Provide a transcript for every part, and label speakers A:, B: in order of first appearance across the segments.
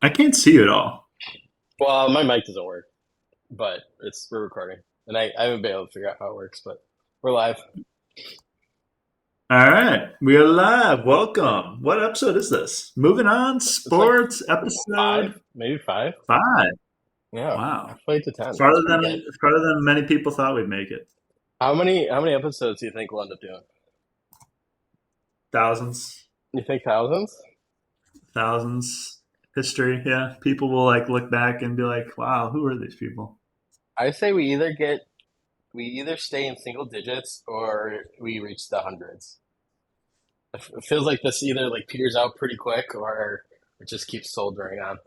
A: I can't see you at all.
B: Well, my mic doesn't work, but we're recording, and I haven't been able to figure out how it works, but we're live.
A: All right, we are live. Welcome. What episode is this? Moving on.
B: It's like
A: Sports
B: five,
A: episode
B: maybe five.
A: 5.
B: Yeah,
A: Wow,
B: halfway to 10. That's
A: farther
B: pretty
A: than
B: good.
A: farther than many people thought we'd make it.
B: How many episodes do you think we'll end up doing?
A: Thousands,
B: You think thousands?
A: thousands. History. Yeah, people will like look back and be like, "Wow, who are these people?"
B: I say we either stay in single digits or we reach the hundreds. It feels like this either like peters out pretty quick or it just keeps soldering on.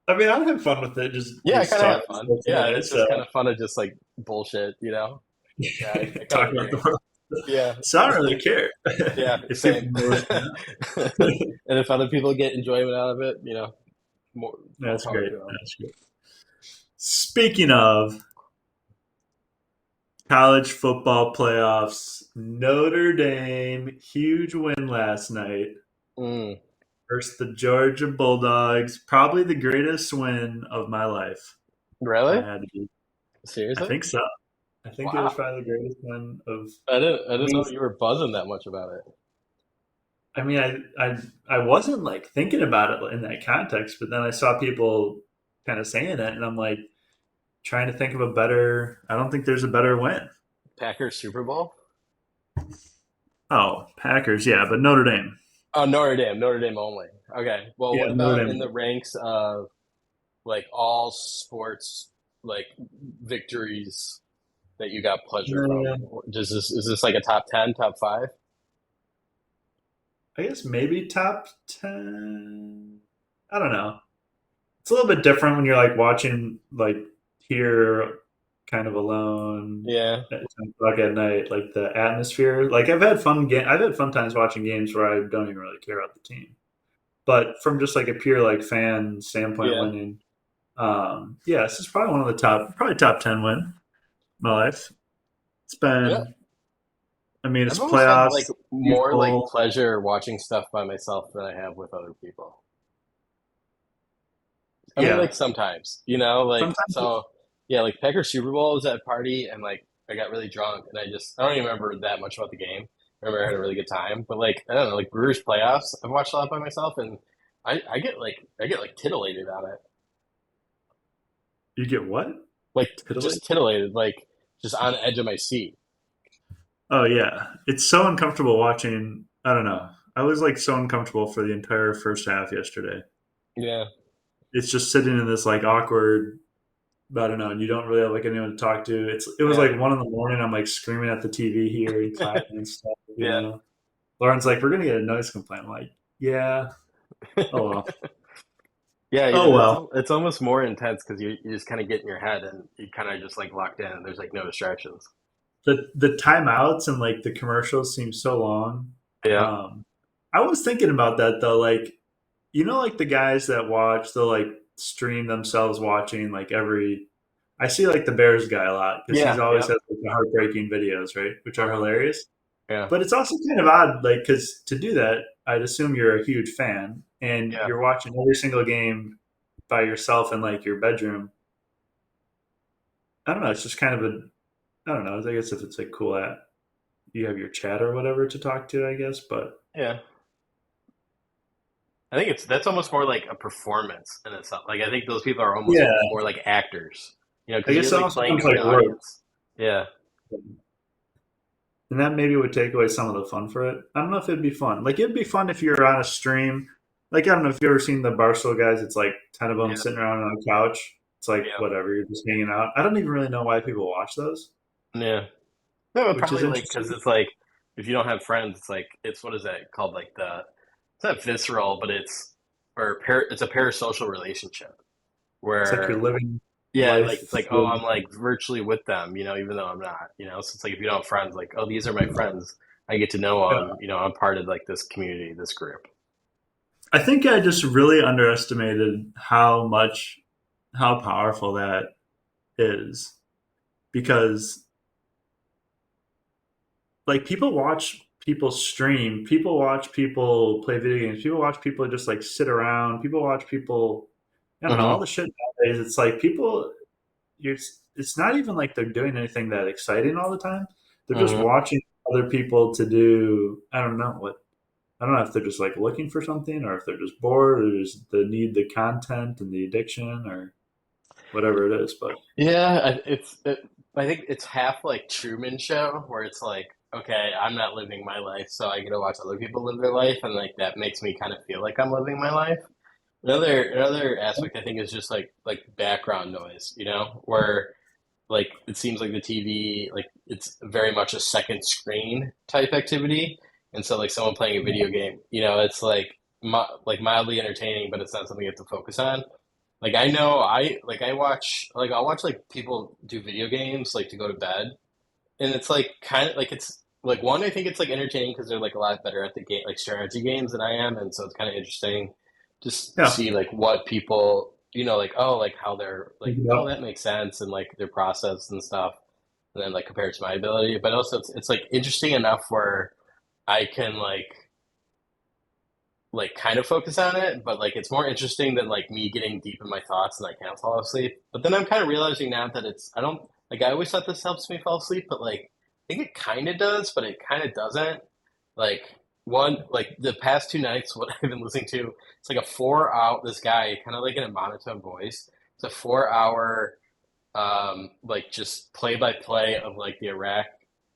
A: I mean, I'd have fun with it.
B: Yeah, I
A: Just
B: kind of have
A: talking
B: fun.
A: sports
B: Yeah,
A: anyway.
B: it's
A: So
B: just kind of fun to just like bullshit. Yeah, I kind of
A: talking about the
B: agree.
A: world.
B: Yeah,
A: So I don't really care
B: yeah,
A: if people
B: same.
A: know it or not.
B: And if other people get enjoyment out of it, more
A: That's
B: power
A: great.
B: to them.
A: That's great. Speaking of college football playoffs, Notre Dame, huge win last night
B: Mm,
A: versus the Georgia Bulldogs. Probably the greatest win of my life. If I
B: really?
A: had to be, I
B: Seriously?
A: think so. I think it was
B: Wow.
A: probably the greatest win of.
B: I didn't
A: I mean,
B: know you were buzzing that much about it.
A: I mean, I wasn't like thinking about it in that context, but then I saw people kind of saying it, and I'm like trying to think of a better. I don't think there's a better win.
B: Packers Super Bowl?
A: Oh, Packers, yeah, but Notre Dame.
B: Oh, Notre Dame only. Okay. Well,
A: Yeah,
B: what
A: Notre
B: about in the
A: Dame.
B: ranks of like all sports like victories that you got pleasure from?
A: Uh,
B: Is this like a top 10, top 5?
A: I guess maybe top 10. I don't know. It's a little bit different when you're like watching like here kind of alone
B: Yeah.
A: at 10 o'clock at night, like the atmosphere. Like I've had fun times watching games where I don't even really care about the team. But from just like a pure like fan standpoint
B: Yeah.
A: winning, yeah, this is probably one of the probably top 10 win in my life. It's
B: Yeah.
A: been I mean
B: I've
A: it's
B: always had
A: playoffs,
B: like
A: Super
B: more like
A: Bowl.
B: pleasure watching stuff by myself than I have with other people. I mean,
A: Yeah.
B: like sometimes, like
A: Sometimes
B: so, yeah, like Packers Super Bowl was at a party and like I got really drunk and I don't even remember that much about the game. I remember I had a really good time, but like I don't know, like Brewers playoffs, I've watched a lot by myself and I get like titillated on it,
A: you get what?
B: like
A: Titillate?
B: just titillated, like just on the edge of my seat.
A: Oh yeah, it's so uncomfortable watching. I don't know. I was like so uncomfortable for the entire first half yesterday.
B: Yeah,
A: It's just sitting in this like awkward. I don't know, and you don't really have like anyone to talk to. It was
B: yeah,
A: like 1 in the morning. I'm like screaming at the TV here and clapping and stuff.
B: yeah.
A: Lauren's like, "We're gonna get a noise complaint." I'm like, "Yeah, oh well,
B: Yeah,
A: oh
B: it's
A: well."
B: it's almost more intense because you just kind of get in your head and you kind of just like locked in and there's like no distractions.
A: The timeouts and like the commercials seem so long.
B: Yeah,
A: Um, I was thinking about that though. Like, like the guys that watch, they'll like stream themselves watching like every. I see like the Bears guy a lot because he's
B: yeah,
A: always
B: yeah.
A: has like the heartbreaking videos, right? Which are
B: Uh-huh.
A: hilarious.
B: Yeah,
A: But it's also kind of odd, like because to do that, I'd assume you're a huge fan and
B: yeah.
A: you're watching every single game by yourself in like your bedroom. I don't know. It's just kind of a. I don't know. I guess if it's like cool at you have your chat or whatever to talk to, I guess. But
B: Yeah, I think that's almost more like a performance in itself. Like I think those people are almost
A: yeah,
B: more like actors,
A: I
B: because
A: guess
B: you're
A: it
B: like
A: almost
B: playing
A: becomes
B: to an
A: like work.
B: audience. Yeah,
A: And that maybe would take away some of the fun for it. I don't know if it'd be fun. Like it'd be fun if you're on a stream. Like I don't know if you've ever seen the Barstool guys. It's like 10 of them
B: yeah,
A: sitting around on a couch. It's like
B: yeah,
A: whatever. You're just hanging out. I don't even really know why people watch those,
B: yeah. No, but
A: which is
B: probably like because
A: interesting.
B: it's like if you don't have friends, it's like it's what is that called? Like it's not visceral, but it's a parasocial relationship
A: It's like
B: where
A: you're living
B: yeah, like it's
A: life
B: like oh
A: with.
B: I'm like virtually with them, even though I'm not. So it's like if you don't have friends, like oh these are my friends, I get to know them, I'm part of like this community, this group.
A: I think I just really underestimated how powerful that is because like people stream, people watch people play video games, people watch people just like sit around, people watch people. I don't know all
B: Hmm.
A: the shit nowadays. It's like people. You're, it's not even like they're doing anything that exciting all the time. They're just
B: Hmm.
A: watching other people to do. I don't know what. I don't know if they're just like looking for something, or if they're just bored, or just the need the content and the addiction, or whatever it is. But
B: Yeah, I think it's half like Truman Show, where it's like, okay, I'm not living my life, so I get to watch other people live their life, and like that makes me kind of feel like I'm living my life. Another aspect I think is just like background noise, where like it seems like the TV like it's very much a second screen type activity, and so like someone playing a video game, it's like mildly entertaining, but it's not something you have to focus on. Like I know I watch like I'll watch like people do video games like to go to bed, and it's like kind of like it's like one I think it's like entertaining because they're like a lot better at the game like strategy games than I am, and so it's kind of interesting just
A: yeah,
B: see like what people like oh like how they're
A: think
B: like oh
A: about
B: that makes sense and like their process and stuff, and then like compare it to my ability, but also it's like interesting enough where I can like kind of focus on it, but like it's more interesting than like me getting deep in my thoughts and I can't fall asleep. But then I'm kind of realizing now that I don't like I always thought this helps me fall asleep, but like I think it kind of does, but it kind of doesn't. Like one like the past 2 nights, what I've been listening to, it's like a 4 hour. This guy kind of like in a monotone voice. It's a 4 hour like just play by play of like the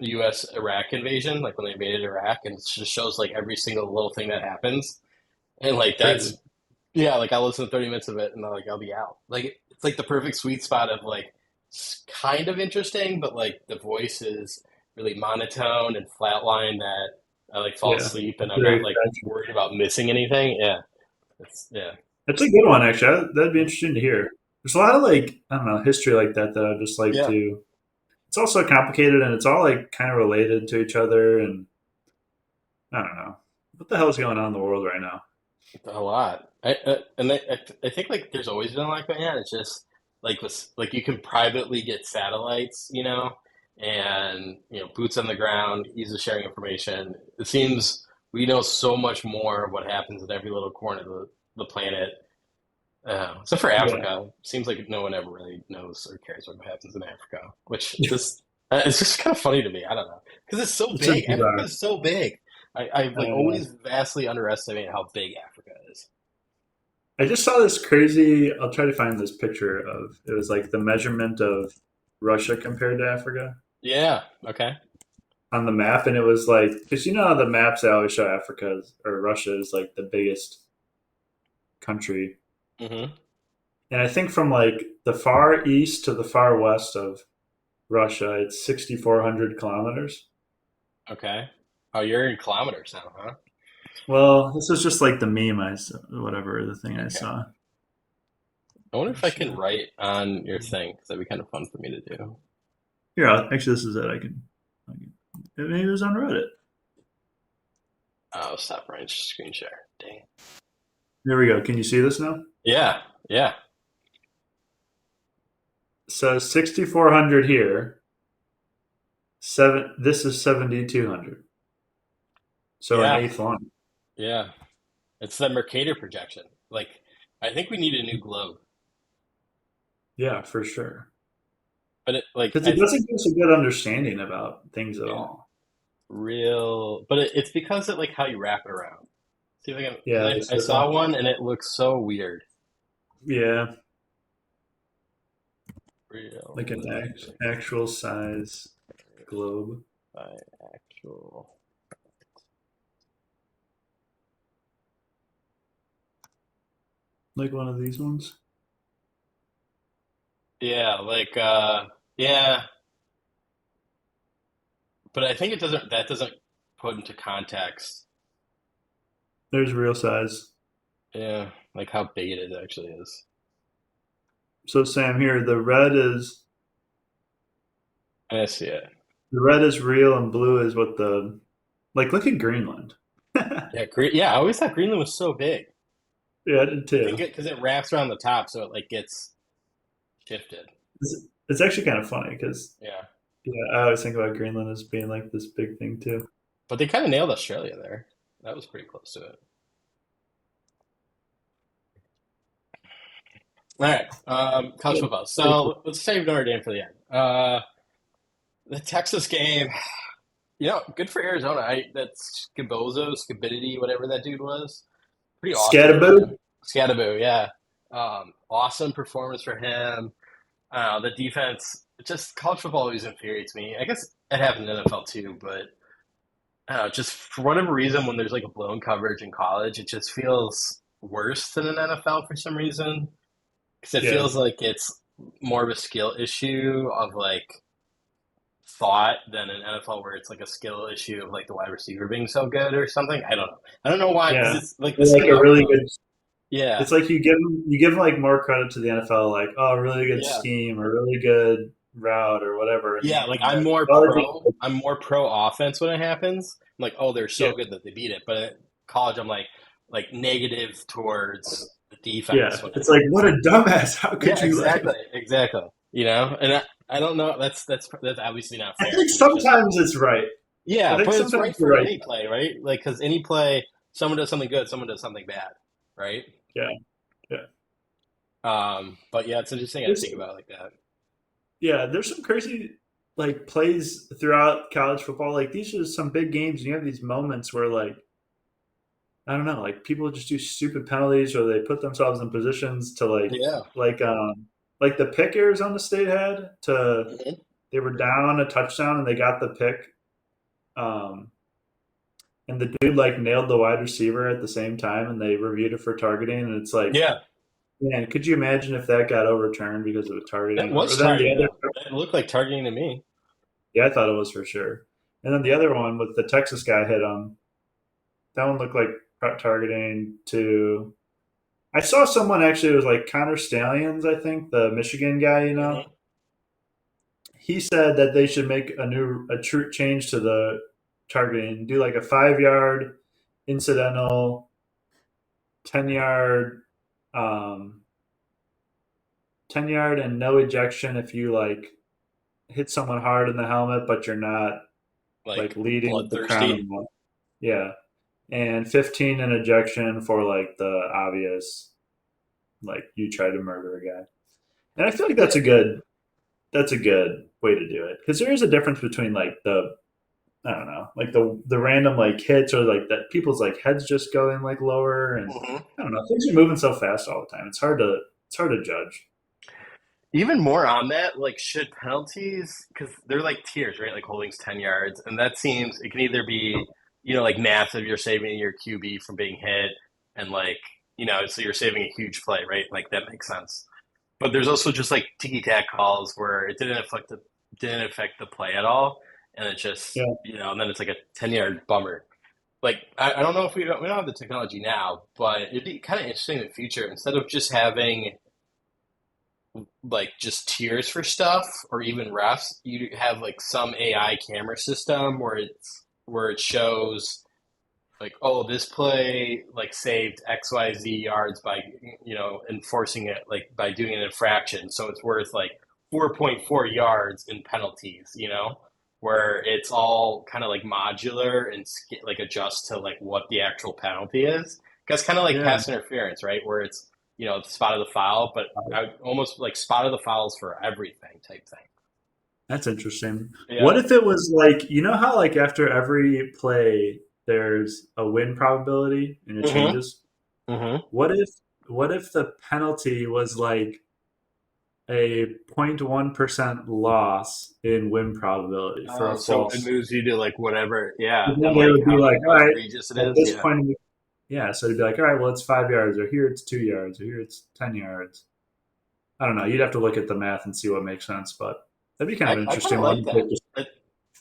B: U.S. Iraq invasion, like when they invaded Iraq, and it just shows like every single little thing that happens. And like
A: crazy.
B: that's yeah, like I'll listen to 30 minutes of it and I'll be out. Like it's like the perfect sweet spot of like kind of interesting, but like the voice is really monotone and flatline that I like fall
A: Yeah,
B: asleep and
A: it's
B: I'm not
A: very
B: like worried about missing anything. Yeah. Yeah.
A: That's a good one, actually. That'd be interesting to hear. There's a lot of like I don't know history like that that I just like
B: Yeah.
A: to. It's also complicated and it's all like kind of related to each other, and I don't know what the hell is going on in the world right now.
B: A lot. I think like there's always been like that. Yeah, it's just like with like you can privately get satellites, and boots on the ground, ease of sharing information. It seems we know so much more of what happens in every little corner of the planet, except for
A: Yeah,
B: Africa. Seems like no one ever really knows or cares what happens in Africa, which just it's just kind of funny to me. I don't know because it's so
A: it's just
B: big. Africa
A: bizarre.
B: is so big. I've like
A: Uh,
B: always vastly underestimated how big Africa is.
A: I just saw this crazy. I'll try to find this picture of it was like the measurement of Russia compared to Africa
B: Yeah. Okay.
A: on the map, and it was like because you know how the maps they always show Africa or Russia is like the biggest country,
B: Hmm.
A: and I think from like the far east to the far west of Russia, it's 6,400 kilometers.
B: Okay. Oh, you're in kilometers now, huh?
A: Well, this is just like the meme I saw, whatever the thing I
B: Okay.
A: saw.
B: I wonder if I can
A: Russia.
B: write on your thing because that'd be kind of fun for me to do.
A: Here, actually, this is it. Maybe it was on Reddit.
B: Oh, stop writing screen share. Dang. It.
A: There we go. Can you see this now?
B: Yeah. Yeah.
A: It says 6,400 here. Seven. This is 7,200. So an
B: Yeah.
A: eighth long.
B: Yeah. It's the Mercator projection. Like, I think we need a new globe,
A: Yeah, for sure.
B: but it like
A: Because it doesn't give us a good understanding about things at
B: yeah,
A: all.
B: but it's because of like how you wrap it around. See if I can,
A: Yeah,
B: because
A: the
B: I saw
A: circle.
B: one and it looks so weird.
A: Yeah, like an
B: Realistic
A: actual size globe,
B: by actual.
A: like one of these ones.
B: Yeah, yeah, but I think that doesn't put into context,
A: There's real size.
B: yeah, like how big it actually is.
A: So Sam, here
B: I see it.
A: the red is real, and blue is what the like. Look at Greenland.
B: Yeah, yeah, I always thought Greenland was so big.
A: Yeah, I did
B: I think
A: too.
B: because it wraps around the top, so it like gets shifted.
A: It's actually kind of funny because
B: Yeah.
A: yeah, I always think about Greenland as being like this big thing too.
B: But they kind of nailed Australia there. That was pretty close to it. All right, college football. So let's save Notre Dame for the end. The Texas game, good for Arizona. That's Scabozo, Scabidity, whatever that dude was. Pretty awesome for
A: Scataboo.
B: him. Scadaboo, yeah. Awesome performance for him. The defense, just college football always infuriates me. I guess it happened in the NFL too, but just for whatever reason, when there's like a blown coverage in college, it just feels worse than an NFL for some reason. Because it
A: Yeah,
B: feels like it's more of a skill issue of like thought than an NFL where it's like a skill issue of like the wide receiver being so good or something. I don't know. I don't know why because
A: yeah.
B: it's like the
A: They're like
B: same
A: a really
B: outcome.
A: good.
B: Yeah,
A: It's like you give like more credit to the NFL, like oh, really good
B: yeah,
A: scheme or really good route or whatever, and
B: yeah. Like
A: in the college, it's like,
B: I'm more pro offense when it happens. I'm like, oh, they're
A: yeah,
B: so good that they beat it. But at college, I'm like negative towards the defense
A: yeah.
B: when it
A: It's like what a dumbass. How
B: Yeah,
A: could you like?
B: exactly, exactly. And I don't know. That's obviously not
A: I
B: fair
A: think
B: because it's just
A: sometimes it's right. I
B: yeah,
A: think
B: but it's
A: sometimes
B: right
A: you're
B: for
A: right.
B: any play, right? Like because any play, someone does something good, someone does something bad, right?
A: Yeah, yeah.
B: But yeah, it's interesting to
A: There's
B: think about it like that.
A: yeah, there's some crazy like plays throughout college football. Like these are some big games, and you have these moments where like I don't know, like people just do stupid penalties or they put themselves in positions to
B: Yeah.
A: like the pick Arizona State had to
B: Mhm.
A: they were down a touchdown and they got the pick. Um, and the dude like nailed the wide receiver at the same time and they reviewed it for targeting and it's like,
B: Yeah,
A: man, could you imagine if that got overturned because of a
B: that
A: targeting or
B: was
A: then the
B: targeting
A: other
B: though. That looked like targeting to me.
A: yeah, I thought it was for sure. And then the other one with the Texas guy hit him. That one looked like targeting to I saw someone actually it was like Connor Stallions, I think, the Michigan guy,
B: Hmm.
A: He said that they should make a true change to the targeting, do like a 5 yard incidental, 10 yard, um, 10 yard and no ejection if you like hit someone hard in the helmet, but you're not like
B: Like
A: leading with the
B: bloodthirsty.
A: crown. Yeah, and 15 an ejection for like the obvious like you try to murder a guy. And I feel like
B: Yeah.
A: that's a good way to do it because there is a difference between like the I don't know like the random like hits or like that people's like heads just going like lower and
B: Hmm.
A: I don't know things are moving so fast all the time. It's hard to judge.
B: Even more on that, like should penalties because they're like tiers, right? Like holding's 10 yards, and that seems it can either be like massive, you're saving your QB from being hit, and like so you're saving a huge play, right? Like that makes sense. But there's also just like ticky tack calls where it didn't affect the play at all, and it just
A: Yeah,
B: and then it's like a 10 yard bummer. Like I don't know if we don't have the technology now, but it'd be kind of interesting in the future instead of just having like just tiers for stuff or even refs, you have like some AI camera system where it shows like, oh, this play like saved XYZ yards by enforcing it like by doing an infraction. So it's worth like 4.4 yards in penalties, where it's all kind of like modular and like adjust to like what the actual penalty is. Because kind of like
A: yeah,
B: pass interference, right? Where it's spot of the foul, but I would almost like spot of the fouls for everything type thing.
A: that's interesting. What
B: Yeah.
A: if it was like how like after every play there's a win probability and it
B: Mm-hmm.
A: changes?
B: Mm-hmm.
A: What if the penalty was like a 0.1% loss in win probability for a
B: So it
A: false.
B: moves you to like whatever, yeah,
A: But then
B: and
A: they
B: like
A: would be like, all
B: how
A: right,
B: egregious it
A: at
B: is,
A: this
B: yeah.
A: point, yeah. So it'd be like, all right, well, it's 5 yards, or here it's 2 yards, or here it's 10 yards. I don't know. You'd have to look at the math and see what makes sense, but that'd be kind of an
B: I kind
A: interesting
B: of like
A: one.
B: that.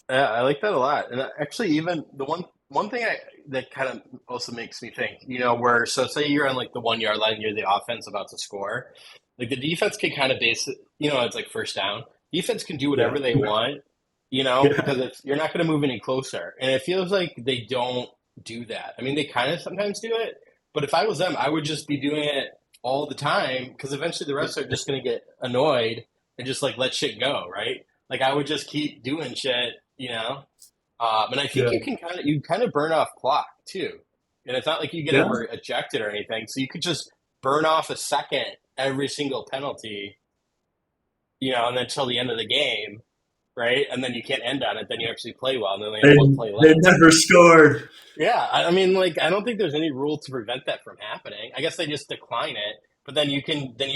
B: Yeah, I like that a lot. And actually, even the one thing that kind of also makes me think, where so say you're on like the 1 yard line, you're the offense about to score, like the defense can kind of base it, it's like first down. Defense can do
A: Yeah,
B: whatever they want,
A: yeah,
B: because you're not going to move any closer. And it feels like they don't do that. I mean, they kind of sometimes do it, but if I was them, I would just be doing it all the time because eventually the refs are just going to get annoyed and just like let shit go, right? Like I would just keep doing shit. And I think
A: Yeah.
B: you kind of burn off clock too, and it's not like you get
A: Yeah.
B: ever ejected or anything. So you could just burn off a second every single penalty, and then until the end of the game, right? And then you can't end on it. Then you actually play well, and then they have
A: They,
B: one play
A: they
B: left.
A: never scored.
B: Yeah, I mean, like, I don't think there's any rule to prevent that from happening. I guess they just decline it, but then you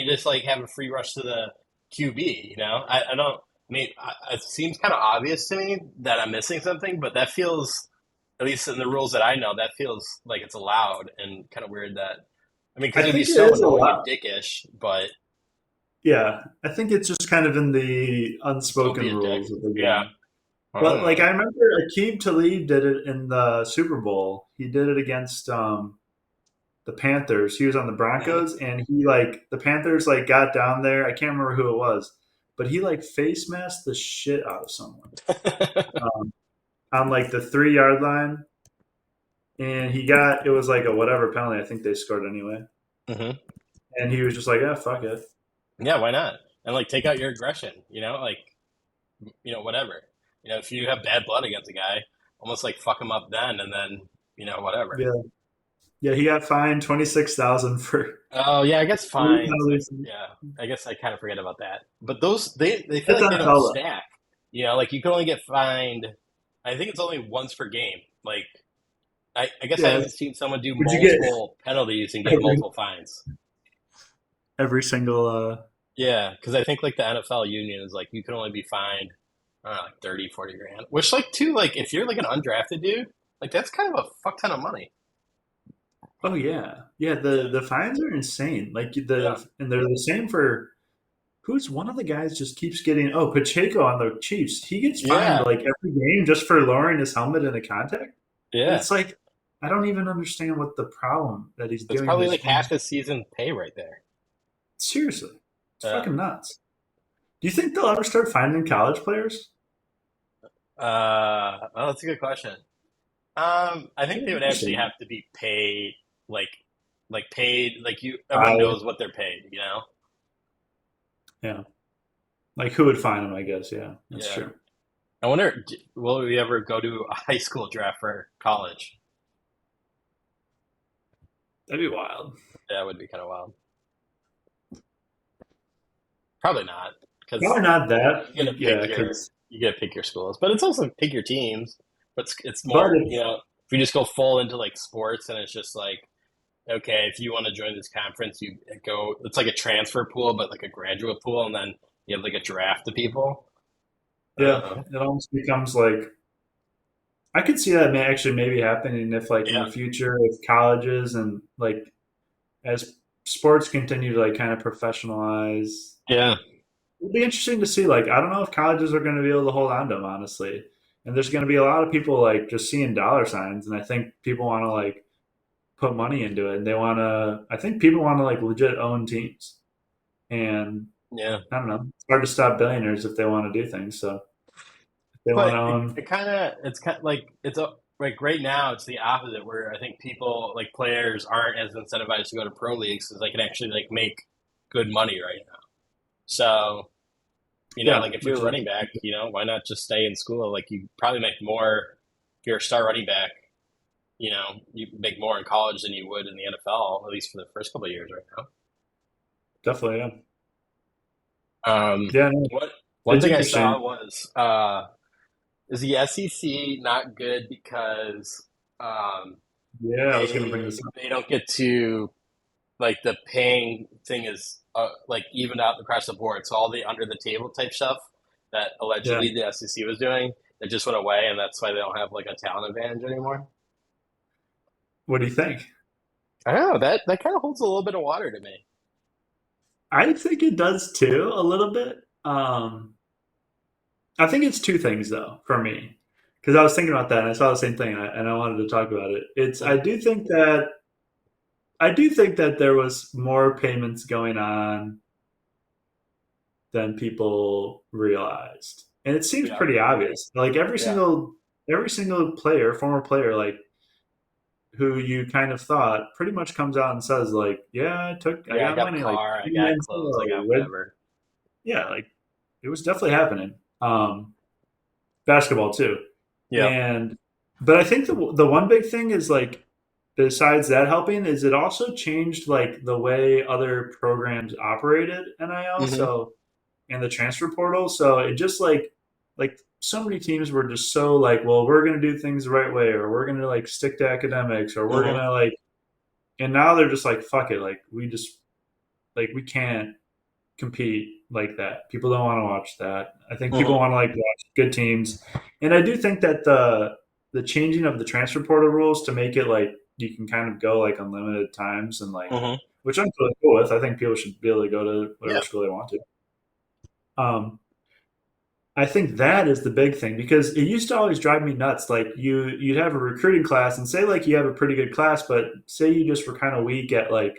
B: just like have a free rush to the QB. I don't. I mean, it seems kind of obvious to me that I'm missing something, but that feels, at least in the rules that I know, that feels like it's allowed and kind of weird that. I mean, because
A: I
B: it'd be
A: think it
B: so
A: is a
B: annoying and
A: lot.
B: dickish, but
A: Yeah. I think it's just kind of in the
B: don't be
A: unspoken
B: a dick.
A: rules of the
B: Yeah,
A: game.
B: I don't
A: But like
B: know.
A: I remember Akeem Talib did it in the Super Bowl. He did it against the Panthers. He was on the
B: Mhm.
A: Broncos, and he like the Panthers like got down there. I can't remember who it was, but he like face masked the shit out of someone um, on like the 3 yard line, and he got it was like a whatever penalty. I think they scored anyway,
B: hmm
A: and he was just like, "Yeah, fuck it."
B: Yeah, why not? And like take out your aggression, like whatever. If you have bad blood against a guy, almost like fuck him up then, and then whatever.
A: Yeah, yeah. He got fined 26,000 for
B: Oh yeah, I guess
A: three
B: fines. Like
A: penalties.
B: yeah, I guess I kind of forget about that. But those they feel
A: That's
B: like they don't
A: NFL
B: stack. Like you can only get fined. I think it's only once per game. Like I guess
A: though.
B: I
A: Yeah.
B: haven't seen someone do
A: Would you get
B: multiple penalties and get
A: every
B: multiple fines.
A: every single?
B: Yeah, because I think like the NFL union is like you can only be fined, I don't know, like 30, 40 grand. Which like too, like if you're like an undrafted dude, like that's kind of a fuck ton of money.
A: Oh yeah, yeah.
B: Yeah.
A: The fines are insane. Like
B: Yeah.
A: and they're the same for who's one of the guys just keeps getting. Oh, Pacheco on the Chiefs. He gets fined
B: Yeah.
A: like every game just for lowering his helmet in a contact. And
B: Yeah.
A: it's like I don't even understand what the problem that he's
B: That's
A: doing
B: probably
A: his.
B: like half his season pay right there.
A: Seriously, it's
B: Yeah.
A: fucking nuts. Do you think they'll ever start finding college players?
B: Well, that's a good question. I think they would actually
A: Interesting.
B: have to be paid like paid like everyone
A: I
B: knows what they're paid.
A: Yeah, like who would find them? I guess. Yeah, that's
B: Yeah.
A: true.
B: I wonder, will we ever go to a high school draft for college?
A: That'd be wild.
B: That would be kind of wild. Probably not, because
A: Probably not that.
B: you get to
A: Yeah,
B: pick your
A: because
B: you get to pick your schools, but it's also pick your teams. But it's
A: but
B: more,
A: if
B: if you just go full into like sports and it's just like, okay, if you want to join this conference, you go. It's like a transfer pool, but like a graduate pool, and then you have like a draft of people. I
A: yeah,
B: don't know.
A: it almost becomes like I could see that may actually maybe happening if like in the
B: Yeah,
A: future if colleges and like as sports continue to like kind of professionalize.
B: yeah,
A: It'll be interesting to see. Like I don't know if colleges are going to be able to hold on to them honestly, and there's going to be a lot of people like just seeing dollar signs, and I think people want to like put money into it, and they want to. I think people want to like legit own teams, and
B: yeah.
A: I don't know. It's hard to stop billionaires if they want to do things. So if they want
B: But
A: to
B: it,
A: own,
B: it kind of it's kind like like right now it's the opposite where I think people like players aren't as incentivized to go to pro leagues because they can actually like make good money right now. So
A: yeah,
B: like if you're
A: which
B: a
A: is
B: running back, why not just stay in school? Like you probably make more if you're a star running back. You make more in college than you would in the NFL, at least for the first couple of years right
A: definitely yeah.
B: now.
A: Yeah, no,
B: What one
A: it's
B: thing I
A: interesting.
B: saw was is the SEC not good because
A: Yeah, I was going to bring this up.
B: they don't get to like the paying thing is like evened out across the board. So all the under the table type stuff that
A: Yeah,
B: allegedly the SEC was doing, it just went away, and that's why they don't have like a talent advantage anymore.
A: what do you think?
B: I don't know that kind of holds a little bit of water to me.
A: I think it does too, a little bit. I think it's two things though for me, because I was thinking about that and I saw the same thing and I wanted to talk about it. It's I do think that there was more payments going on than people realized, and it seems
B: Yeah,
A: pretty obvious. Like
B: yeah,
A: every single player, former player, like who you kind of thought pretty much comes out and says like, yeah, I
B: yeah. I
A: got
B: got a
A: money like
B: car, I
A: 2
B: got
A: months
B: clothes, I
A: ago
B: got
A: with
B: whatever.
A: yeah, like it was definitely happening. Basketball too.
B: Yeah.
A: And but I think the one big thing is like besides that helping is it also changed like the way other programs operated NIL.
B: Hmm.
A: So and the transfer portal. So it just like so many teams were just so like, well, we're gonna do things the right way, or we're gonna like stick to academics, or we're
B: Hmm.
A: gonna like, and now they're just like, fuck it, like we just like we can't compete like that. People don't want to watch that. I think people
B: Hmm.
A: want to like watch good teams, and I do think that the changing of the transfer portal rules to make it like you can kind of go like unlimited times and like,
B: Hmm.
A: which I'm totally cool with. I think people should be able to go to whatever
B: Yeah.
A: school they want to. I think that is the big thing because it used to always drive me nuts. Like you'd have a recruiting class and say like you have a pretty good class, but say you just were kind of weak at like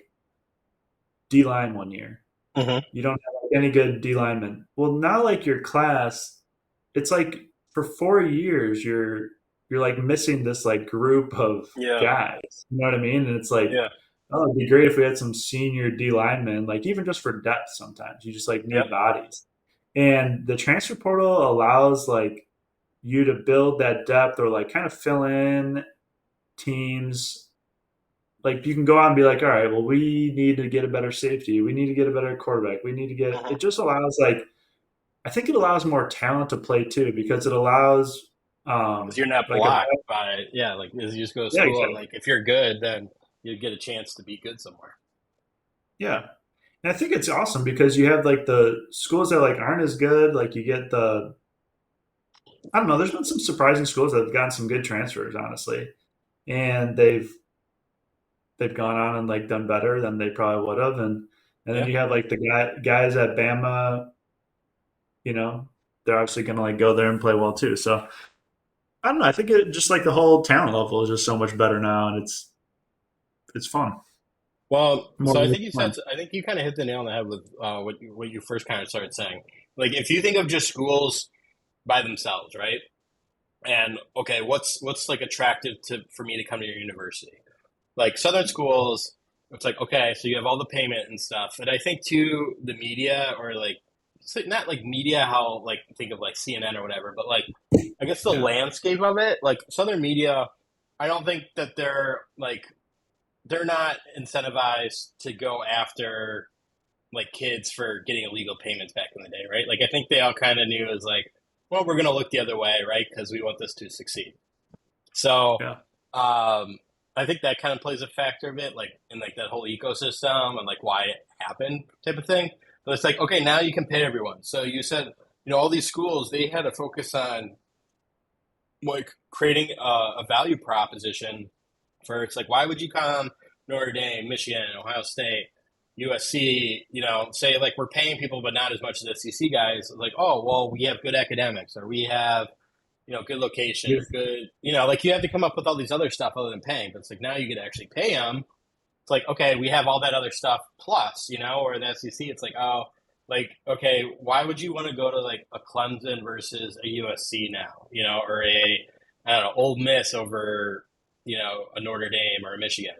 A: D line one year.
B: Hmm.
A: You don't have like, any good D linemen. Well, now like your class, it's like for 4 years you're like missing this like group of
B: Yeah.
A: guys. You know what I mean? And it's like,
B: Yeah.
A: oh, it'd be great if we had some senior D linemen, like even just for depth. Sometimes you just like
B: Yeah.
A: need bodies, and the transfer portal allows like you to build that depth or like kind of fill in teams. Like you can go out and be like, all right, well, we need to get a better safety. We need to get a better quarterback. We need to get.
B: Hmm.
A: It just allows like I think it allows more talent to play too because it allows
B: Because you're not
A: like a
B: blocked by, yeah, like as you just go to
A: yeah,
B: school and
A: exactly.
B: like if you're good, then you get a chance to be good somewhere.
A: Yeah. And I think it's awesome because you have like the schools that like aren't as good. Like you get the I don't know. There's been some surprising schools that have gotten some good transfers, honestly, and they've gone on and like done better than they probably would have. And then
B: Yeah.
A: you have like the guys at Bama, you know, they're obviously going to like go there and play well too. So I don't know. I think it just like the whole talent level is just so much better now, and it's fun,
B: Well,
A: more
B: so I think you said,
A: fun.
B: I think you kind of hit the nail on the head with what you first kind of started saying. Like, if you think of just schools by themselves, right? And okay, what's like attractive to for me to come to your university? Like Southern schools, it's like okay, so you have all the payment and stuff, and I think too the media or like it's like not like media how like think of like CNN or whatever, but like I guess the
A: Yeah,
B: landscape of it, like Southern media, I don't think that they're not incentivized to go after like kids for getting illegal payments back in the day, right? Like I think they all kind of knew it was like, well, we're going to look the other way, right? Because we want this to succeed. So
A: yeah,
B: I think that kind of plays a factor of it, like in like that whole ecosystem and like why it happened type of thing. But it's like, okay, now you can pay everyone. So you said, all these schools they had to focus on like creating a value proposition for it's like why would you come Notre Dame, Michigan, Ohio State, USC, say like we're paying people but not as much as SEC guys. Like, oh well, we have good academics or we have good location
A: yeah.
B: or good like you have to come up with all these other stuff other than paying. But it's like now you get to actually pay them. It's like okay, we have all that other stuff plus or the SEC. It's like oh. Like okay, why would you want to go to like a Clemson versus a USC now, or a I don't know, Old Miss over a Notre Dame or a Michigan.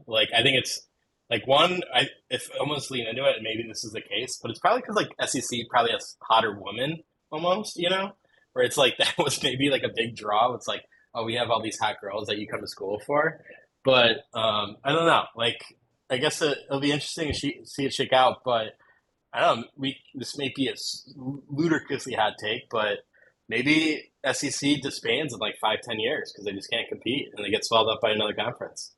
B: Like I think it's like one. I if almost lean into it, and maybe this is the case, but it's probably because like SEC probably has hotter women almost. Where it's like that was maybe like a big draw. It's like oh, we have all these hot girls that you come to school for, but I don't know. Like I guess it'll be interesting to see it shake out, but. I don't know. This may be a ludicrously hot take, but maybe SEC disbands in like 5, 10 years because they just can't compete and they get swallowed up by another conference.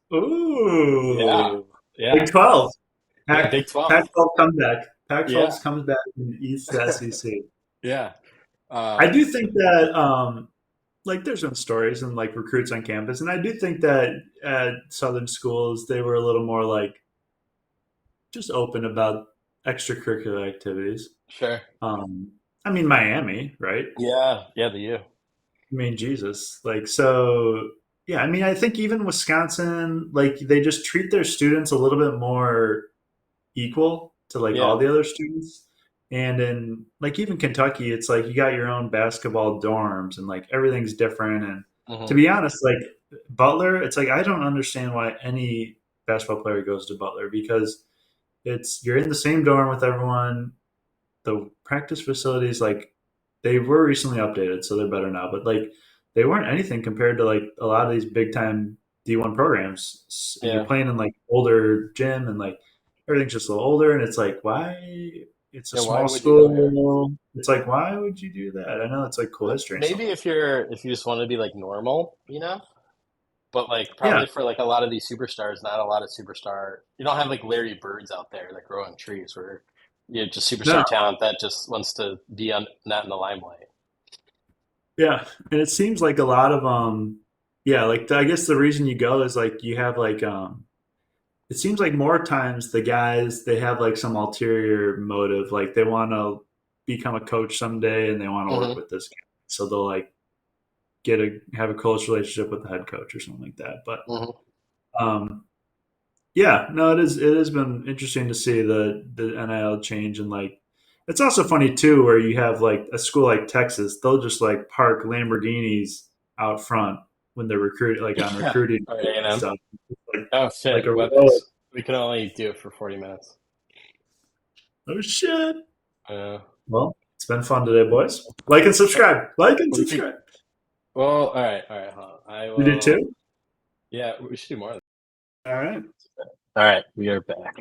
B: Yeah,
A: Ooh,
B: yeah,
A: Big 12.
B: yeah.
A: Pac
B: Big 12.
A: Pac 12 comeback. Pac
B: Yeah,
A: 12 comes back and eats the SEC.
B: yeah,
A: I do think that like there's been stories and like recruits on campus, and I do think that at Southern schools they were a little more like just open about extracurricular activities.
B: sure.
A: Um, I mean Miami, right?
B: Yeah, yeah. The U.
A: I mean Jesus, like so. Yeah, I mean I think even Wisconsin, like they just treat their students a little bit more equal to like
B: Yeah.
A: all the other students. And in like even Kentucky, it's like you got your own basketball dorms and like everything's different. And to
B: Hmm.
A: be honest, like Butler, it's like I don't understand why any basketball player goes to Butler because it's you're in the same dorm with everyone. The practice facilities, like they were recently updated, so they're better now. But like they weren't anything compared to like a lot of these big time D1 programs. And you're
B: Yeah.
A: playing in like older gym and like everything's just a little older. And it's like, why? It's a
B: Yeah, why
A: small
B: would you go here?
A: school. It's like, why would you do that? I know it's like cool history and stuff
B: Maybe
A: like
B: if you just want to be like normal, but like
A: that. Yeah.
B: probably for like a lot of these superstars, not a lot of superstar. You don't have like Larry Birds out there that grow on trees, where just
A: No.
B: superstar talent that just wants to be on not in the limelight.
A: Yeah. And it seems like a lot of, yeah, like I guess the reason you go is like you have like, it seems like more times the guys they have like some ulterior motive, like they want to become a coach someday and they want to work
B: Hmm.
A: with this guy, so they'll like get a have a close relationship with the head coach or something like that. But
B: Hmm.
A: um, yeah, no, it has been interesting to see the NIL change and like it's also funny too where you have like a school like Texas, they'll just like park Lamborghinis out front when they're recruiting like on
B: Yeah.
A: recruiting
B: Or
A: and
B: A&M.
A: stuff. Like
B: Oh
A: like
B: shit!
A: a
B: What
A: row.
B: we can only do it for 40 minutes.
A: Oh shit.
B: Uh,
A: Well, it's been fun today, boys. Like and subscribe. Like and
B: we could.
A: subscribe.
B: Well, all right. Hold on. I
A: You do
B: will.
A: too?
B: Yeah, we should do more.
A: All right.
B: All right, we are back.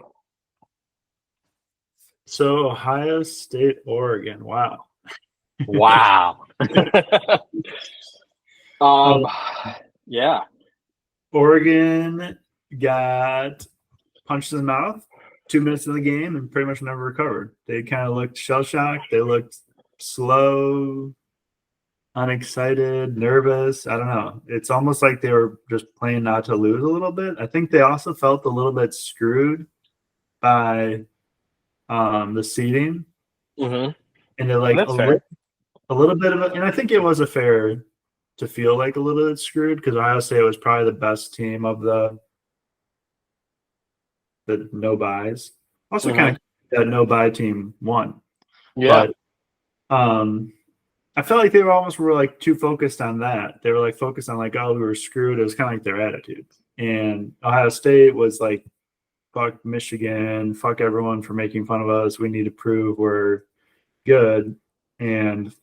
A: So Ohio State, Oregon. Wow.
B: Wow.
A: Um,
B: um, yeah.
A: Oregon got punched in the mouth 2 minutes in the game and pretty much never recovered. They kind of looked shell shocked. They looked slow, unexcited, nervous. I don't know. It's almost like they were just playing not to lose a little bit. I think they also felt a little bit screwed by the seeding
B: Hmm.
A: and they're like
B: That's fair.
A: a little bit of it. And I think it was a fair to feel like a little bit screwed because Ohio State was probably the best team of the no buys. Also, kind
B: Hmm.
A: of that no buy team won,
B: Yeah.
A: but um, I felt like they were like too focused on that. They were like focused on like, oh, we were screwed. It was kind of like their attitude. And Ohio State was like, fuck Michigan, fuck everyone for making fun of us. We need to prove we're good, and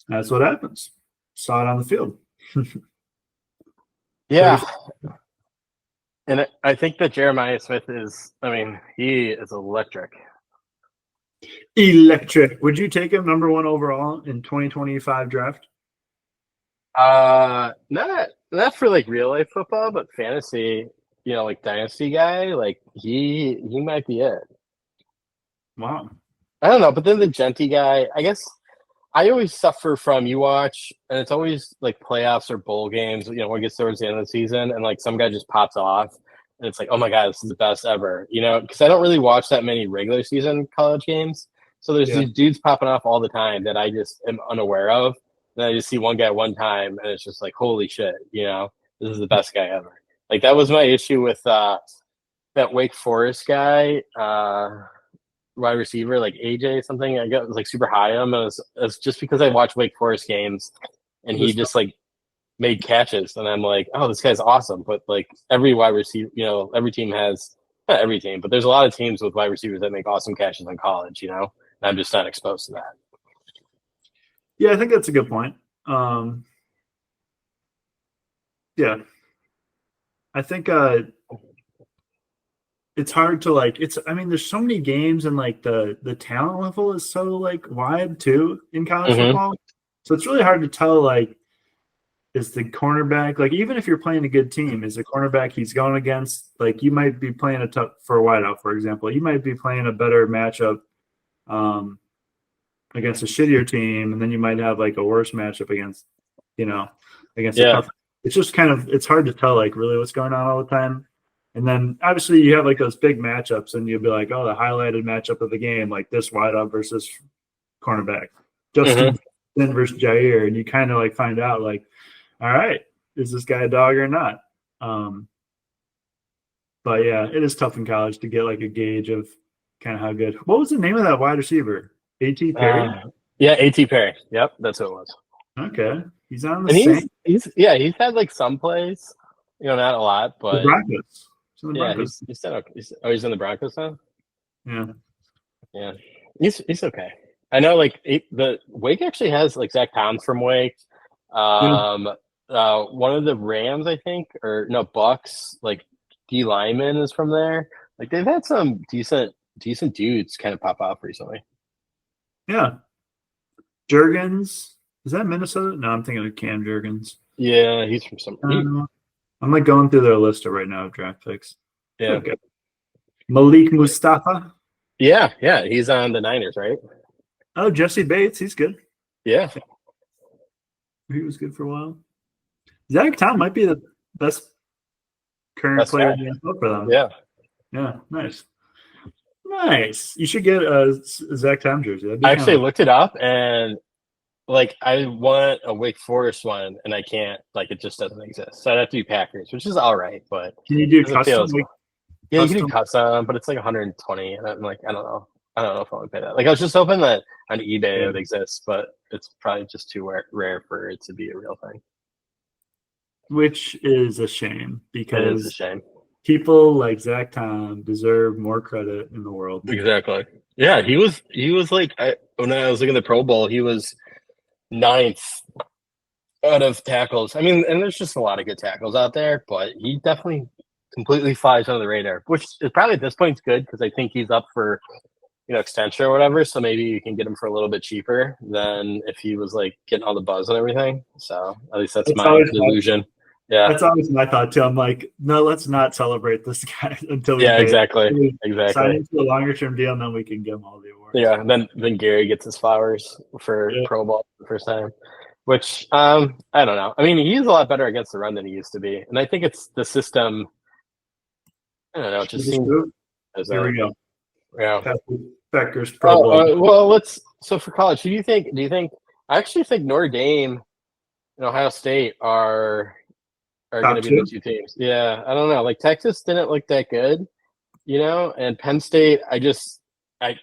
A: that's what happens. Saw it on the field. So
B: Yeah. And I think that Jeremiah Smith is, I mean, he is electric.
A: electric. Would you take him number one overall in 2025 draft?
B: Not for like real life football, but fantasy, like dynasty guy, like he might be it.
A: Wow.
B: I don't know, but then the Genty guy, I guess I always suffer from you watch, and it's always like playoffs or bowl games. When it gets towards the end of the season, and like some guy just pops off, and it's like, oh my god, this is the best ever. Because I don't really watch that many regular season college games, so there's
A: Yeah.
B: these dudes popping off all the time that I just am unaware of. And I just see one guy one time, and it's just like, holy shit, this is the best guy ever. Like that was my issue with that Wake Forest guy. Wide receiver like AJ something. I got was like super high on him. It's just because I watch Wake Forest games and he
A: This
B: just like made catches, and I'm like, oh, this guy's awesome. But like every wide receiver, every team has not every team, but there's a lot of teams with wide receivers that make awesome catches in college. And I'm just not exposed to that.
A: Yeah, I think that's a good point. Um, yeah, I think it's hard to like. It's I mean, there's so many games and like the talent level is so like wide too in college
B: Mm-hmm.
A: football. So it's really hard to tell like is the cornerback like even if you're playing a good team, is the cornerback he's going against like you might be playing a tough for a wideout, for example. You might be playing a better matchup um, against a shittier team, and then you might have like a worse matchup against you know against a
B: Yeah.
A: tough. It's just kind of it's hard to tell like really what's going on all the time. And then obviously you have like those big matchups, and you'll be like, oh, the highlighted matchup of the game, like this wideout versus cornerback,
B: Mm-hmm.
A: Justin versus Jair, and you kind of like find out like all right, is this guy a dog or not? Um, but yeah, it is tough in college to get like a gauge of kind of how good. What was the name of that wide receiver? A.T. Perry.
B: Yeah, AT Perry. Yep, that's who it was.
A: Okay, he's on the
B: And
A: same
B: he's had like some plays, not a lot,
A: the
B: but
A: Broncos. He's on the
B: yeah,
A: Broncos.
B: he's still okay. He's in the Broncos now.
A: Yeah,
B: Yeah, he's okay. I know, like the Wake actually has like Zach Toms from Wake.
A: Yeah,
B: One of the Rams, I think, or no, Bucks, like D Lyman is from there. Like they've had some decent dudes kind of pop off recently.
A: yeah. Jurgens, is that Minnesota? No, I'm thinking of Cam Jurgens.
B: Yeah, he's from some.
A: Uh, I'm like going through their list right now of draft picks.
B: Yeah,
A: Okay. Malik Mustafa.
B: yeah, he's on the Niners, right?
A: Oh, Jesse Bates. He's good.
B: Yeah,
A: He was good for a while. Zach Tom might be the best current
B: that's
A: player
B: guy.
A: in the NFL for them.
B: Yeah,
A: Yeah, nice. Nice. You should get a Zach Tom jersey. That'd be
B: I
A: kind
B: actually
A: of.
B: looked it up and like I want a Wake Forest one and I can't. Like it just doesn't exist. So I'd have to be Packers, which is all right, but it
A: Can you do
B: doesn't feel
A: custom?
B: as
A: Like
B: well. Yeah, you can do
A: custom?
B: custom, but it's like 120, and I'm like, I don't know. I don't know if I want to pay that. Like, I was just hoping that on eBay it
A: Yeah.
B: would exist, but it's probably just too rare for it to be a real thing.
A: Which is a shame
B: It is a
A: because
B: shame.
A: people like Zach Tom deserve more credit in the world.
B: Exactly. Yeah, he was like when I was looking at the Pro Bowl, he was ninth out of tackles. I mean, and there's just a lot of good tackles out there, but he definitely completely flies under the radar, which is probably at this point good because I think he's up for extension or whatever. So maybe you can get him for a little bit cheaper than if he was like getting all the buzz and everything. So at least that's
A: That's
B: my
A: always my,
B: delusion. Yeah.
A: that's always my thought too. I'm like, no, let's not celebrate this guy until we
B: Yeah,
A: pay.
B: exactly.
A: We sign
B: Exactly.
A: him to a longer term deal, and then we can give him all the awards.
B: Yeah. And then Gary gets his flowers for
A: Yeah.
B: Pro Bowl the first time. Which I don't know. I mean, he's a lot better against the run than he used to be. And I think it's the system, I don't know, it
A: Should we
B: just
A: just
B: seems
A: do it?
B: as
A: Here
B: a
A: we go.
B: yeah.
A: Packers Pro
B: Oh,
A: Bowl.
B: well, let's so for college, do you think I actually think Notre Dame and Ohio State are going
A: Top
B: to be the
A: two.
B: two teams. Yeah, I don't know. Like Texas didn't look that good, and Penn State. I, I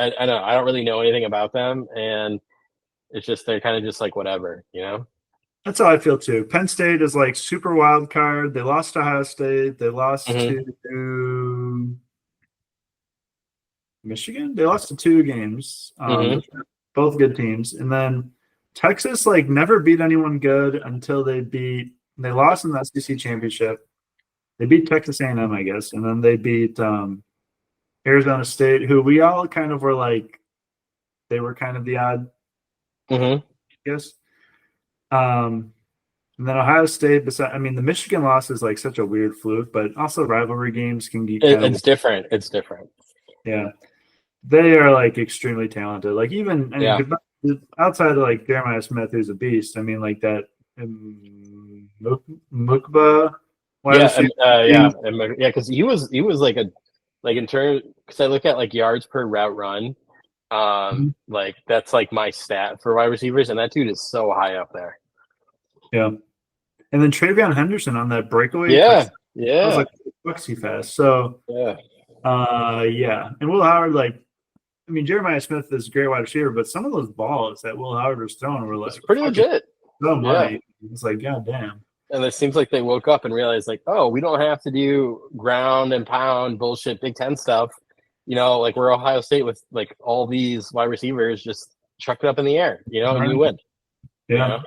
B: don't know. I don't really know anything about them, and it's just they're kind of just like whatever.
A: That's how I feel too. Penn State is like super wild card. They lost to Ohio State. They lost
B: Hmm.
A: to Michigan. They lost to two games,
B: Hmm.
A: but both good teams. And then Texas like never beat anyone good until they lost in the SEC championship. They beat Texas A&M, I guess, and then they beat Arizona State, who we all kind of were like they were kind of the odd,
B: Hmm.
A: I guess. Um, and then Ohio State. I mean, the Michigan loss is like such a weird fluke, but also rivalry games can get kind of
B: It's different. It's different.
A: yeah. They are like extremely talented. Like even I
B: Yeah.
A: mean, outside of like Jeremiah Smith, who's a beast. I mean, like that Mukba wide
B: Yeah.
A: receiver.
B: Yeah. Yeah. Because he was like in terms because I look at like yards per route run. Like that's like my stat for wide receivers, and that dude is so high up there.
A: Yeah, and then Travion Henderson on that breakaway
B: Yeah.
A: touchdown. I was
B: Yeah.
A: like, "Fuck's he fast?" So,
B: Yeah.
A: yeah, and Will Howard, like, I mean, Jeremiah Smith is a great wide receiver, but some of those balls that Will Howard was throwing were
B: It's
A: like
B: pretty
A: fucking
B: legit.
A: so
B: Yeah.
A: money. It's like, god damn.
B: And it seems like they woke up and realized, like, oh, we don't have to do ground and pound bullshit Big Ten stuff. Like we're Ohio State with like all these wide receivers, just chuck it up in the air, and you win. You
A: Yeah.
B: know?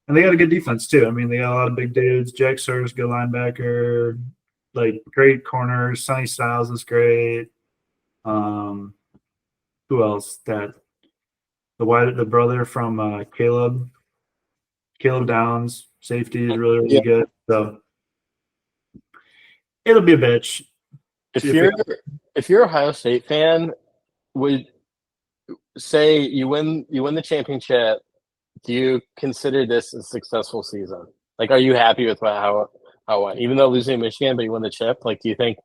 A: And they got a good defense too. I mean, they got a lot of big dudes. Jack Sears, good linebacker, like great corners. Sonny Styles is great. Um, who else? The brother from Caleb Downs, safety is really
B: Yeah.
A: really good. So it'll be a bitch. See
B: If
A: if we
B: you're if you're Ohio State fan, would say you win the championship, do you consider this a successful season? Like, are you happy with how it went? Even though losing to Michigan, but you won the chip. Like, do you think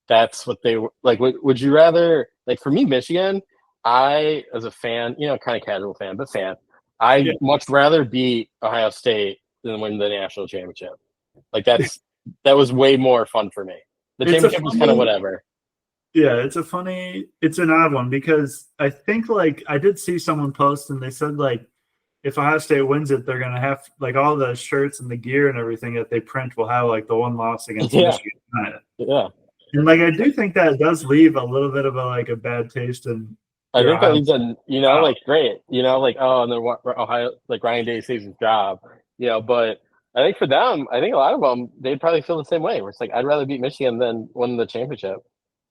B: that's what they like? Would you rather like for me, Michigan? I, as a fan, kind of casual fan, but fan,
A: yeah,
B: I much rather beat Ohio State than win the national championship. Like that was way more fun for me. The
A: it's a
B: championship was kind of
A: funny
B: whatever.
A: yeah, it's an odd one because I think like I did see someone post and they said like if Ohio State wins it, they're gonna have like all the shirts and the gear and everything that they print will have like the one loss against
B: Yeah,
A: Michigan on it.
B: yeah.
A: And like I do think that does leave a little bit of a bad taste in
B: I
A: your
B: think that
A: Ohio
B: leads on,
A: State.
B: like great, like oh, and then Ohio, like Ryan Day saves his job, But I think for them, I think a lot of them, they'd probably feel the same way. Where it's like, I'd rather beat Michigan than win the championship.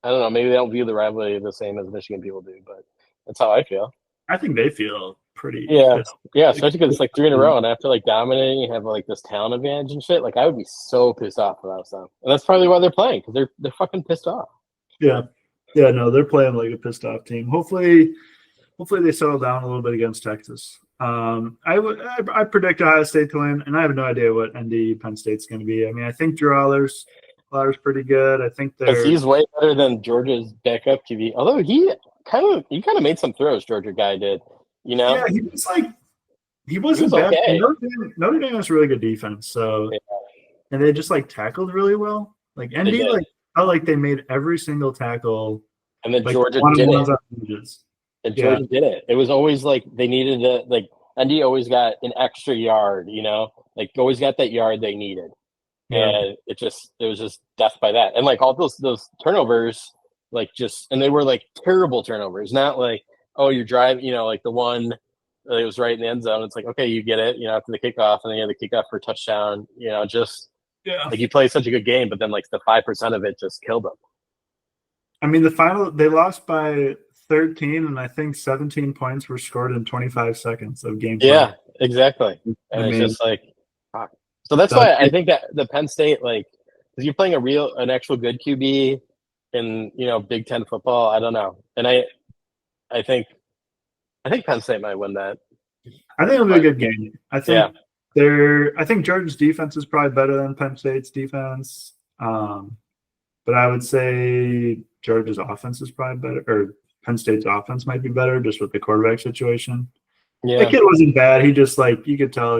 B: I don't know. Maybe they don't view the rivalry the same as Michigan people do, but that's how I feel.
A: I think they feel pretty
B: Yeah,
A: pissed.
B: yeah, especially because it's like three in a row, and after like dominating, you have like this talent advantage and shit. Like I would be so pissed off if I was them, and that's probably why they're playing because they're fucking pissed off.
A: Yeah, yeah, no, they're playing like a pissed off team. Hopefully they settle down a little bit against Texas. I predict Ohio State to win, and I have no idea what ND Penn State's going to be. I mean, I think Drew Aller's pretty good. I think
B: Because
A: they're
B: he's way better than Georgia's backup QB. Although he kind of made some throws. Georgia guy did, you
A: yeah,
B: know,
A: he
B: he was
A: wasn't bad.
B: okay.
A: Notre Dame has really good defense, so
B: Yeah,
A: and they just like tackled really well. Like
B: they
A: ND
B: did,
A: like felt like they made every single tackle
B: and then
A: like
B: Georgia
A: one on
B: did it.
A: ones on edges.
B: And
A: Yeah,
B: Georgia did it. It was always like they needed to like ND always got an extra yard, like always got that yard they needed.
A: yeah,
B: And it was just death by that. And like all those turnovers, like just and they were like terrible turnovers, not like, oh, you're driving, like the one it was right in the end zone. It's like, okay, you get it, after the kickoff, and then you have the kickoff for a touchdown, just
A: yeah.
B: like you play such a good game, but then like the 5% of it just killed them.
A: I mean, the final they lost by 13, and I think 17 points were scored in 25 seconds of gameplay.
B: Yeah, exactly.
A: I
B: And it's
A: mean,
B: just like, fuck. So that's
A: that,
B: why I think that the Penn State, like, because you're playing an actual good QB in, Big Ten football. I don't know, and I think, Penn State might win that.
A: I think it'll be a
B: But
A: good game.
B: yeah,
A: I think Georgia's defense is probably better than Penn State's defense. But I would say Georgia's offense is probably better, or Penn State's offense might be better just with the quarterback situation. That
B: yeah,
A: kid wasn't bad. He just like you could tell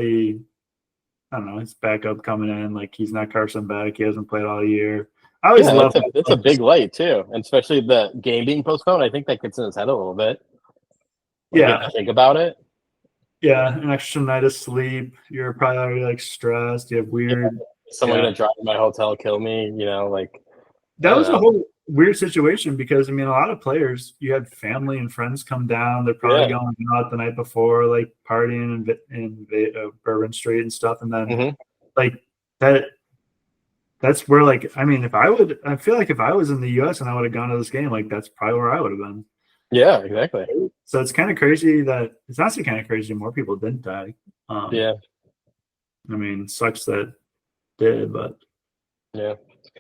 A: I don't know, his backup coming in, like he's not Carson Beck. He hasn't played all year. I always
B: yeah.
A: love
B: It's a big light too, and especially the game being postponed. I think that gets in his head a little bit. Like you have
A: yeah,
B: to think about it.
A: yeah, an extra night of sleep. You're probably already like stressed. You have
B: Yeah,
A: weird.
B: is someone
A: Yeah,
B: gonna drive to my hotel, kill me? Like I
A: that
B: don't
A: was a
B: know.
A: whole weird situation because I mean, a lot of players, you had family and friends come down. They're probably
B: Yeah.
A: going out the night before, like partying in Bourbon Street and stuff, and then
B: Hmm.
A: like that. That's where, like, I mean, I feel like if I was in the U.S. and I would have gone to this game, like that's probably where I would have been.
B: Yeah. Exactly.
A: So it's kind of crazy that it's actually kind of crazy more people didn't die. Um,
B: Yeah.
A: I mean, sucks that did, but
B: Yeah.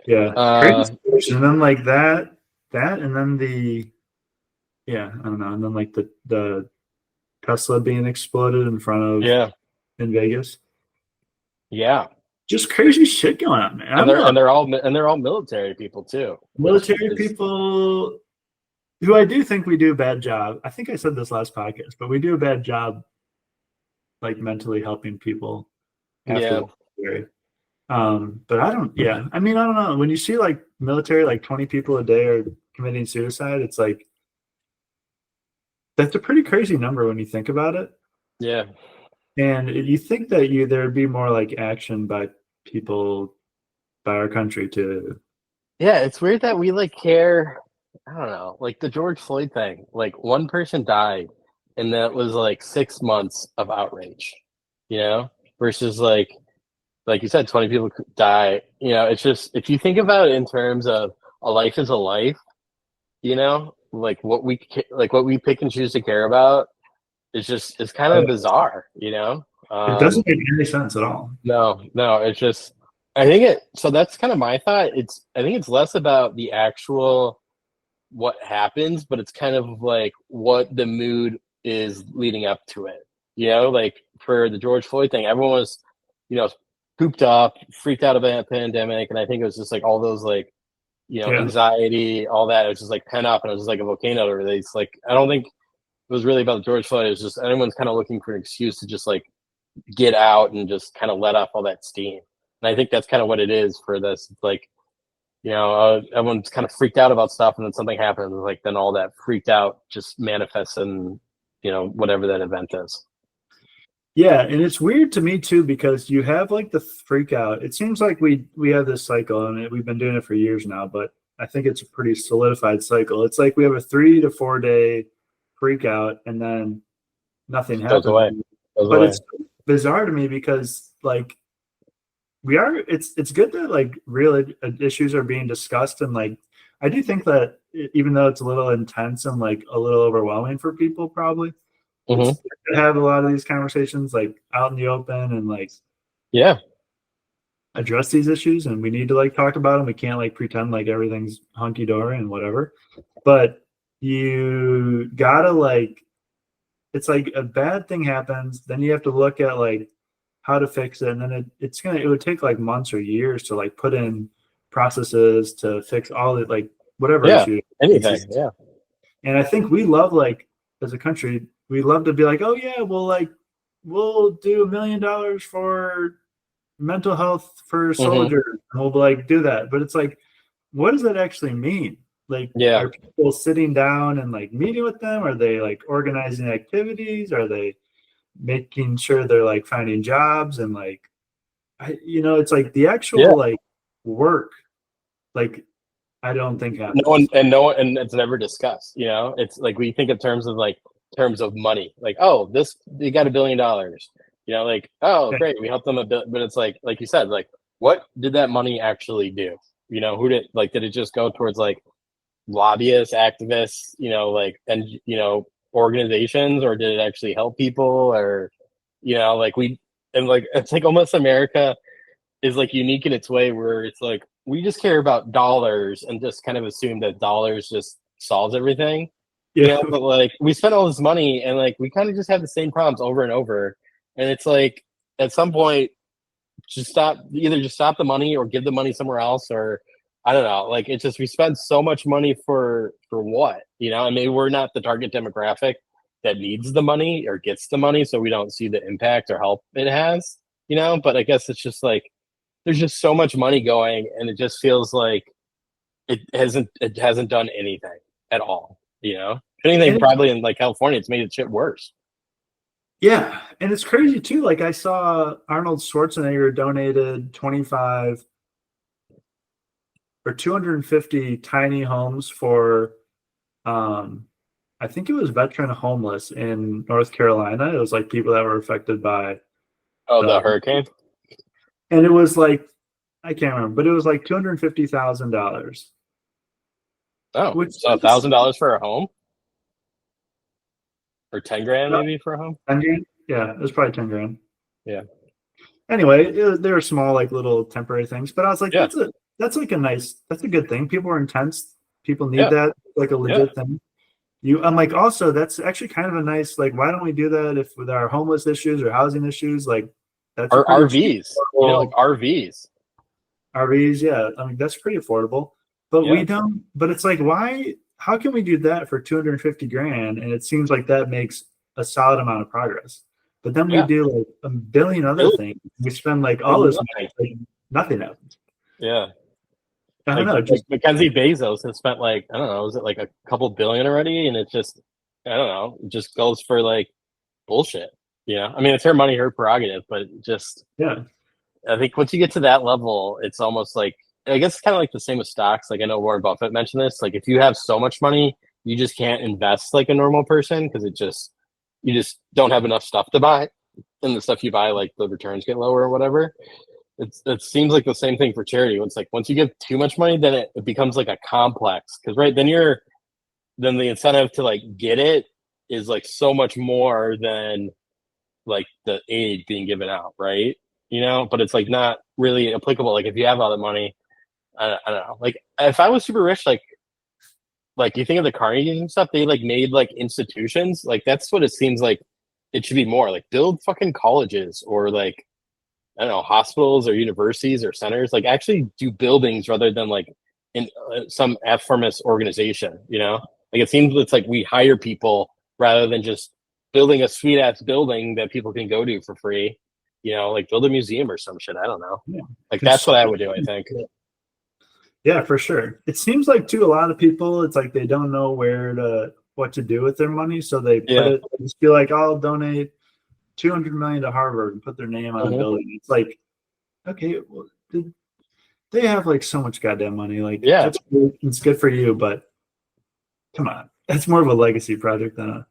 A: yeah, crazy
B: Uh.
A: situation. And then like that, and then yeah, I don't know, and then like the Tesla being exploded in front of
B: Yeah.
A: in Vegas.
B: Yeah.
A: Just crazy shit going on, man. I
B: And
A: don't know.
B: they're all military people too, which
A: Military
B: is
A: people who I do think we do a bad job. I think I said this last podcast, but we do a bad job like mentally helping people after
B: yeah.
A: the military. But I don't. Yeah, I mean, I don't know. When you see like military, like 20 people a day are committing suicide, it's like that's a pretty crazy number when you think about it.
B: Yeah.
A: And you think that there'd be more like action by people by our country to
B: Yeah. It's weird that we like care. I don't know, like the George Floyd thing. Like one person died, and that was like 6 months of outrage. Versus like you said, 20 people could die. It's just if you think about it in terms of a life is a life. Like what we pick and choose to care about it's kind of bizarre.
A: it doesn't make any sense at all.
B: No, it's just I think it. So that's kind of my thought. I think it's less about the actual what happens, but it's kind of like what the mood is leading up to it. Like for the George Floyd thing, everyone was, you know, cooped up, freaked out about the pandemic, and I think it was just like all those like,
A: Yeah.
B: anxiety, all that. It was just like pent up, and it was just like a volcano to release. Like I don't think it was really about George Floyd. It was just everyone's kind of looking for an excuse to just like get out and just kind of let off all that steam. And I think that's kind of what it is for this. It's like, everyone's kind of freaked out about stuff, and then something happens. Like then all that freaked out just manifests in, whatever that event is.
A: Yeah, and it's weird to me too because you have like the freak out. It seems like we have this cycle and we've been doing it for years now, but I think it's a pretty solidified cycle. It's like we have a 3 to 4 day freak out and then nothing
B: Goes
A: happens.
B: away. Goes
A: But
B: away.
A: bizarre to me because like it's good that like real issues are being discussed, and like I do think that even though it's a little intense and like a little overwhelming for people, probably it's
B: Hmm.
A: good to have a lot of these conversations like out in the open and like
B: Yeah.
A: address these issues, and we need to like talk about them. We can't like pretend like everything's hunky dory and whatever. But you gotta like it's like a bad thing happens, then you have to look at like how to fix it, and then it would take like months or years to like put in processes to fix all the like whatever
B: Yeah.
A: issue
B: Anything.
A: exists.
B: Yeah.
A: And I think we love like as a country, we love to be like, oh yeah, we'll do $1 million for mental health for
B: Hmm.
A: soldiers, and we'll like do that. But it's like, what does that actually mean? Like,
B: Yeah.
A: are people sitting down and like meeting with them? Are they like organizing activities? Are they making sure they're like finding jobs and like it's like the
B: Yeah.
A: actual like work, like I don't think happens.
B: No one, and it's never discussed. It's like we think in terms of like terms of money. Like, oh, this you got $1 billion. Like, oh,
A: Yeah.
B: great, we helped them a bit, but it's like you said, like, what did that money actually do? Who did it just go towards like lobbyists, activists, like, and organizations, or did it actually help people, or like we and like it's like almost America is like unique in its way where it's like we just care about dollars and just kind of assume that dollars just solves everything,
A: Yeah.
B: but like we spend all this money and like we kind of just have the same problems over and over. And it's like at some point just stop the money or give the money somewhere else, or I don't know. Like it's just we spend so much money for what? And maybe we're not the target demographic that needs the money or gets the money, so we don't see the impact or help it has. But I guess it's just like there's just so much money going, and it just feels like it hasn't done anything at all. If anything,
A: And
B: probably in like California, it's made the shit worse.
A: yeah, and it's crazy too. Like I saw Arnold Schwarzenegger donated 25 or 250 tiny homes for um I think it was veteran homeless in North Carolina. It was like people that were affected by
B: Oh, the
A: the
B: hurricane.
A: and it was like I can't remember, but it was like $250,000,
B: Oh,
A: which
B: so a
A: is
B: thousand dollars for a home, or 10 grand maybe for a home.
A: 10 grand. Yeah, it was probably 10 grand.
B: Yeah,
A: Anyway, they were small, like little temporary things, but I was like,
B: yeah,
A: that's a good thing. People are intense. People need
B: yeah,
A: that, like a
B: yeah.
A: legit thing. I'm like, also, that's actually kind of a nice, like, why don't we do that if with our homeless issues or housing issues? Like, that's a
B: Or
A: pretty
B: RVs, like
A: affordable
B: RVs.
A: RVs. Yeah, I mean, that's pretty affordable, but we
B: Yeah,
A: don't, but it's like, why, how can we do that for 250 grand? And it seems like that makes a solid amount of progress. But then we
B: yeah.
A: do like a billion other
B: Really,
A: things. We spend like
B: like
A: all this
B: nothing.
A: money, like nothing happens.
B: Yeah,
A: I don't
B: like
A: know.
B: like
A: Just
B: Mackenzie Bezos has spent like I don't know, is it like a couple billion already? And it just I don't know, it just goes for like bullshit. I mean, it's her money, her prerogative, but it just
A: yeah,
B: I think once you get to that level, it's almost like I guess it's kind of like the same with stocks. Like I know Warren Buffett mentioned this. Like if you have so much money, you just can't invest like a normal person because you just don't have enough stuff to buy, and the stuff you buy, like the returns get lower or whatever. It seems like the same thing for charity. It's like once you give too much money, then it becomes like a complex because right then the incentive to like get it is like so much more than like the aid being given out, right? But it's like not really applicable. Like if you have all the money, I don't know. Like if I was super rich, like you think of the Carnegies and stuff, they like made like institutions. Like that's what it seems like it should be more. Like build fucking colleges or like I don't know hospitals or universities or centers. Like actually do buildings rather than like in some affirmist organization. Like it seems it's like we hire people rather than just building a sweet ass building that people can go to for free. Like build a museum or some shit. I don't know.
A: yeah.
B: Like
A: There's
B: that's what
A: so
B: I would do. I think.
A: yeah, for sure. It seems like too a lot of people, it's like they don't know what to do with their money, so they
B: Yeah.
A: just be like, I'll donate 200 million to Harvard and put their name on a
B: Hmm.
A: building. It's like, okay, well, they have like so much goddamn money. Like
B: Yeah.
A: that's cool. It's good for you, but come on, that's more of a legacy project than a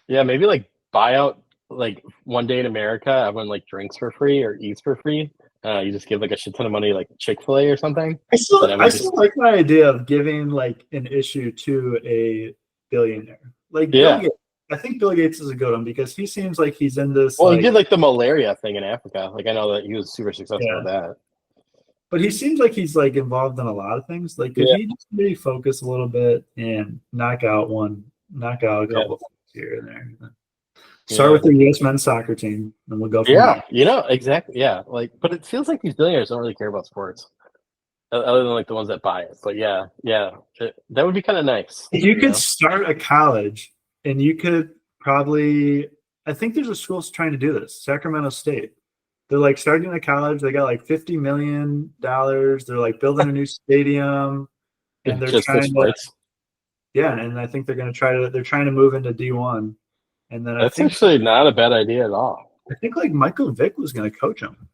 B: Yeah. Maybe like buy out like one day in America, everyone like drinks for free or eats for free. You just give like a shit ton of money, like Chick-fil-A or something. Then
A: I
B: everyone
A: still
B: just
A: like my idea of giving like an issue to a billionaire, like Bill
B: yeah.
A: Gates. I think Bill Gates is a good one because he seems like he's in this
B: Well, he
A: like
B: did like the malaria thing in Africa. Like I know that he was super successful with
A: yeah,
B: that.
A: but he seems like he's like involved in a lot of things. Like, could
B: Yeah,
A: he just maybe focus a little bit and knock out a
B: yeah,
A: couple things here and there? Start
B: yeah,
A: with the U.S. men's soccer team, and we'll go from
B: yeah.
A: there.
B: Exactly. Yeah, like, but it feels like these billionaires don't really care about sports, other than like the ones that buy it. But yeah, yeah, that would be kind of nice.
A: You
B: You
A: could
B: know?
A: start a college, and you could probably. I think there's a school trying to do this. Sacramento State. They're like starting a college. They got like $50 million. They're like building a new stadium, and they're
B: Just for
A: trying to
B: sports.
A: yeah. And I think they're going to try to. They're trying to move into D1, and then
B: That's actually not a bad idea at all.
A: I think like Michael Vick was going to coach them.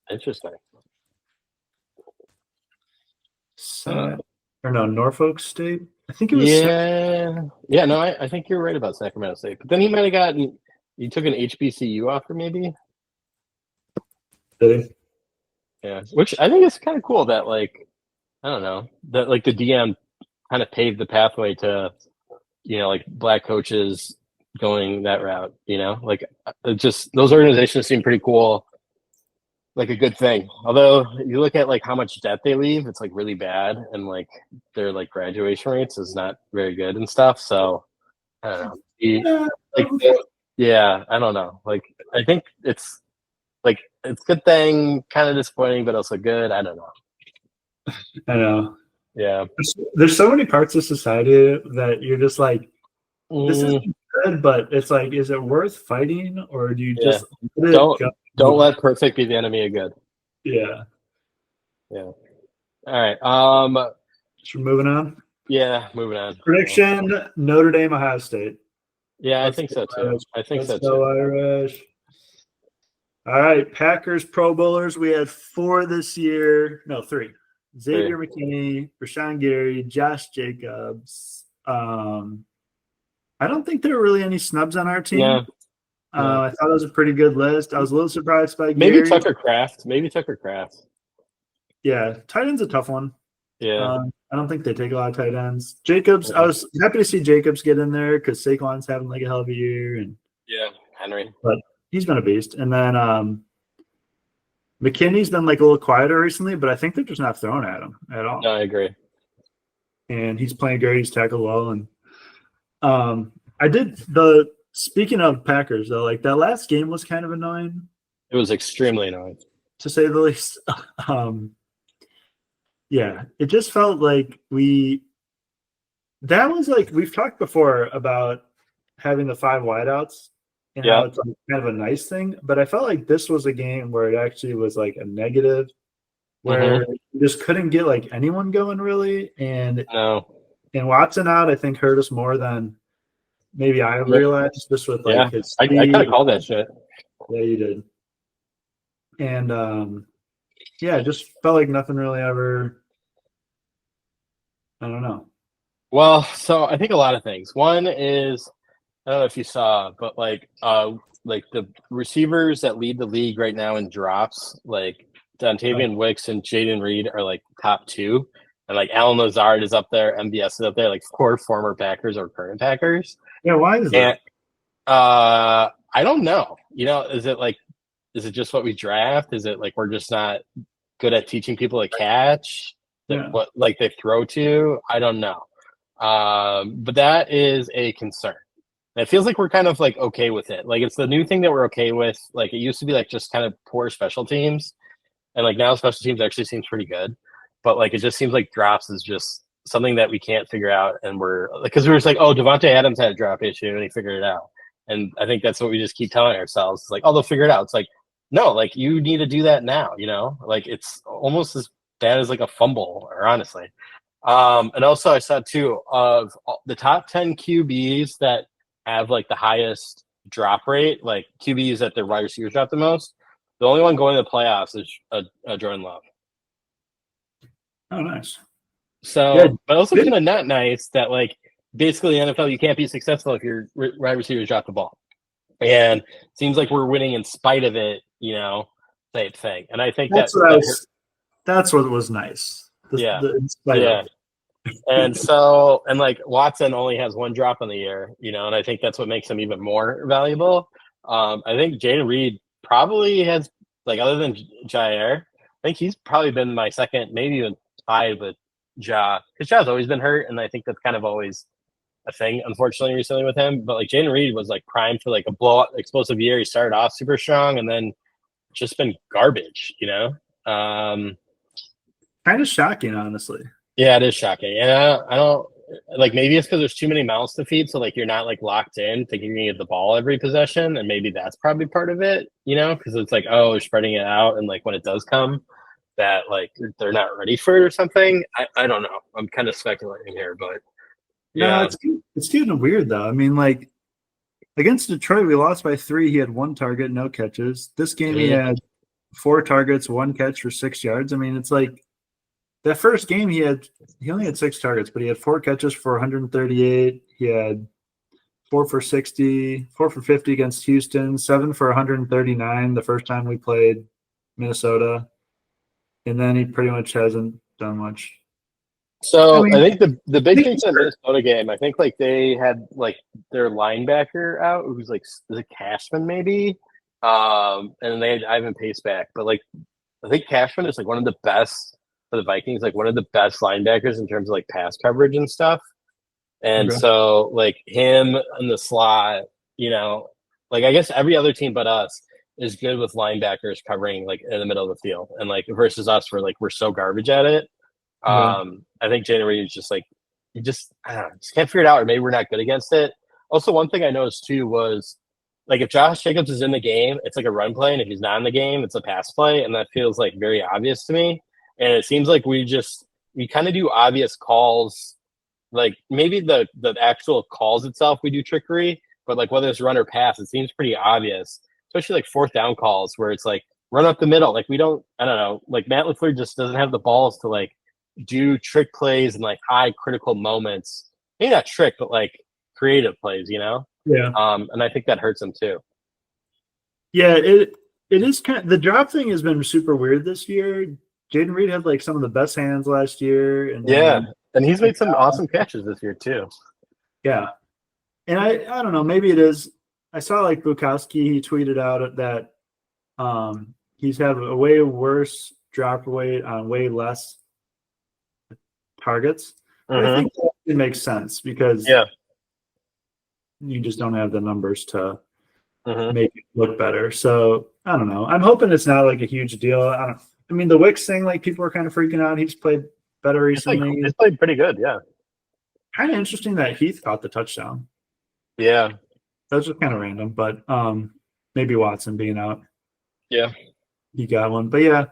B: Interesting.
A: Sa- or no, Norfolk State. I think it was.
B: Yeah, yeah. No, I think you're right about Sacramento State. But then he might have gotten. He took an HBCU offer, maybe. Yeah, which I think is kind of cool. That like I don't know that like the DM kind of paved the pathway to like black coaches going that route. Like it just those organizations seem pretty cool, like a good thing. Although you look at like how much debt they leave, it's like really bad, and like their like graduation rates is not very good and stuff. So I don't know.
A: Yeah,
B: Like yeah, I don't know. Like I think it's a good thing, kind of disappointing, but also good. I don't know.
A: I know.
B: Yeah.
A: There's so many parts of society that you're just like, this is
B: Mm,
A: good, but it's like, is it worth fighting, or do you
B: yeah.
A: just let it
B: Don't
A: go?
B: don't let perfect be the enemy of good.
A: Yeah.
B: Yeah. All right.
A: So moving on.
B: Yeah. Moving on. Yeah.
A: Prediction: Notre Dame, Ohio State.
B: Yeah, I
A: Let's
B: think
A: go
B: so too.
A: Irish.
B: I think
A: Let's
B: so
A: go
B: too.
A: Irish. All right, Packers Pro Bowlers. We had four this year. No, three.
B: Three.
A: Xavier McKinney, Rashawn Gary, Josh Jacobs. I don't think there were really any snubs on our team.
B: No. No.
A: I thought it was a pretty good list. I was a little surprised by
B: Maybe
A: Gary.
B: Tucker Craft. Maybe Tucker Craft.
A: Yeah, tight end's a tough one.
B: Yeah.
A: I don't think they take a lot of tight ends. Jacobs, I
B: Yeah.
A: was happy to see Jacobs get in there because Saquon's having like a hell of a year, and
B: Yeah. Henry.
A: but he's been a beast. And then McKinney's been like a little quieter recently, but I think they're just not throwing at him at
B: No,
A: all.
B: I agree.
A: And he's playing great. He's tackled well. And I did the speaking of Packers though, like that last game was kind of annoying
B: It was extremely annoying.
A: to say the least. Yeah, it just felt like that was like we've talked before about having the five wideouts and how
B: Yeah.
A: it's like kind of a nice thing, but I felt like this was a game where it actually was like a negative,
B: Mm-hmm.
A: where you just couldn't get like anyone going really,
B: No.
A: and Watson out I think hurt us more than maybe I
B: Yeah.
A: realized, just with like
B: Yeah.
A: his
B: I kind
A: speed.
B: of called that shit.
A: Yeah, you did. And yeah, it just felt like nothing really ever. I don't know.
B: Well, so I think a lot of things. One is I don't know if you saw, but like the receivers that lead the league right now in drops, like Dontavian Wicks and Jaden Reed are like top two. And like Alan Lazard is up there, MBS is up there, like four former Packers or current Packers.
A: Yeah, why is
B: And
A: that?
B: I don't know. Is it just what we draft? Is it like we're just not good at teaching people to catch? That
A: Yeah.
B: what like they throw to? I don't know. But that is a concern. And it feels like we're kind of like okay with it. Like it's the new thing that we're okay with. Like it used to be like just kind of poor special teams, and like now special teams actually seems pretty good. But like it just seems like drops is just something that we can't figure out, and we're like because we were just like, oh, Devontae Adams had a drop issue and he figured it out, and I think that's what we just keep telling ourselves. It's like, oh, they'll figure it out. It's like, no, like you need to do that now. Like it's almost as bad as like a fumble, or honestly. And also I saw too of the top 10 QBs that have like the highest drop rate, like QBs that their wide receivers drop the most. The only one going to the playoffs is Jordan Love.
A: Oh, nice. Yeah,
B: So, but also kind of not nice that like basically in the NFL you can't be successful if your wide receivers drop the ball. and it seems like we're winning in spite of it, same thing. And I think that
A: That's what I
B: that hurt.
A: was. That's what was nice.
B: Yeah,
A: In spite
B: yeah.
A: of.
B: And so, and like Watson only has one drop on the year, and I think that's what makes him even more valuable. I think Jaden Reed probably has, like, other than Jair, I think he's probably been my second, maybe even tied with Ja, because Ja's always been hurt, and I think that's kind of always a thing, unfortunately, recently with him. But like Jaden Reed was like primed for like a blowout, explosive year. He started off super strong, and then just been garbage.
A: Kind of shocking, honestly.
B: Yeah, it is shocking. And I don't like, maybe it's because there's too many mouths to feed, so like you're not like locked in thinking you get the ball every possession, and maybe that's probably part of it, because it's like, oh, spreading it out, and like when it does come, that like they're not ready for it or something. I don't know. I'm kind of speculating here, but
A: No,
B: yeah,
A: it's getting weird though. I mean, like against Detroit, we lost by 3. He had 1 target, no catches. This game, he
B: mm-hmm.
A: had 4 targets, 1 catch for 6 yards. I mean, it's like that first game he only had 6 targets, but he had 4 catches for 138. He had 4 for 60, 4 for 50 against Houston, 7 for 139 the first time we played Minnesota, and then he pretty much hasn't done much. I
B: So I
A: mean,
B: think the
A: I
B: big
A: think
B: thing
A: he's
B: for the
A: hurt.
B: Minnesota game, I think like they had like their linebacker out, who's like, is it Cashman maybe, and they had Ivan Pace back, but like I think Cashman is like one of the best for the Vikings, like one of the best linebackers in terms of like pass coverage and stuff. And
A: Okay.
B: so like him in the slot, you know, like I guess every other team but us is good with linebackers covering like in the middle of the field, and like versus us, we're so garbage at it.
A: Yeah.
B: I think January is just like, you just, I don't know, just can't figure it out, or maybe we're not good against it. Also, one thing I noticed too was like if Josh Jacobs is in the game, it's like a run play, and if he's not in the game, it's a pass play, and that feels like very obvious to me. And it seems like we kind of do obvious calls, like maybe the actual calls itself we do trickery, but like whether it's run or pass, it seems pretty obvious, especially like fourth down calls where it's like run up the middle. Like we don't, I don't know, like Matt LaFleur just doesn't have the balls to like do trick plays and like high critical moments. Maybe not trick, but like creative plays.
A: Yeah.
B: And I think that hurts him too.
A: Yeah. It is kind of the drop thing has been super weird this year. Jaden Reed had like some of the best hands last year, and
B: Yeah.
A: then
B: And he's made some awesome catches this year too.
A: yeah, and I don't know, maybe it is. I saw like Bukowski, he tweeted out that he's had a way worse drop rate on way less targets. But I
B: Mm-hmm.
A: think it makes sense because
B: Yeah.
A: you just don't have the numbers to
B: Mm-hmm.
A: make it look better. So I don't know. I'm hoping it's not like a huge deal. I mean, the Wicks thing, like people are kind of freaking out. He's played better
B: It's
A: recently.
B: played pretty good. Yeah.
A: Kind of interesting that Heath caught the touchdown.
B: Yeah.
A: That's just kind of random, but maybe Watson being out,
B: Yeah.
A: he got one. But yeah,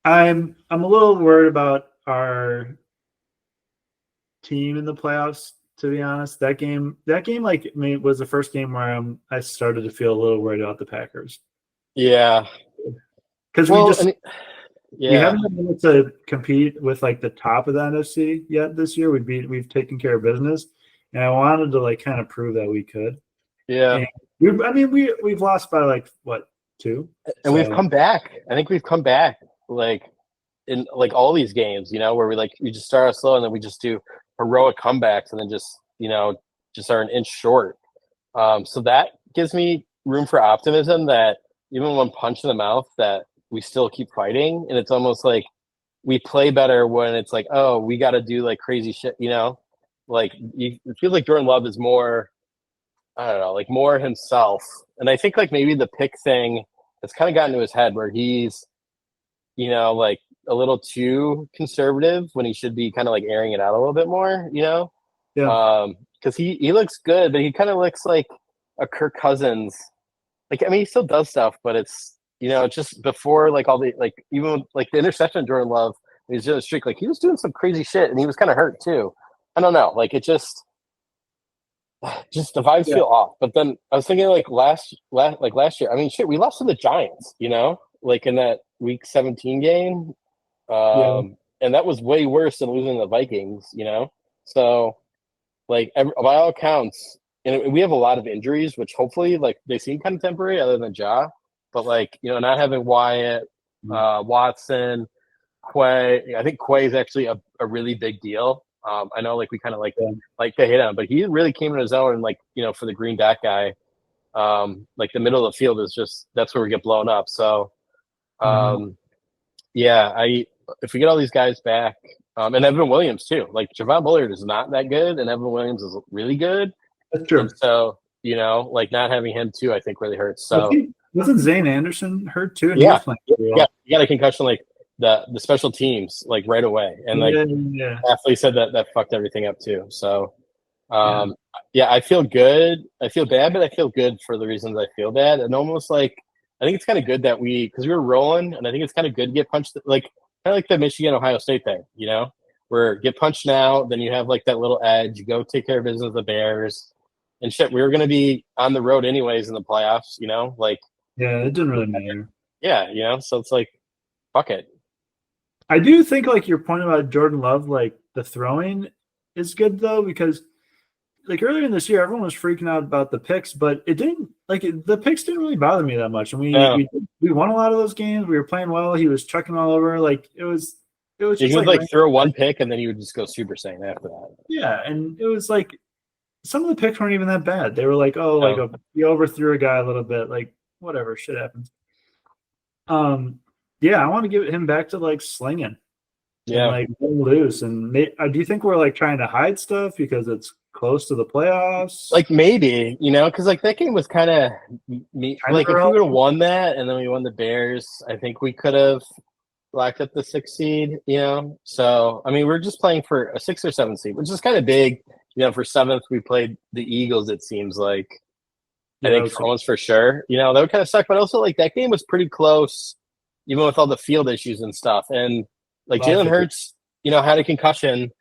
A: I'm a little worried about our team in the playoffs. To be honest, that game like was the first game where I started to feel a little worried about the Packers
B: Yeah.
A: because
B: Well, and
A: we
B: yeah.
A: haven't been able to compete with like the top of the NFC yet this year. We've taken care of business, and I wanted to like kind of prove that we could.
B: Yeah.
A: And we've lost by like what, 2?
B: And we've
A: So
B: come back. I think we've come back like in like all these games, where we just start out slow and then we just do heroic comebacks and then just are an inch short. So that gives me room for optimism that even when punched in the mouth, that we still keep fighting. And it's almost like we play better when it's like, oh, we got to do like crazy shit. Like it feels like Jordan Love is more, I don't know, like more himself. And I think like maybe the pick thing has kind of gotten to his head where he's, like a little too conservative when he should be kind of like airing it out a little bit more.
A: yeah,
B: Because he looks good, but he kind of looks like a Kirk Cousins. Like, I mean, he still does stuff, but it's just before like all the like even like the interception Jordan Love, he's doing a streak. Like he was doing some crazy shit, and he was kind of hurt too. I don't know. Like it just the vibes
A: yeah,
B: feel off. But then I was thinking like last year. I mean, shit, we lost to the Giants. Like in that Week 17 game,
A: yeah,
B: and that was way worse than losing the Vikings. So like by all accounts, and we have a lot of injuries, which hopefully like they seem kind of temporary, other than Ja. But like not having Wyatt, Watson, Quay. I think Quay is actually a really big deal. I know like we kind of
A: Yeah.
B: like to hit on, but he really came in his own. And like for the green dot guy, like the middle of the field is just that's where we get blown up. So
A: Mhm.
B: um, yeah, I if we get all these guys back, and Evan Williams too. Like Javon Bullard is not that good, and Evan Williams is really good.
A: That's
B: And
A: true.
B: so like not having him too, I think really hurts.
A: I
B: So
A: think wasn't Zane Anderson hurt too, and he was
B: yeah,
A: playing
B: you
A: pretty
B: got
A: well.
B: you got a concussion like the special teams like right away, and like
A: Yeah, yeah,
B: Athlete said that fucked everything up too. So
A: yeah.
B: um, yeah, I feel good. I feel bad, but I feel good for the reasons I feel bad, and almost like I think it's kind of good that because we were rolling, and I think it's kind of good to get punched like kind of like the Michigan Ohio State thing, where get punched now, then you have like that little edge. You go take care of business with the Bears and shit. We were gonna be on the road anyways in the playoffs, like
A: Yeah, it didn't really matter.
B: yeah, so it's like fuck it.
A: I do think like your point about Jordan Love, like the throwing is good though, because like earlier in this year, everyone was freaking out about the picks, but it didn't the picks didn't really bother me that much. And we
B: Uh,
A: we we won a lot of those games. We were playing well. He was chucking all over. Like it was
B: you
A: just
B: would
A: like
B: like throw one pick and then you would just go Super Saiyan after that.
A: yeah, and it was like some of the picks weren't even that bad. They were like, oh, like
B: So
A: he overthrew a guy a little bit, like whatever, shit happens. Um, yeah, I want to give him back to like slinging and
B: yeah,
A: like letting loose. And do you think we're like trying to hide stuff because it's close to the playoffs?
B: like maybe because like that game was kind of me.
A: Kind of
B: Like if we would have
A: irrelevant.
B: won that and then we won the Bears, I think we could have locked up the 6th seed. So I mean we're just playing for a 6 or 7 seed, which is kind of big. For seventh we played the Eagles. It seems like I
A: Yeah, that
B: think
A: was
B: for almost for sure. That would kind of suck, but also like that game was pretty close, even with all the field issues and stuff. And like
A: a lot of
B: Jalen
A: figures.
B: Hurts, had a concussion,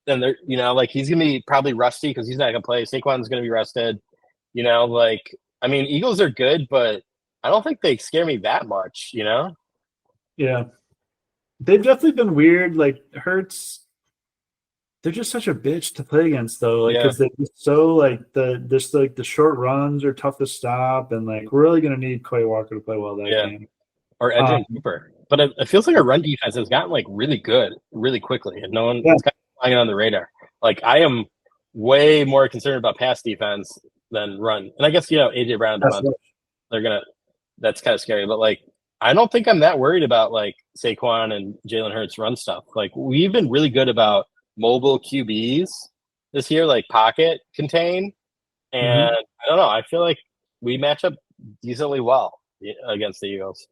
B: and they're like he's gonna be probably rusty because he's not gonna play. Saquon's gonna be rested. Like I mean, Eagles are good, but I don't think they scare me that much.
A: Yeah, they've definitely been weird. Like Hurts, they're just such a bitch to play against, though. Like
B: Yeah,
A: because they're just so like the short runs are tough to stop, and like we're really gonna need Quay Walker to play well that
B: yeah,
A: game.
B: or
A: Um,
B: Edgerrin Cooper. But it feels like our run defense has gotten like really good, really quickly, and no one
A: yeah,
B: it's kind of flying on the radar. Like I am way more concerned about pass defense than run. And I guess AJ Brown,
A: that's
B: Devontae, they're gonna. That's kind of scary, but like I don't think I'm that worried about like Saquon and Jalen Hurts run stuff. Like we've been really good about mobile QBs this year, like pocket contain, and
A: mhm.
B: I don't know. I feel like we match up decently well against the Eagles.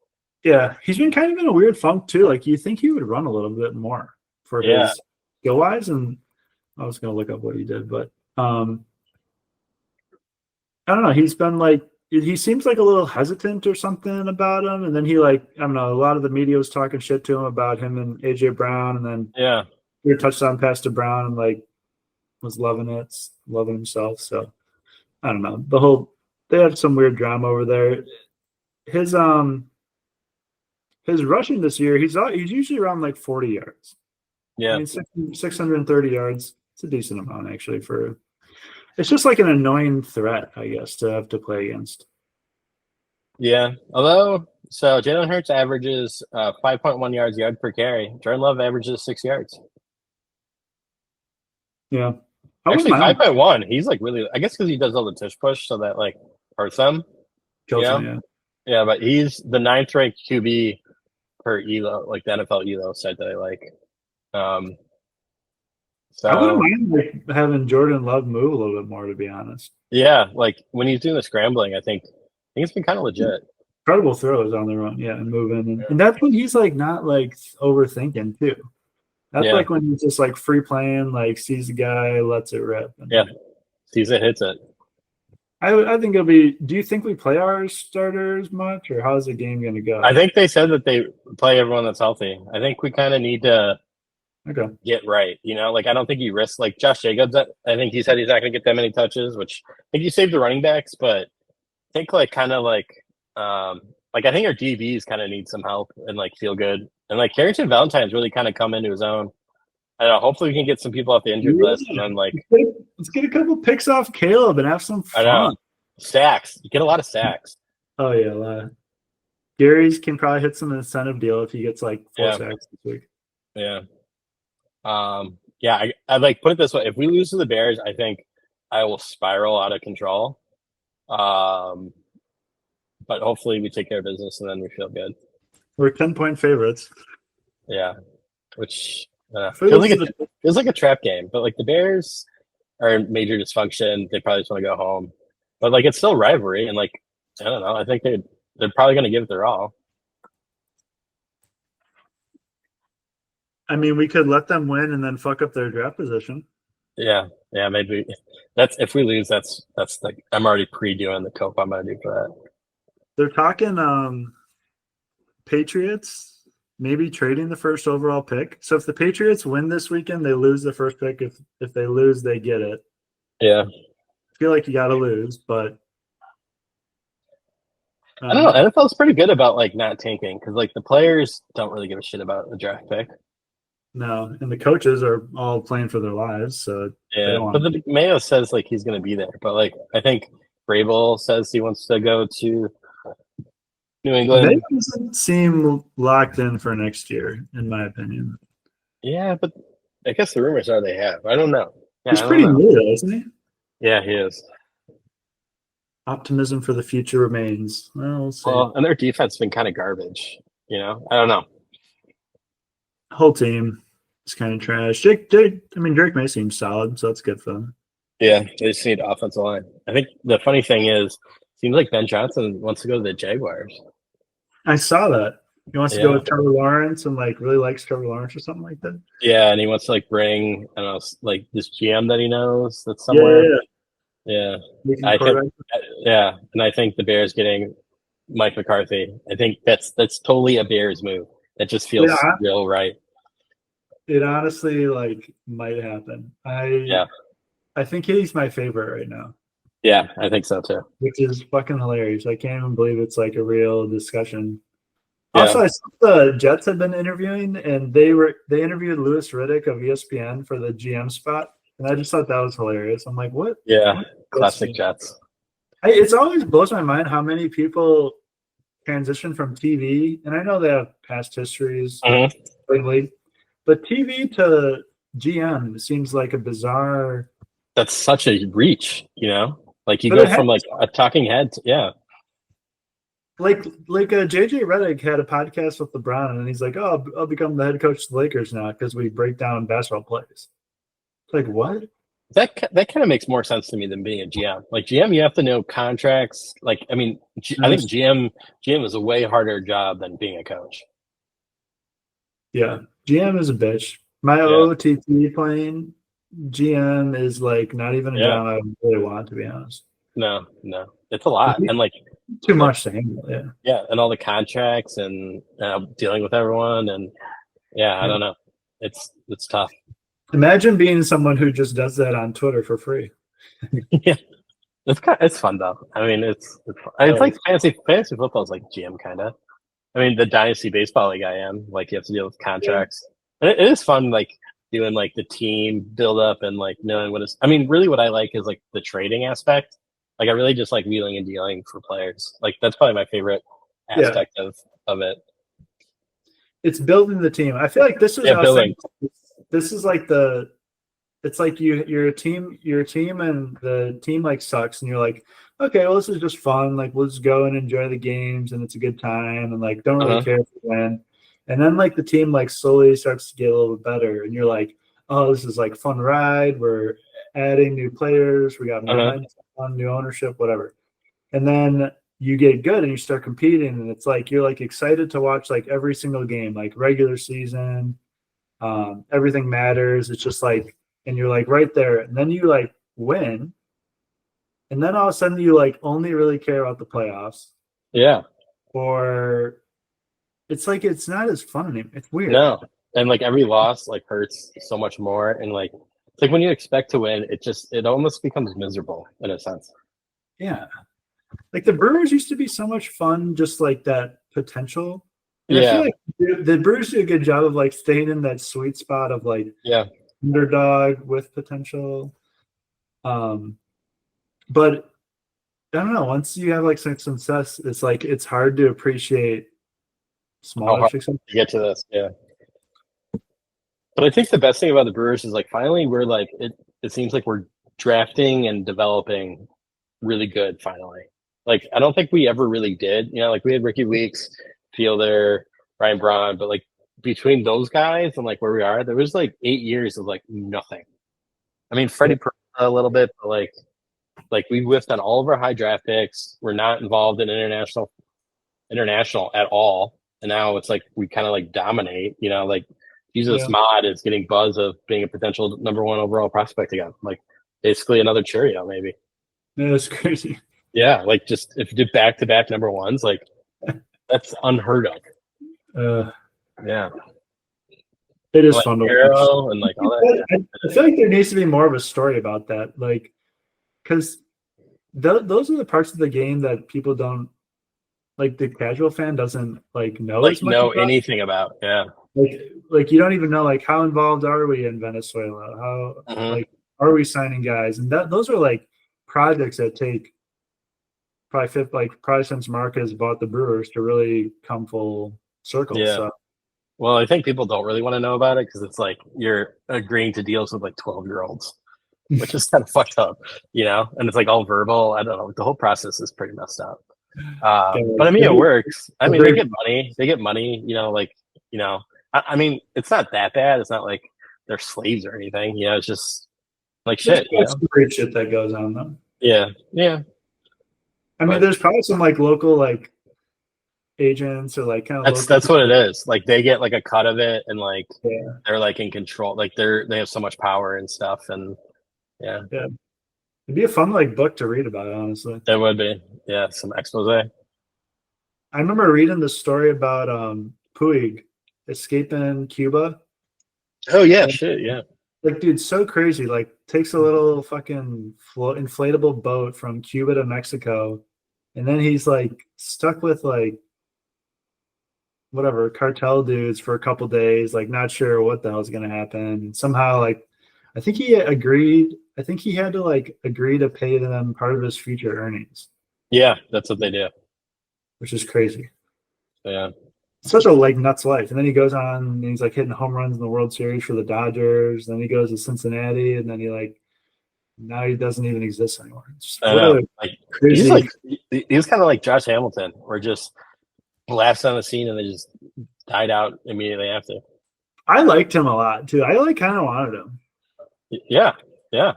A: Yeah, he's been kind of in a weird funk too. Like you think he would run a little bit more for
B: Yeah,
A: his skill wise, and I was gonna look up what he did, but um, I don't know. He's been like he seems like a little hesitant or something about him, and then he like I don't know. A lot of the media was talking shit to him about him and AJ Brown, and then
B: yeah,
A: your touchdown pass to Brown, and like was loving it, loving himself. So I don't know. They had some weird drama over there. His um his rushing this year, he's usually around like 40 yards. I
B: yeah,
A: mean, 630 yards. It's a decent amount actually for. It's just like an annoying threat, I guess, to have to play against.
B: yeah. Although, so Jalen Hurts averages 5.1 yard per carry. Jordan Love averages 6 yards.
A: Yeah, I wouldn't
B: Actually,
A: mind
B: 5.1. He's like really. I guess because he does all the tush push, so that like hurts them. You
A: kills him.
B: know.
A: Yeah,
B: Yeah, but he's the ninth ranked QB per Elo, like the NFL Elo site that I like. Um,
A: I wouldn't
B: so
A: mind like, having Jordan Love move a little bit more. To be honest,
B: yeah, like when he's doing the scrambling, I think it's been kind of legit.
A: incredible throws on the run. Yeah, and moving, and that's when he's like not like overthinking too. That's
B: Yeah,
A: like when he's just like free playing, like sees the guy, lets it rip.
B: yeah,
A: And
B: sees it, hits it.
A: I think it'll be. Do you think we play our starters much, or how's the game going to
B: I
A: go?
B: think they said that they play everyone that's healthy. I think we kind of need to
A: Okay.
B: get right. Like I don't think you risk like Josh Jacobs. I think he said he's not going to get that many touches, which I think you saved the running backs, but I think like kind of like I think our DBs kind of need some help and like feel good. And like Carrington Valentine's really kind of come into his own. I know. Hopefully, we can get some people off the injured list, and
A: Yeah.
B: then like
A: Let's get a couple picks off Caleb and have some
B: I know
A: fun.
B: sacks. You get a lot of sacks.
A: Oh yeah, Gary's can probably hit some incentive deal if he gets like 4
B: Yeah,
A: sacks this week.
B: yeah. Yeah. I like put it this way: if we lose to the Bears, I think I will spiral out of control. Um, but hopefully, we take care of business, and then we feel good.
A: We're 10-point favorites.
B: Yeah, which
A: If we
B: feels
A: lose
B: like
A: to
B: a
A: the
B: feels like a trap game. But like the Bears are in major dysfunction. They probably just want to go home. But like it's still rivalry, and like I don't know. I think they're probably going to give it their all.
A: I mean, we could let them win and then fuck up their draft position.
B: Yeah, yeah. Maybe that's if we lose. That's like I'm already pre-doing the cope I'm going to do for that.
A: They're talking Patriots maybe trading the first overall pick. So if the Patriots win this weekend, they lose the first pick. If they lose, they get it.
B: Yeah,
A: I feel like you got to lose, but
B: I don't know. NFL's pretty good about like not tanking because like the players don't really give a shit about the draft pick.
A: no. And the coaches are all playing for their lives, so they
B: Yeah,
A: don't
B: but
A: want.
B: the Mayo says like he's going to be there. But like I think Vrabel says he wants to go to New
A: They
B: England.
A: doesn't seem locked in for next year, in my opinion.
B: Yeah, but I guess the rumors are they have. I don't know. Yeah,
A: He's
B: I don't
A: pretty
B: know.
A: new, though, isn't he?
B: Yeah, he is.
A: Optimism for the future remains. Well, we'll see.
B: Well, and their defense has been kind of garbage. You know, I don't know.
A: Whole team is kind of trash. I mean, Drake May seems solid, so that's good for them.
B: Yeah, they just need offensive line. I think the funny thing is, seems like Ben Johnson wants to go to the Jaguars.
A: I saw that. He wants to go
B: Yeah,
A: with Trevor Lawrence and like really likes Trevor Lawrence or something like that.
B: yeah, and he wants to like bring I don't know like this GM that he knows that's
A: Yeah, yeah,
B: somewhere.
A: yeah.
B: Yeah,
A: Making
B: I think.
A: quarterback.
B: Yeah, and I think the Bears getting Mike McCarthy. I think that's totally a Bears move. That just feels
A: Yeah,
B: real right.
A: it honestly like might happen.
B: Yeah,
A: I think he's my favorite right now,
B: yeah, I think so too.
A: which is fucking hilarious. I can't even believe it's like a real discussion.
B: Yeah,
A: Also, I saw the Jets had been interviewing, and they interviewed Louis Riddick of ESPN for the GM spot, and I just thought that was hilarious. I'm like, what?
B: yeah,
A: What?
B: classic Jets.
A: It's always blows my mind how many people transition from TV, and I know they have past histories
B: Mhm.
A: lately, but TV to GM seems like a bizarre.
B: That's such a reach, you know. Like you
A: But
B: go
A: it has
B: from like a talking head, yeah,
A: like JJ Redick had a podcast with LeBron, and he's like, "Oh, I'll become the head coach of the Lakers now because we break down basketball plays." It's like what?
B: that kind of makes more sense to me than being a GM. Like GM, you have to know contracts. Like I mean, I think GM is a way harder job than being a coach.
A: Yeah, GM is a bitch. My
B: Yeah,
A: OTT playing GM is like not even a
B: yeah,
A: job I really want, to be honest.
B: no, it's a lot, and like
A: Too
B: the
A: much to handle. Yeah.
B: yeah, and all the contracts and dealing with everyone, and yeah, I
A: Yeah.
B: don't know, it's tough.
A: Imagine being someone who just does that on Twitter for free.
B: Yeah, it's fun though. I mean, it's like fantasy football is like GM kind of. I mean, the dynasty baseball league I am like you have to deal with
A: Yeah.
B: contracts. And it is fun, like doing like the team build up and like knowing what is. I mean, really, what I like is like the trading aspect. Like, I really just like wheeling and dealing for players. Like, that's probably my favorite
A: Yeah.
B: aspect of it.
A: It's building the team. I feel like this is
B: Yeah,
A: how
B: building.
A: this is like it's like you're a team and the team like sucks and you're like, okay, well this is just fun. Like let's go and enjoy the games and it's a good time and like don't really
B: Uh-huh.
A: care if we win. And then like the team like slowly starts to get a little bit better and you're like, oh, this is like fun ride. We're adding new players, we got more
B: Uh-huh.
A: momentum, new ownership, whatever. And then you get good and you start competing and it's like you're like excited to watch like every single game, like regular season. Everything matters. It's just like, and you're like right there, and then you like win, and then all of a sudden you like only really care about the playoffs,
B: Yeah.
A: or it's like it's not as fun anymore. It's weird.
B: No. And like every loss like hurts so much more. And like it's like when you expect to win, it almost becomes miserable in a sense.
A: Yeah, like the Brewers used to be so much fun, just like that potential. And I feel
B: Yeah,
A: like the Brewers do a good job of like staying in that sweet spot of like
B: yeah.
A: underdog with potential. Um, but I don't know. Once you have like some success, it's like it's hard to appreciate
B: How
A: smaller
B: hard
A: success.
B: to get to this? Yeah. But I think the best thing about the Brewers is like finally we're like it seems like we're drafting and developing really good finally. Like I don't think we ever really did. You know, like we had Ricky Weeks, Fielder, Ryan Braun, but like between those guys and like where we are, there was like 8 years of like nothing. I mean,
A: Yeah,
B: Freddie Peralta a little bit, but like we whiffed on all of our high draft picks. We're not involved in international at all. And now it's like we kind of like dominate, you know, like Jesus
A: yeah,
B: Mod is getting buzz of being a potential number one overall prospect again. Like basically another Cheerio, maybe.
A: it's crazy.
B: Yeah, like just if you did back to back number ones, like that's unheard of.
A: Uh,
B: Yeah.
A: it is
B: Like
A: fun to watch.
B: Arrow and like all that. Yeah.
A: I feel like there needs to be more of a story about that, like because those are the parts of the game that people don't like. The casual fan doesn't like know
B: Like
A: as much
B: know
A: about.
B: anything about. Yeah.
A: Like you don't even know like how involved are we in Venezuela? How
B: Hmm.
A: like are we signing guys? And that those are like projects that take probably fifth like probably since Marquez bought the Brewers to really come full circle.
B: Yeah.
A: So
B: Well, I think people don't really want to know about it because it's like you're agreeing to deals with like 12-year-olds, which is kind of fucked up, you know? And it's like all verbal. I don't know. The whole process is pretty messed up.
A: yeah,
B: But I mean, it works. I
A: they're
B: mean, they
A: very
B: get money. They get money, you know, like, you know, I mean, it's not that bad. It's not like they're slaves or anything. You know, it's just like
A: there's
B: shit, you
A: probably
B: know?
A: some great shit that goes on though.
B: Yeah. Yeah.
A: I mean,
B: But
A: there's probably some like local like agents or like kind of local
B: that's what it
A: people.
B: is. Like they get like a cut of it and like
A: Yeah,
B: they're like in control. Like they have so much power and stuff. And yeah,
A: yeah. It'd be a fun like book to read about it, honestly.
B: it would be. Yeah. Some expose.
A: I remember reading the story about Puig escaping Cuba.
B: Oh, yeah.
A: And
B: Shit. Yeah.
A: like, dude, so crazy. Like, takes a little fucking inflatable boat from Cuba to Mexico, and then he's like stuck with like whatever cartel dudes for a couple days, like not sure what the hell's gonna happen. Somehow, like, I think he agreed. I think he had to like agree to pay them part of his future earnings,
B: Yeah. That's what they do.
A: which is crazy.
B: Yeah.
A: Such a like nuts life. And then he goes on and he's like hitting home runs in the World Series for the Dodgers. Then he goes to Cincinnati, and then he like now he doesn't even exist anymore.
B: I
A: What
B: know.
A: a
B: Like he's
A: crazy.
B: like he's kind of like Josh Hamilton, where just laughs on the scene and they just died out immediately after.
A: I liked him a lot too. I like kind of wanted him.
B: Yeah, yeah.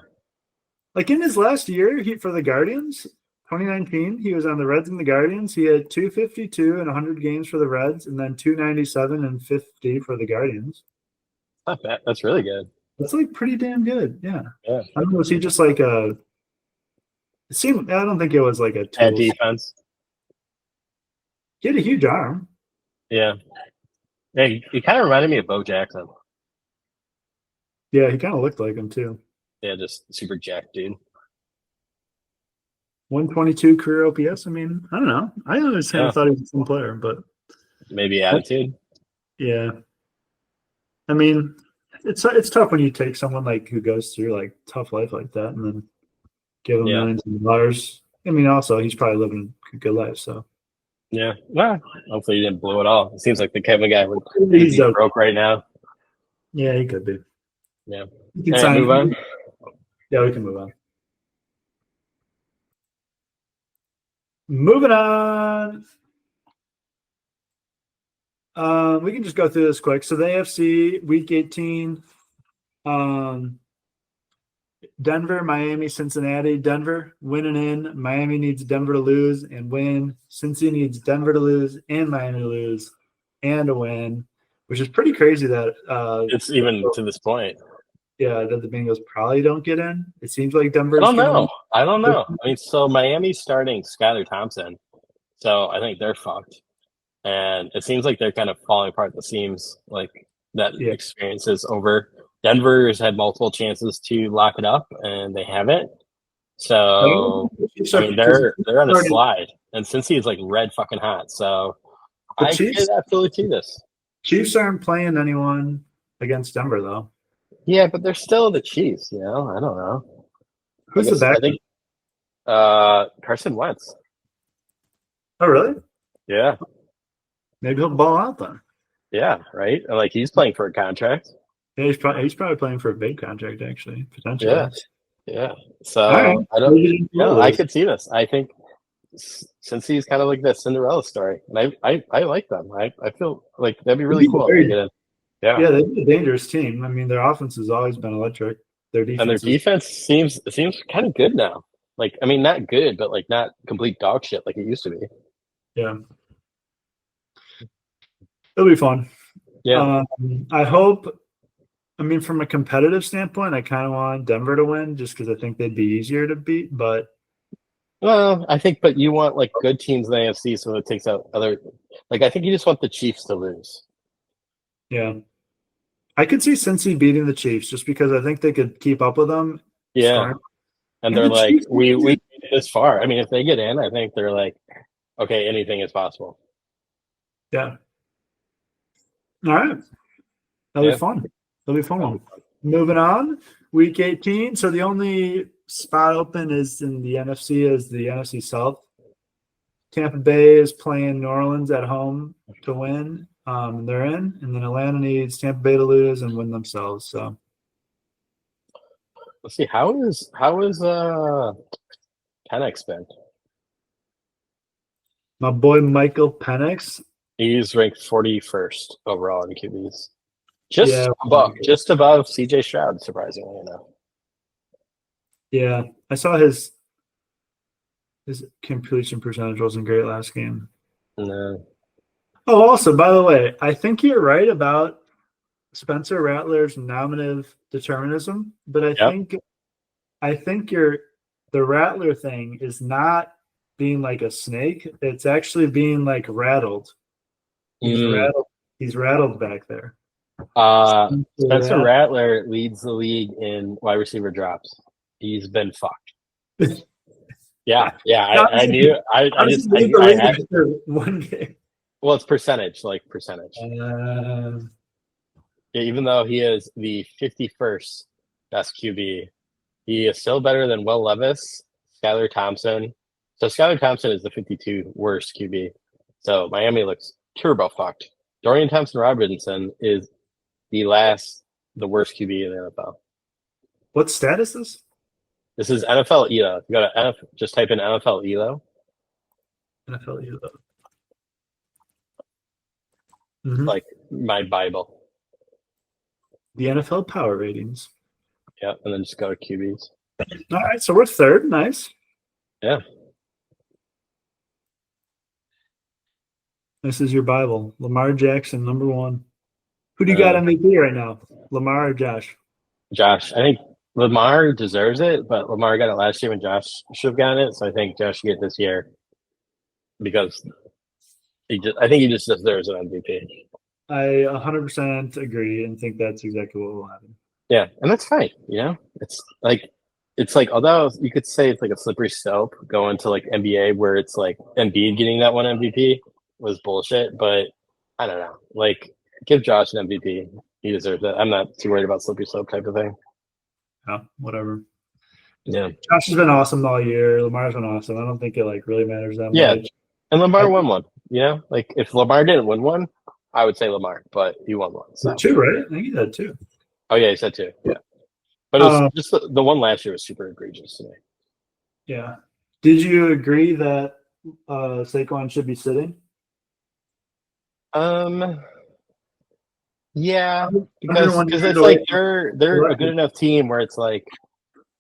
A: Like in his last year, he for the Guardians, 2019, he was on the Reds and the Guardians. He had 252 and 100 games for the Reds, and then 297 and 50 for the Guardians.
B: Not bad. That's really good.
A: That's like pretty damn good. Yeah.
B: Yeah.
A: I don't know. Was he just like a? It seemed. I don't think it was like a
B: At
A: tool.
B: defense.
A: He had a huge arm.
B: Yeah. Yeah, he kind of reminded me of Bo Jackson.
A: Yeah, he kind of looked like him too.
B: Yeah, just super jacked dude.
A: 122 career OPS. I mean, I don't know. I always kind
B: Yeah.
A: of thought he was a fun player, but
B: Maybe attitude.
A: yeah. I mean, it's tough when you take someone like who goes through like tough life like that and then give him
B: Yeah.
A: millions of dollars. I mean, also he's probably living a good life. So
B: Yeah. Well, hopefully he didn't blow it all. It seems like the Kevin guy would
A: he's
B: be broke right now.
A: yeah, he could be.
B: Yeah.
A: He can
B: All right, move
A: sign.
B: on.
A: Yeah, we can move on. Moving on. We can just go through this quick. So the AFC Week 18. Um, Denver, Miami, Cincinnati. Denver winning in. Miami needs Denver to lose and win. Cincy needs Denver to lose and Miami to lose and a win, which is pretty crazy that
B: It's even to this point.
A: yeah, that the Bengals probably don't get in. It seems like
B: I
A: Denver's
B: don't
A: gonna
B: know.
A: win.
B: I don't know. I mean, so Miami's starting Skylar Thompson, so I think they're fucked. And it seems like they're kind of falling apart at the seams. Like that
A: Yeah.
B: experience is over. Denver's had multiple chances to lock it up, and they haven't. So I mean, they're on a slide, and Cincy is like red fucking hot. So
A: The
B: I could
A: Chiefs
B: absolutely see this.
A: Chiefs aren't playing anyone against Denver though.
B: Yeah, but they're still the Chiefs, you know? I don't know. I
A: Who's the
B: guess I
A: backup?
B: think Carson Wentz.
A: Oh, really?
B: Yeah.
A: Maybe he'll ball out then.
B: Yeah, right? And like he's playing for a contract.
A: Yeah, he's probably playing for a big contract actually,
B: Yeah.
A: potentially.
B: Yeah.
A: All right,
B: So I don't
A: maybe he
B: yeah,
A: will
B: I
A: lose.
B: could see this. I think since he's kind of like that Cinderella story, and I like them. I feel like that'd be
A: They'd
B: really
A: be
B: cool if they
A: very,
B: get in. Yeah.
A: yeah, they'd be a dangerous team. I mean, their offense has always been electric. Their
B: And their
A: defense is,
B: defense seems kind of good now. Like I mean not good, but like not complete dog shit like it used to be.
A: yeah, it'll be fun.
B: Yeah.
A: I hope. I mean, from a competitive standpoint, I kind of want Denver to win just because I think they'd be easier to beat. But
B: Well, I think, but you want like good teams in the AFC, so it takes out other. Like, I think you just want the Chiefs to lose.
A: yeah, I could see Cincy beating the Chiefs just because I think they could keep up with them
B: Yeah,
A: scoring.
B: and
A: And
B: they're
A: the
B: like,
A: Chiefs,
B: we made it this far. I mean, if they get in, I think they're like, okay, anything is possible.
A: yeah. All right, that'll be
B: Yeah.
A: fun. That'll be fun. Moving on, week 18. So the only spot open is in the NFC is the NFC South. Tampa Bay is playing New Orleans at home to win. They're in, and then Atlanta needs Tampa Bay to lose and win themselves. So
B: Let's see how is Penix been?
A: my boy Michael Penix,
B: He's ranked 41st overall in QBs,
A: yeah,
B: just above CJ Stroud, surprisingly enough.
A: yeah. I saw his completion percentage wasn't great last game.
B: No.
A: Oh, also, by the way, I think you're right about Spencer Rattler's nominative determinism, but
B: Yep.
A: I think you're the Rattler thing is not being like a snake. It's actually being like rattled. He's
B: Mm.
A: rattled. He's rattled back there.
B: Spencer Rattler leads the league in wide receiver drops. He's been fucked. Yeah, yeah. I
A: Honestly,
B: knew.
A: honestly, lead the
B: I
A: league
B: had.
A: after one game.
B: Well, it's percentage, like percentage.
A: Uh,
B: Yeah, even though he is the 51st best QB, he is still better than Will Levis, Skylar Thompson. So Skylar Thompson is the 52 worst QB. So Miami looks turbo fucked. Dorian Thompson Robinson is the worst QB in the NFL.
A: what stat is this?
B: This is NFL ELO. You go to just type in NFL ELO.
A: NFL ELO. Mm-hmm.
B: Like my Bible.
A: The NFL power ratings.
B: Yeah, and then just go to QBs.
A: All right, so we're third. Nice.
B: Yeah.
A: This is your Bible. Lamar Jackson, number one. Who do you got
B: Uh,
A: MVP right now? Lamar or Josh?
B: Josh, I think Lamar deserves it, but Lamar got it last year when Josh should have gotten it. So I think Josh should get it this year because I think he just deserves an MVP.
A: I 100% agree and think that's exactly what will happen.
B: Yeah, and that's fine. You know, it's like although you could say it's like a slippery slope going to like NBA where it's like Embiid getting that one MVP was bullshit, but I don't know. Like give Josh an MVP. He deserves it. I'm not too worried about slippery slope type of thing.
A: Yeah, whatever.
B: Yeah.
A: Josh has been awesome all year. Lamar's been awesome. I don't think it like really matters that
B: Yeah.
A: much.
B: And Lamar won one. You know, like if Lamar didn't win one, I would say Lamar, but he won one. So
A: Two, right? I think he had two.
B: oh yeah, he said two. Yeah. But it was just the one last year was super egregious to me.
A: Yeah. Did you agree that Saquon should be sitting?
B: Yeah, because
A: 101
B: it's
A: yards away.
B: like they're a good enough team where it's like,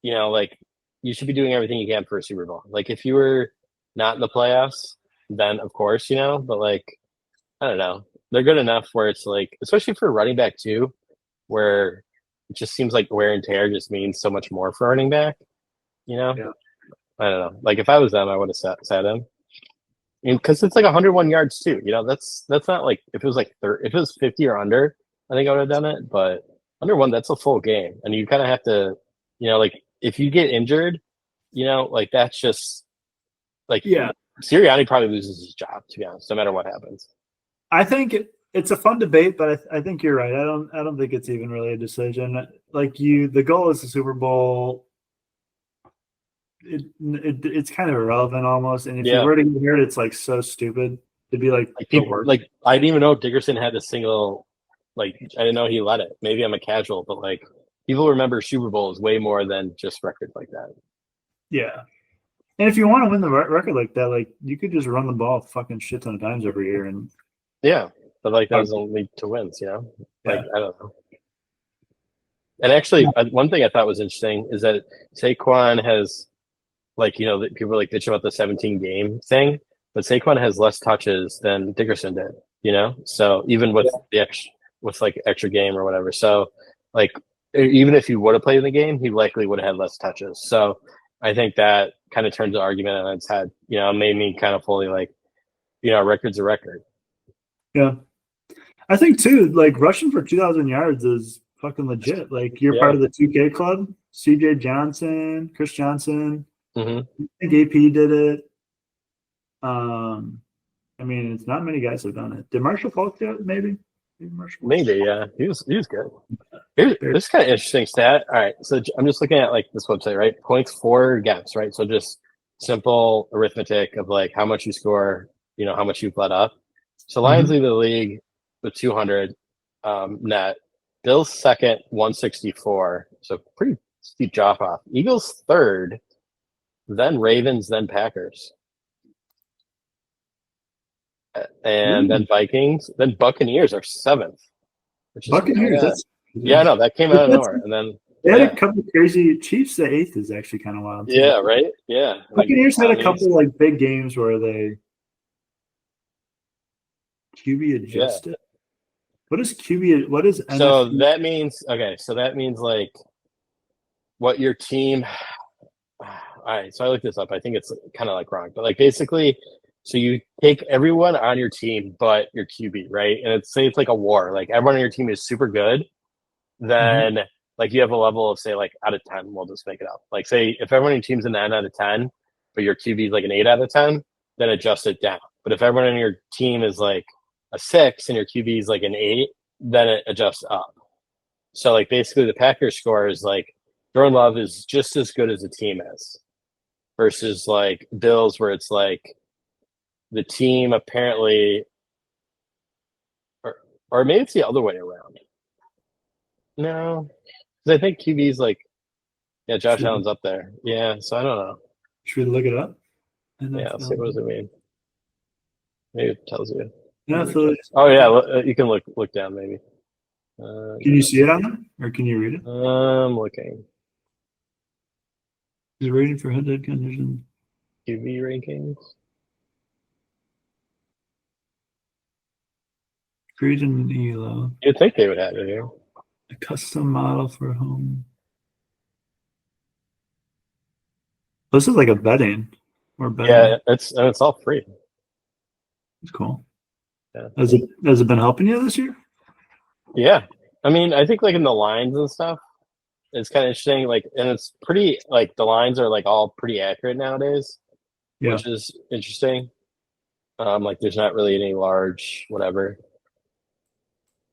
B: you know, like you should be doing everything you can for a Super Bowl. Like if you were not in the playoffs, then of course, you know, but like I don't know. They're good enough where it's like, especially for running back too, where it just seems like wear and tear just means so much more for running back, you know?
A: Yeah.
B: I don't know. Like if I was them, I would have sat him. Because it's like 101 yards too. You know, that's not like if it was like if it was 50 or under, I think I would have done it. But under one, that's a full game, and you kind of have to, you know, like if you get injured, you know, like that's just like
A: Yeah.
B: Sirianni probably loses his job to be honest, no matter what happens.
A: I think it's a fun debate, but I think you're right. I don't think it's even really a decision. Like the goal is the Super Bowl. It's kind of irrelevant almost. And if you
B: Yeah,
A: were to get hurt, it's like so stupid to be like
B: like
A: the
B: people,
A: worst.
B: like I didn't even know Dickerson had a single. Like I didn't know he led it. Maybe I'm a casual, but like people remember Super Bowls way more than just records like that.
A: Yeah. And if you want to win the record like that, like you could just run the ball a fucking shit ton of times every year, and
B: Yeah, but like that
A: uh,
B: was only to wins. Like
A: yeah,
B: I don't know. And actually, one thing I thought was interesting is that Saquon has like people are like bitching about the 17 game thing, but Saquon has less touches than Dickerson did. So even with
A: yeah,
B: the extra with like extra game or whatever, so like even if he would have played in the game, he likely would have had less touches. So I think that kind of turns the argument on its head. Made me kind of fully like a record's a record.
A: yeah. I think too, like rushing for 2,000 yards is fucking legit. Like you're part
B: Yeah.
A: of the 2K club. CJ Johnson, Chris Johnson,
B: Hmm.
A: I think AP did it. Um, I mean, it's not many guys have done it. Did Marshall Falk do it? Maybe Marshall Falk.
B: Maybe, yeah. He was good. This is kind of interesting stat. All right, so I'm just looking at like this website, right? Points for gaps, right? So just simple arithmetic of like how much you score, how much you've let up. So Lions
A: Mm-hmm.
B: lead the league with 200 net. Bills second, 164. So pretty steep drop off. Eagles third, then Ravens, then Packers, and then
A: Really?
B: Vikings, then Buccaneers are seventh, which is kind
A: Buccaneers.
B: of
A: That's
B: yeah,
A: yeah.
B: no, that came
A: But
B: out of
A: that's
B: nowhere, and then
A: they had a
B: yeah.
A: couple crazy Chiefs. The eighth is actually kind of wild too.
B: Yeah, right. Yeah, like
A: Buccaneers had a
B: Chinese.
A: couple like big games where they QB
B: Yeah.
A: adjusted. What is QB? What is
B: So
A: NFC?
B: that means okay. So that means like what your team. All right. So I looked this up. I think it's kind of like wrong, but like basically, so you take everyone on your team but your QB, right? And say it's like a war. Like everyone on your team is super good.
A: Mm-hmm.
B: Then like you have a level of say like out of 10. We'll just make it up. Like say if everyone on your team's a 9 out of 10, but your QB is like an 8 out of 10, then adjust it down. But if everyone on your team is like a 6 and your QB is like an 8, then it adjusts up. So like basically the Packers score is like Jordan Love is just as good as the team is versus like Bills where it's like the team apparently or maybe it's the other way around. No. Because I think QB's like yeah, Josh
A: Should,
B: Allen's up there. Yeah, so I don't know.
A: should we look it up?
B: Yeah, let's see
A: NFL.
B: what does it mean. Maybe it tells you.
A: NFL.
B: Oh yeah, you can look down maybe.
A: Can you see it on them, or can you read it?
B: I'm looking.
A: Is it rated for head-to-head condition?
B: QB rankings.
A: Create an ELO.
B: You'd think they would have it here.
A: A custom model for home. This is like a betting or
B: Yeah,
A: betting.
B: it's all free.
A: It's cool.
B: Yeah.
A: Has it been helping you this year?
B: Yeah. I mean, I think like in the lines and stuff, it's kind of interesting. Like, and it's pretty like the lines are like all pretty accurate nowadays,
A: Yeah,
B: which is interesting. Like there's not really any large whatever.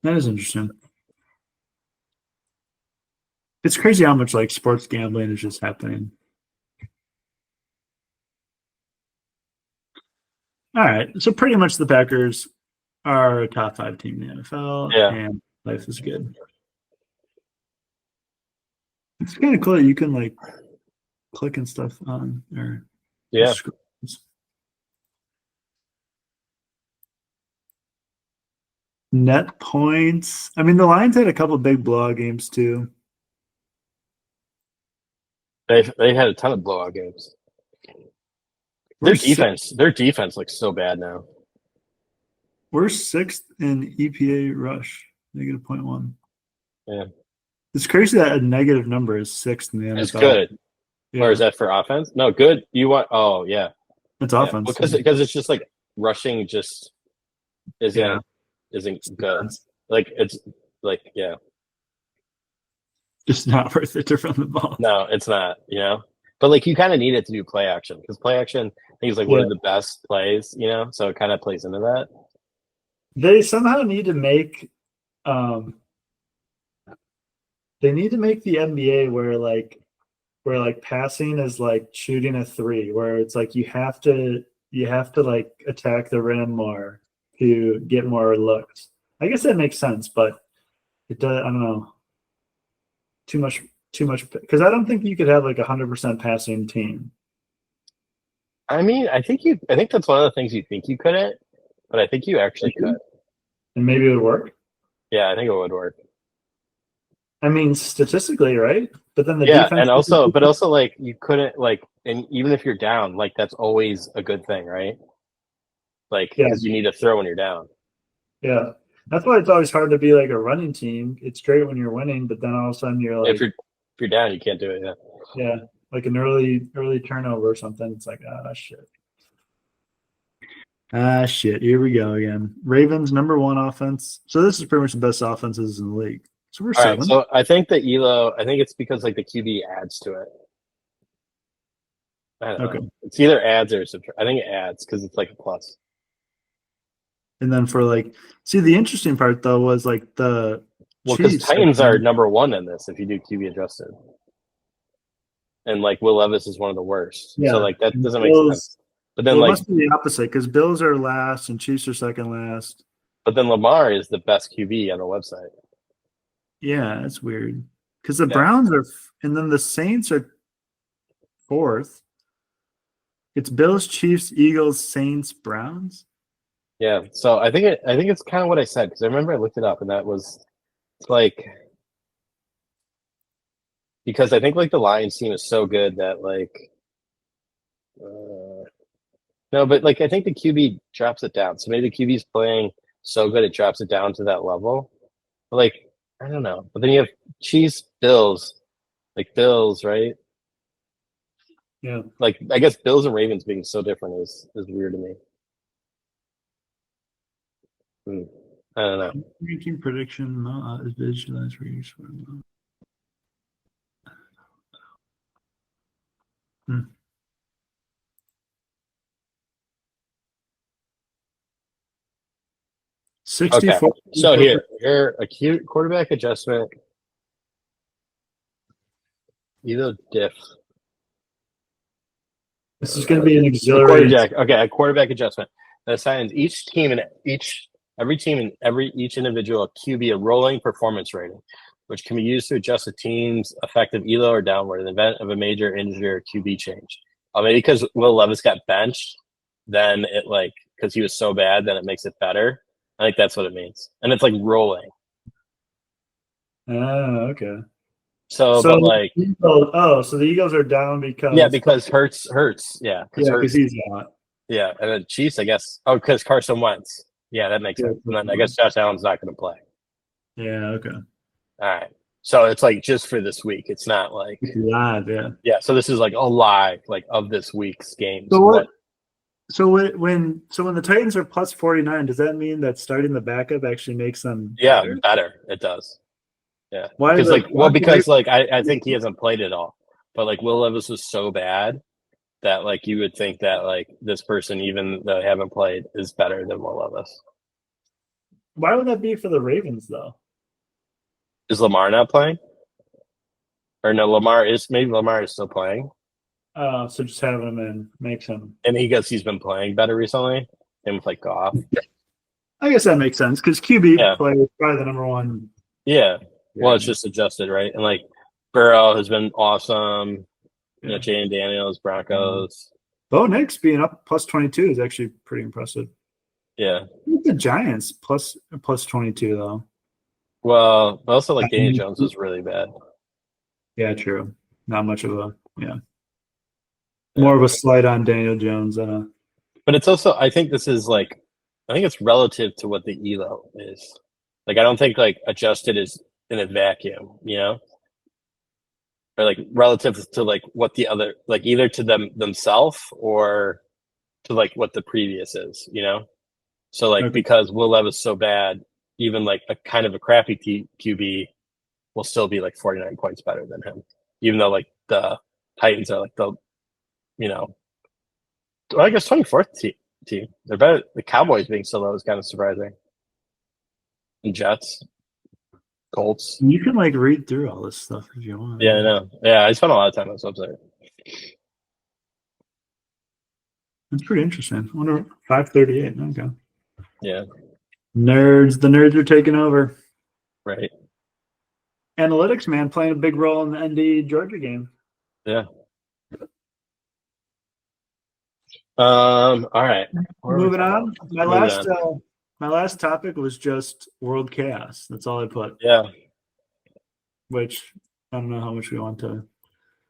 A: that is interesting. It's crazy how much like sports gambling is just happening. All right, so pretty much the Packers are a top five team in the NFL,
B: Yeah.
A: and life is good. It's kind of cool that you can like click and stuff on or
B: Yeah.
A: screens. Net points. I mean, the Lions had a couple big blowout games too.
B: They had a ton of blowout games.
A: We're sixth,
B: Their defense looks so bad now.
A: we're sixth in EPA rush, -0.1.
B: Yeah.
A: It's crazy that a negative number is sixth in the
B: It's
A: NFL.
B: good. Or
A: Yeah,
B: is that for offense? No, good. You want oh yeah.
A: it's
B: Yeah.
A: offense.
B: Because it's just like rushing just
A: Yeah,
B: isn't good. Like it's like yeah.
A: just not worth it to run the ball.
B: No, it's not. But like you kind of need it to do play action because play action I think is like one
A: Yeah,
B: of the best plays, so it kind of plays into that.
A: They somehow need to make um they need to make the NBA where passing is like shooting a three, where it's like you have to like attack the rim more to get more looks. I guess that makes sense, but it does. I don't know. Too much, too much, because I don't think you could have like 100% passing team.
B: I mean, I think that's one of the things you think you couldn't, but I think you actually could.
A: And maybe it would work.
B: Yeah, I think it would work.
A: I mean, statistically, right? But then the
B: Yeah,
A: defense,
B: and also, but also like you couldn't like, and even if you're down, like that's always a good thing, right? Like
A: yeah,
B: because you need to throw when you're down.
A: yeah. That's why it's always hard to be like a running team. It's great when you're winning, but then all of a sudden you're like,
B: If you're down, you can't do it. Yeah.
A: yeah, like an early turnover or something. It's like, ah, shit. Ah, shit. Here we go again. Ravens number one offense. So this is pretty much the best offenses in the league. So we're
B: All right,
A: seven.
B: so I think the Elo, I think it's because like the QB adds to it. I don't
A: Okay.
B: know. It's either adds or subtract. I think it adds because it's like a plus.
A: And then for like, see, the interesting part though was like the
B: Well, because
A: Chiefs.
B: Titans are number one in this if you do QB adjusted, and like Will Levis is one of the worst. So
A: Yeah.
B: like that
A: And
B: doesn't make
A: Bills.
B: sense. But then
A: Well, it
B: like,
A: must be the opposite because Bills are last and Chiefs are second last.
B: but then Lamar is the best QB on the website.
A: Yeah, that's weird. Because the
B: Yeah,
A: Browns are, and then the Saints are fourth. It's Bills, Chiefs, Eagles, Saints, Browns.
B: yeah. So I think it's kind of what I said because I remember I looked it up and that was like because I think like the Lions team is so good that like no, but like I think the QB drops it down. So maybe the QB's playing so good it drops it down to that level. But like I don't know. But then you have Chiefs, Bills, like Bills, right?
A: Yeah.
B: Like I guess Bills and Ravens being so different is weird to me. Hmm. I don't know.
A: Ranking prediction not as visualized for you. Hmm.
B: Okay,
A: 64.
B: so here a cute quarterback adjustment. Either diff.
A: This is going to be an
B: A
A: auxiliary.
B: quarterback. Okay, a quarterback adjustment that assigns each team and every team and each individual QB a rolling performance rating, which can be used to adjust a team's effective elo or downward in the event of a major injury or QB change. Maybe because Will Levis got benched, then it like because he was so bad, then it makes it better. I think that's what it means, and it's like rolling.
A: Oh, okay.
B: So,
A: So,
B: but like,
A: so the Eagles are down
B: yeah,
A: because,
B: because hurts, yeah, because
A: yeah, because
B: hurts.
A: he's not.
B: Yeah, and then Chiefs, I guess. Oh, because Carson Wentz. Yeah, that makes
A: Yeah,
B: sense. And then I guess Josh Allen's not going to play.
A: yeah, okay.
B: All right. So it's like just for this week. It's not like
A: Live, yeah.
B: yeah. So this is like a live like of this week's games.
A: So
B: What?
A: what? So when the Titans are plus 49, does that mean that starting the backup actually makes them
B: Yeah,
A: better?
B: better. It does. Yeah,
A: Why
B: because
A: the
B: like
A: why
B: well,
A: the
B: because like I think he hasn't played it all, but like Will Levis was so bad that like you would think that like this person, even though they haven't played, is better than Will Levis.
A: why would that be for the Ravens though?
B: Is Lamar not playing? Or no, Lamar is still playing.
A: So just have him in makes him.
B: And he guess he's been playing better recently. Him with like Goff.
A: I guess that makes sense because QB
B: Yeah.
A: play is probably the number one.
B: Yeah. Well,
A: Yeah,
B: it's just adjusted, right? And like Burrow has been awesome. You know,
A: yeah.
B: Jane Daniels, Broncos.
A: Bo Nix being up plus 22 is actually pretty impressive.
B: Yeah.
A: The Giants plus 22 though.
B: Well, also like Danny Jones was really bad.
A: Yeah, true. Not much of a yeah.
B: Yeah.
A: More of a slight on Daniel Jones than a
B: But it's also I think this is like I think it's relative to what the ELO is. Like I don't think like adjusted is in a vacuum, you know? Or like relative to like what the other like either to themselves or to like what the previous is, you know? So like
A: okay.
B: because Will Levis so bad, even like a kind of a crappy QB will still be like 49 points better than him, even though like the Titans are like the you know well, I guess 24th team. They're better. The Cowboys being so low is kind of surprising. And Jets, Colts.
A: You can like read through all this stuff if you want.
B: Yeah, I know. Yeah, I spent a lot of time on this website.
A: It's pretty interesting. I wonder 538. Okay.
B: Yeah,
A: Nerds. The nerds are taking over.
B: right.
A: Analytics, man, playing a big role in the ND Georgia game.
B: Yeah. All right. What are we
A: Moving
B: talking
A: on.
B: about? Moving on.
A: My last topic was just world chaos. That's all I put.
B: Yeah.
A: Which I don't know how much we want to.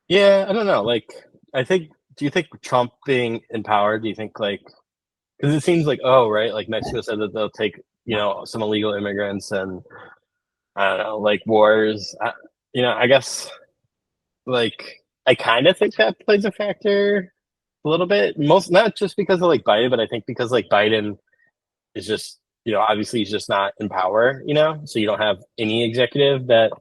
B: Yeah, I don't know. Like, I think, do you think Trump being in power, do you think, like, because it seems like, oh, right, like Mexico said that they'll take, some illegal immigrants and, I don't know, like wars. I guess, like, I kind of think that plays a factor a little bit. Most, not just because of like Biden, but I think because like Biden is just, obviously he's just not in power, so you don't have any executive that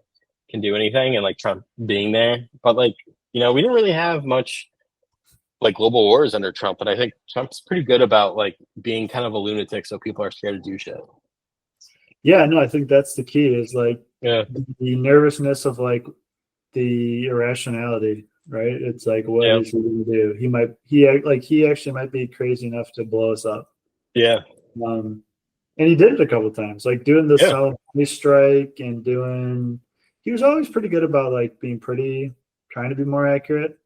B: can do anything, and like Trump being there. But like, we didn't really have much like global wars under Trump, and I think Trump's pretty good about like being kind of a lunatic, so people are scared to do shit.
A: Yeah, no, I think that's the key is like
B: Yeah,
A: the nervousness of like the irrationality, right? It's like, what
B: yeah,
A: is he going to do? He actually might be crazy enough to blow us up.
B: yeah,
A: Um, and he did it a couple of times, like doing the
B: yeah,
A: silent strike and doing. He was always pretty good about like being pretty, trying to be more accurate,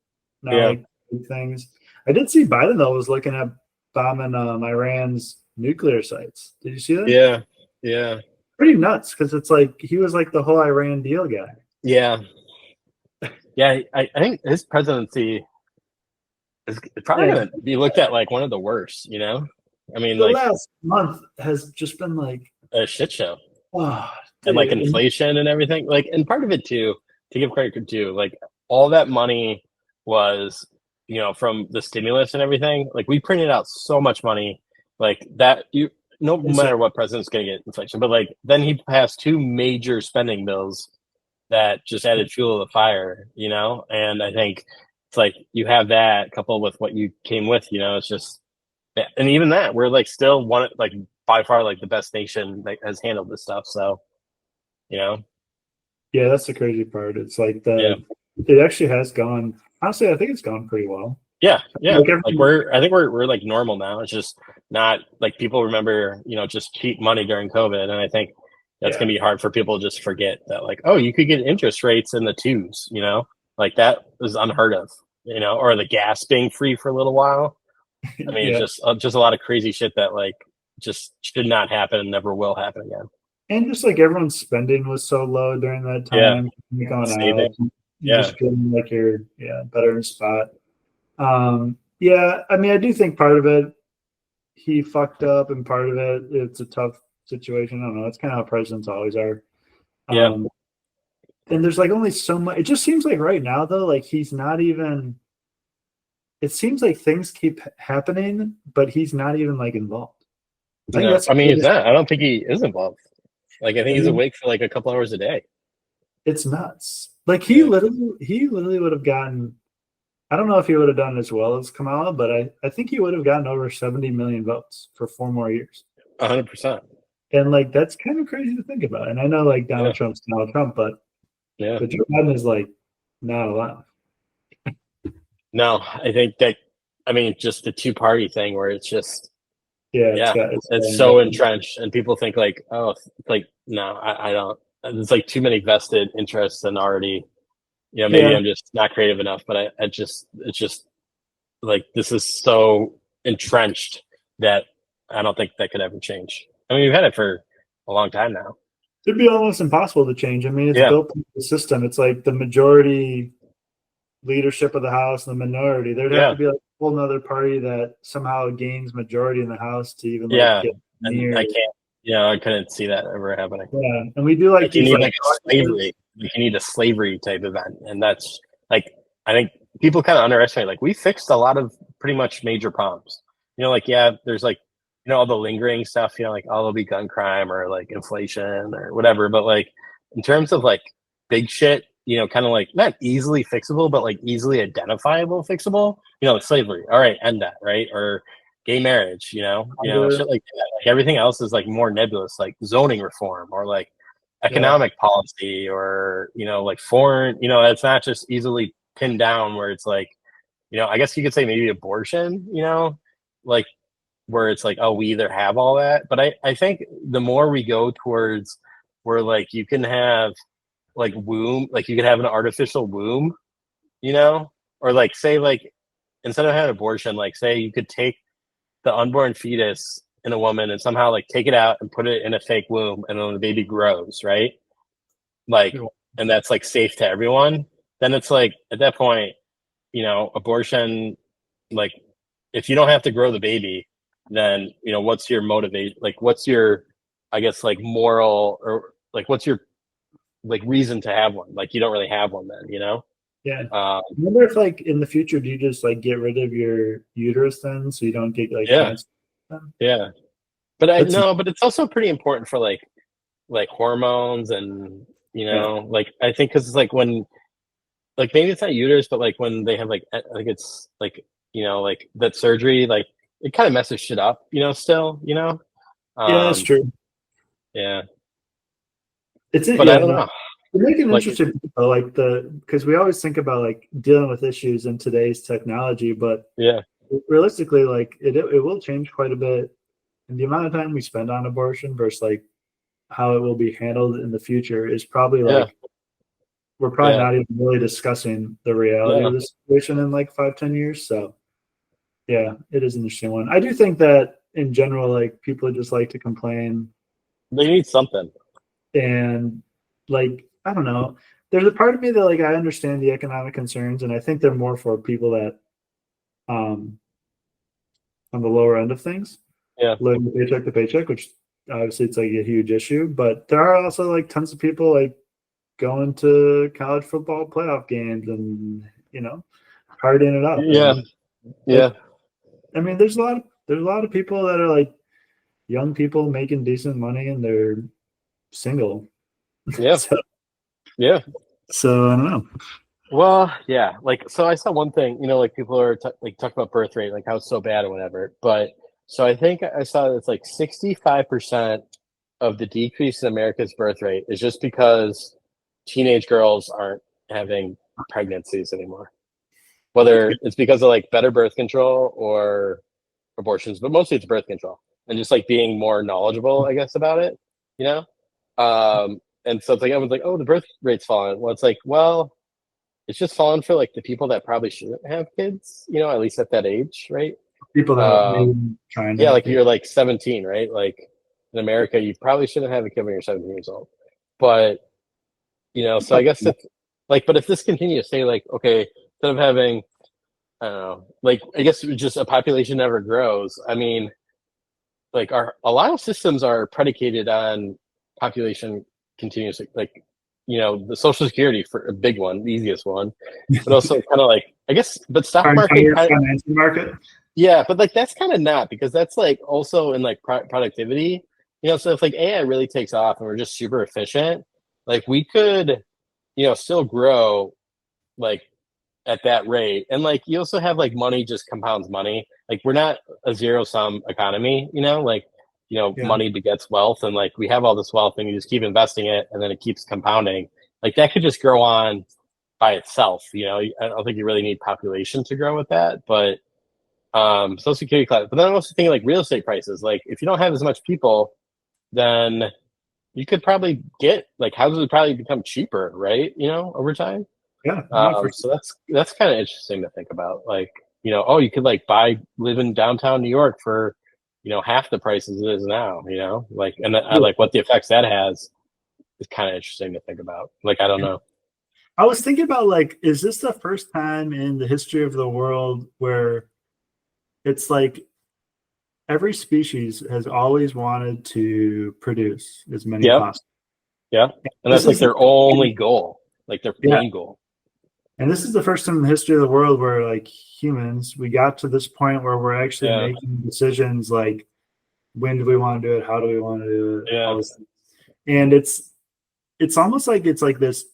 A: not
B: yeah,
A: like big things. I did see Biden though was looking at bombing Iran's nuclear sites. Did you see that?
B: yeah, yeah,
A: Pretty nuts because it's like he was like the whole Iran deal guy.
B: yeah, yeah. I think his presidency is probably
A: And
B: going to be looked at like one of the worst. I mean,
A: the
B: like
A: last month has just been like,
B: a shit show.
A: oh,
B: And like
A: dude.
B: inflation and everything. Like, and part of it too, to give credit to, like all that money was, from the stimulus and everything. Like we printed out so much money, like that you no matter what president's gonna get inflation. But like then he passed two major spending bills that just added fuel to the fire, And I think it's like you have that coupled with what you came with, it's just and even that, we're like still one like by far like the best nation that has handled this stuff. So you know?
A: Yeah, that's the crazy part. It's like
B: Yeah.
A: it actually has gone. Honestly, I think it's gone pretty well.
B: Yeah. Yeah.
A: Like
B: Like I think we're like normal now. It's just not like people remember, just cheap money during COVID. And I think that's
A: yeah,
B: going to be hard for people to just forget that, like, oh, you could get interest rates in the twos, like that was unheard of, or the gas being free for a little while. I mean, it's
A: yeah,
B: just a lot of crazy shit that like just should not happen and never will happen again.
A: and just like everyone's spending was so low during that
B: Yeah.
A: time. You're going
B: Saving.
A: out, you
B: Yeah.
A: just feeling like you're better in spot. Yeah, I mean, I do think part of it he fucked up, and part of it it's a tough situation. I don't know. That's kind of how presidents always are.
B: Yeah.
A: Um, and there's like only so much. It just seems like right now though, like he's not even. It seems like things keep happening, but he's not even like involved. I think
B: No,
A: that's
B: I mean, he's not. I don't think he is involved. Like, I think
A: I
B: he's
A: mean,
B: awake for like a couple hours a day.
A: it's nuts. Like
B: Yeah.
A: he literally would have gotten. I don't know if he would have done as well as Kamala, but I think he would have gotten over 70 million votes for 4 more years.
B: 100%.
A: And like that's kind of crazy to think about. And I know like
B: Yeah.
A: Donald Trump's Donald Trump, but
B: Yeah.
A: Joe Biden is like not alive.
B: No, I think that, I mean, just the two-party thing where it's just,
A: Yeah,
B: yeah,
A: it's
B: it's
A: going
B: so
A: down.
B: entrenched, and people think like, oh, like, no, I don't. There's like too many vested interests, and already, maybe
A: Yeah,
B: I'm just not creative enough, but it's just like this is so entrenched that I don't think that could ever change. I mean, we've had it for a long time now.
A: it'd be almost impossible to change. I mean, it's
B: Yeah,
A: built into the system. It's like the majority leadership of the House and the minority. There'd have
B: yeah,
A: to be like a whole nother party that somehow gains majority in the House to even like
B: yeah,
A: get
B: and
A: near.
B: I can't. I couldn't see that ever happening.
A: Yeah, and we do like
B: Like you
A: these
B: need
A: like
B: like a slavery. Like you need a slavery type event, and that's like I think people kind of underestimate. Like we fixed a lot of pretty much major problems. Like yeah, there's like all the lingering stuff. Like oh, there'll be gun crime or like inflation or whatever. But like in terms of like big shit, kind of like not easily fixable, but like easily identifiable fixable. Like slavery. All right, end that right or gay marriage, shit like that. Like everything else is like more nebulous, like zoning reform or like
A: Yeah.
B: economic policy or, like foreign, it's not just easily pinned down where it's like, I guess you could say maybe abortion, like where it's like, oh, we either have all that. But I think the more we go towards where like you can have like womb, like you could have an artificial womb, or like say like instead of having an abortion, like say you could take the unborn fetus in a woman and somehow like take it out and put it in a fake womb and then the baby grows, right? Like, and that's like safe to everyone. Then it's like at that point, abortion, like if you don't have to grow the baby, then what's your motivation? Like, what's your, I guess, like moral or like what's your like reason to have one? Like, you don't really have one then.
A: Yeah.
B: Um,
A: I wonder if like in the future, do you just like get rid of your uterus then so you don't get like
B: yeah,
A: cancer? Then?
B: yeah. But I
A: That's
B: no, but it's also pretty important for like hormones and
A: yeah.
B: like I think because it's like when like maybe it's not uterus, but like when they have like it's like like that surgery, like it kind of messes shit up, still,
A: Yeah, that's
B: um,
A: true.
B: yeah,
A: It's it.
B: but I
A: Yeah,
B: don't
A: no.
B: know,
A: You make an
B: like
A: interesting point, though, like because we always think about like dealing with issues in today's technology, but
B: yeah,
A: realistically, like it will change quite a bit. And the amount of time we spend on abortion versus like how it will be handled in the future is probably
B: yeah,
A: like we're probably
B: yeah,
A: not even really discussing the reality of
B: no,
A: the situation in like 5, 10 years. So yeah, it is an interesting one. I do think that in general, like people just like to complain
B: they need something,
A: and like I don't know. There's a part of me that like I understand the economic concerns, and I think they're more for people that um on the lower end of things,
B: yeah,
A: living paycheck to paycheck, which obviously it's like a huge issue. But there are also like tons of people like going to college football playoff games and partying it up.
B: yeah,
A: And
B: yeah,
A: like I mean, there's a lot of people that are like young people making decent money and they're single.
B: yeah,
A: so
B: yeah.
A: so I don't know.
B: Well, yeah, like so I saw one thing, like people are like talking about birth rate, like how it's so bad or whatever. But so I think I saw that it's like 65% of the decrease in America's birth rate is just because teenage girls aren't having pregnancies anymore. Whether it's because of like better birth control or abortions, but mostly it's birth control and just like being more knowledgeable, I guess, about it, you know? And so it's like everyone's like, oh, the birth rate's falling. Well, it's like, well, it's just fallen for like the people that probably shouldn't have kids, at least at that age, right?
A: People that maybe
B: Um,
A: trying to
B: yeah,
A: have
B: like
A: kids.
B: you're like 17, right? Like in America, you probably shouldn't have a kid when you're 17 years old. But, so I guess if like, but if this continues, say like, okay, instead of having, I don't know, like, I guess just a population never grows. I mean, like a lot of systems are predicated on population continuously, like, the social security for a big one, the easiest one, but also kind of like, I guess, but stock market kind of,
A: Financing market.
B: yeah, but like that's kind of not because that's like also in like productivity, so if like AI really takes off and we're just super efficient, like we could, still grow like at that rate. And like you also have like money just compounds money. Like we're not a zero sum economy, like,
A: Yeah.
B: money begets wealth and like we have all this wealth and you just keep investing it and then it keeps compounding. Like that could just grow on by itself, I don't think you really need population to grow with that, but social security class. But then I'm also thinking like real estate prices. Like if you don't have as much people, then you could probably get like houses would probably become cheaper, right? Over time.
A: Yeah. No, for
B: So that's kind of interesting to think about. Like, oh, you could like live in downtown New York for, half the price as it is now. Like, and I
A: sure.
B: like what the effects that has is kind of interesting to think about. Like, I don't know.
A: I was thinking about like, is this the first time in the history of the world where it's like every species has always wanted to produce as many
B: Yep.
A: possible?
B: Yeah. And
A: This
B: that's like
A: is
B: their only goal, like their
A: yeah,
B: main goal.
A: and this is the first time in the history of the world where like humans, we got to this point where we're actually
B: Yeah.
A: making decisions like when do we want to do it, how do we want to do it, all
B: Yeah.
A: this, and it's almost like it's like this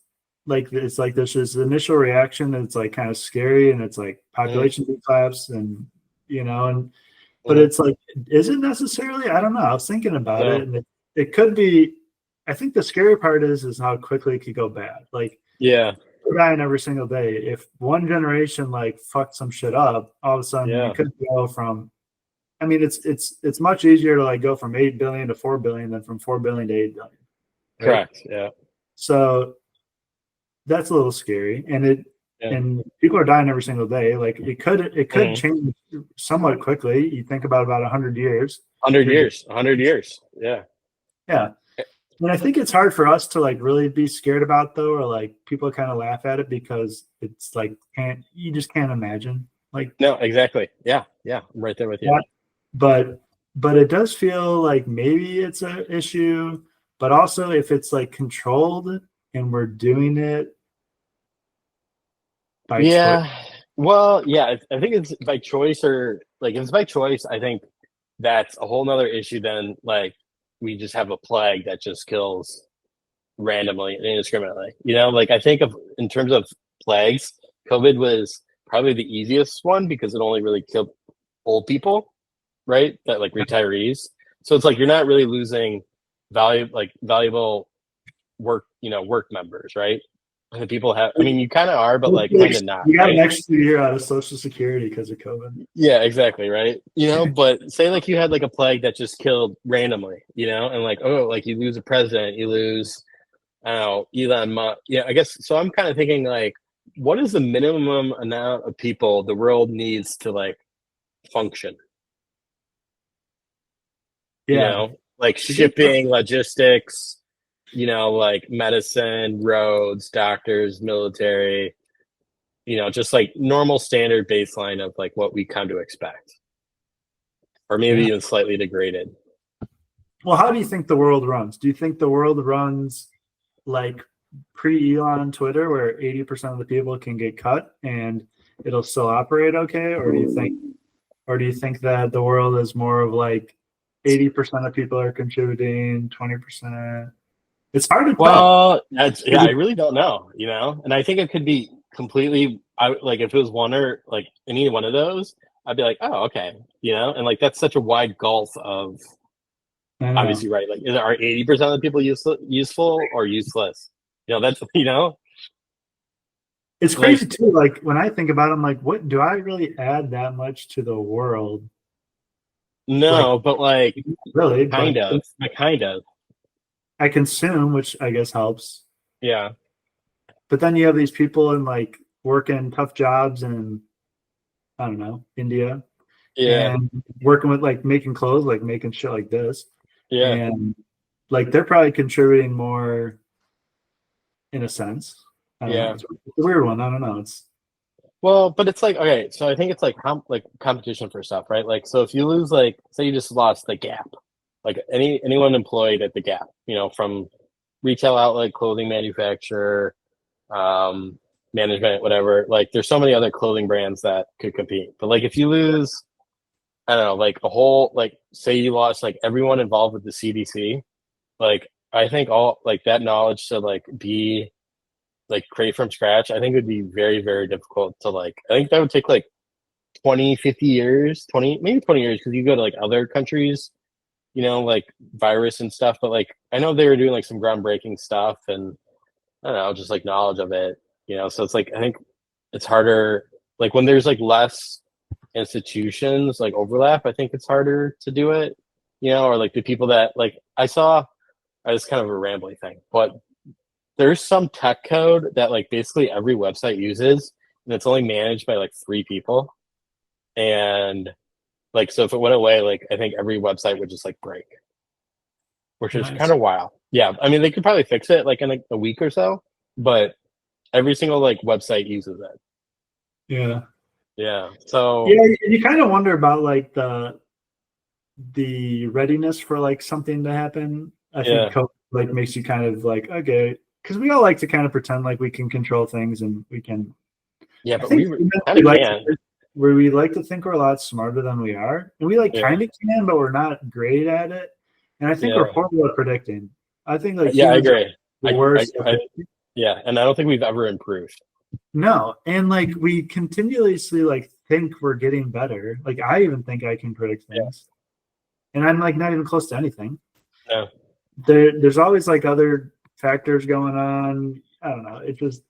A: it's like there's this initial reaction that's like kind of scary and it's like
B: Mm.
A: population collapse and and but
B: Hmm.
A: it's like, is it necessarily? I don't know. I was thinking about it,
B: No.
A: and it could be. I think the scary part is how quickly it could go bad. Like
B: Yeah.
A: we're dying every single day. If one generation like fucked some shit up, all of a sudden you
B: Yeah.
A: could go from. I mean, it's much easier to like go from 8 billion to 4 billion than from 4 billion to 8 billion, right?
B: Correct. Yeah.
A: So that's a little scary,
B: Yeah.
A: and people are dying every single day. Like it could
B: Hmm.
A: change somewhat quickly. You think about 100 years.
B: 100
A: Here's
B: years. 100 years. Yeah.
A: yeah. And I think it's hard for us to like really be scared about though, or like people kind of laugh at it because it's like can't you just can't imagine like
B: No, exactly. Yeah. Yeah. I'm right there with you.
A: that. But it does feel like maybe it's an issue, but also if it's like controlled and we're doing it by choice.
B: Yeah. Well, yeah, I think it's by choice or like if it's by choice, I think that's a whole nother issue than like we just have a plague that just kills randomly and indiscriminately. Like I think of in terms of plagues, COVID was probably the easiest one because it only really killed old people, right? That like retirees. So it's like you're not really losing valuable work members, right? And the people have I mean you kind of are, but like kind of not,
A: You got an
B: right?
A: extra year out of Social Security because of COVID.
B: Yeah, exactly, right? But say like you had like a plague that just killed randomly, and like like you lose a president, you lose I don't know, Elon Musk. Yeah, I guess so. I'm kind of thinking like, what is the minimum amount of people the world needs to like function?
A: Yeah,
B: Like
A: it's a good question.
B: shipping, logistics, like medicine, roads, doctors, military, just like normal standard baseline of like what we come to expect, or maybe
A: Yeah.
B: even slightly degraded.
A: Well, how do you think the world runs? Do you think the world runs like pre-Elon Twitter, where 80% of the people can get cut and it'll still operate okay, or do you think that the world is more of like 80% of people are contributing, 20%? It's hard to tell.
B: Well, I really don't know, and I think it could be completely. I like if it was one or like any one of those, I'd be like, oh, okay, and like that's such a wide gulf of
A: I know.
B: obviously, right? Like, are 80% of the people useful or useless? That's
A: It's
B: like
A: crazy too. Like when I think about it, I'm like, what do I really add that much to the world? Like,
B: no, but like
A: really,
B: kind of,
A: I consume, which I guess helps.
B: yeah,
A: But then you have these people in like working tough jobs in, I don't know, India,
B: yeah,
A: and working with like making clothes, like making shit like this.
B: yeah,
A: And like they're probably contributing more in a sense. I don't know.
B: yeah.
A: It's a weird one. I don't know. It's
B: Well, but it's like okay, so I think it's like like competition for stuff, right? Like, so if you lose, like, say you just lost the Gap, like anyone employed at the Gap, from retail outlet, clothing manufacturer, um, management, whatever. Like, there's so many other clothing brands that could compete. But like, if you lose, I don't know, like a whole, like, say you lost like everyone involved with the CDC, like I think all like that knowledge to like be like create from scratch, I think it would be very, very difficult to like, I think that would take like 20, 50 years, 20, maybe 20 years. Cause you go to like other countries, like virus and stuff, but like, I know they were doing like some groundbreaking stuff and I don't know, just like knowledge of it, so it's like, I think it's harder, like when there's like less institutions like overlap, I think it's harder to do it, or like the people that like I saw, it's kind of a rambling thing, but there's some tech code that like basically every website uses and it's only managed by like three people. And like so if it went away, like I think every website would just like break, which is kind
A: nice.
B: of wild. Yeah. I mean they could probably fix it like in a week or so, but every single like website uses it.
A: Yeah.
B: Yeah. So
A: Yeah. You kind of wonder about like the readiness for like something to happen. I think
B: yeah.
A: COVID like makes you kind of like, okay, because we all like to kind of pretend like we can control things and we can.
B: Yeah,
A: I
B: but
A: think
B: we kind of can.
A: where we like to think we're a lot smarter than we are, and we like
B: Yeah.
A: kind of can, but we're not great at it. And I think we're
B: Yeah.
A: horrible at predicting. I think like
B: Yeah, I
A: humans are
B: agree.
A: the worst at
B: I
A: predicting.
B: yeah, and I don't think we've ever improved.
A: No, and like we continuously like think we're getting better. Like I even think I can predict
B: Yeah.
A: things, and I'm like not even close to anything.
B: No.
A: There's always like other factors going on. I don't know. It just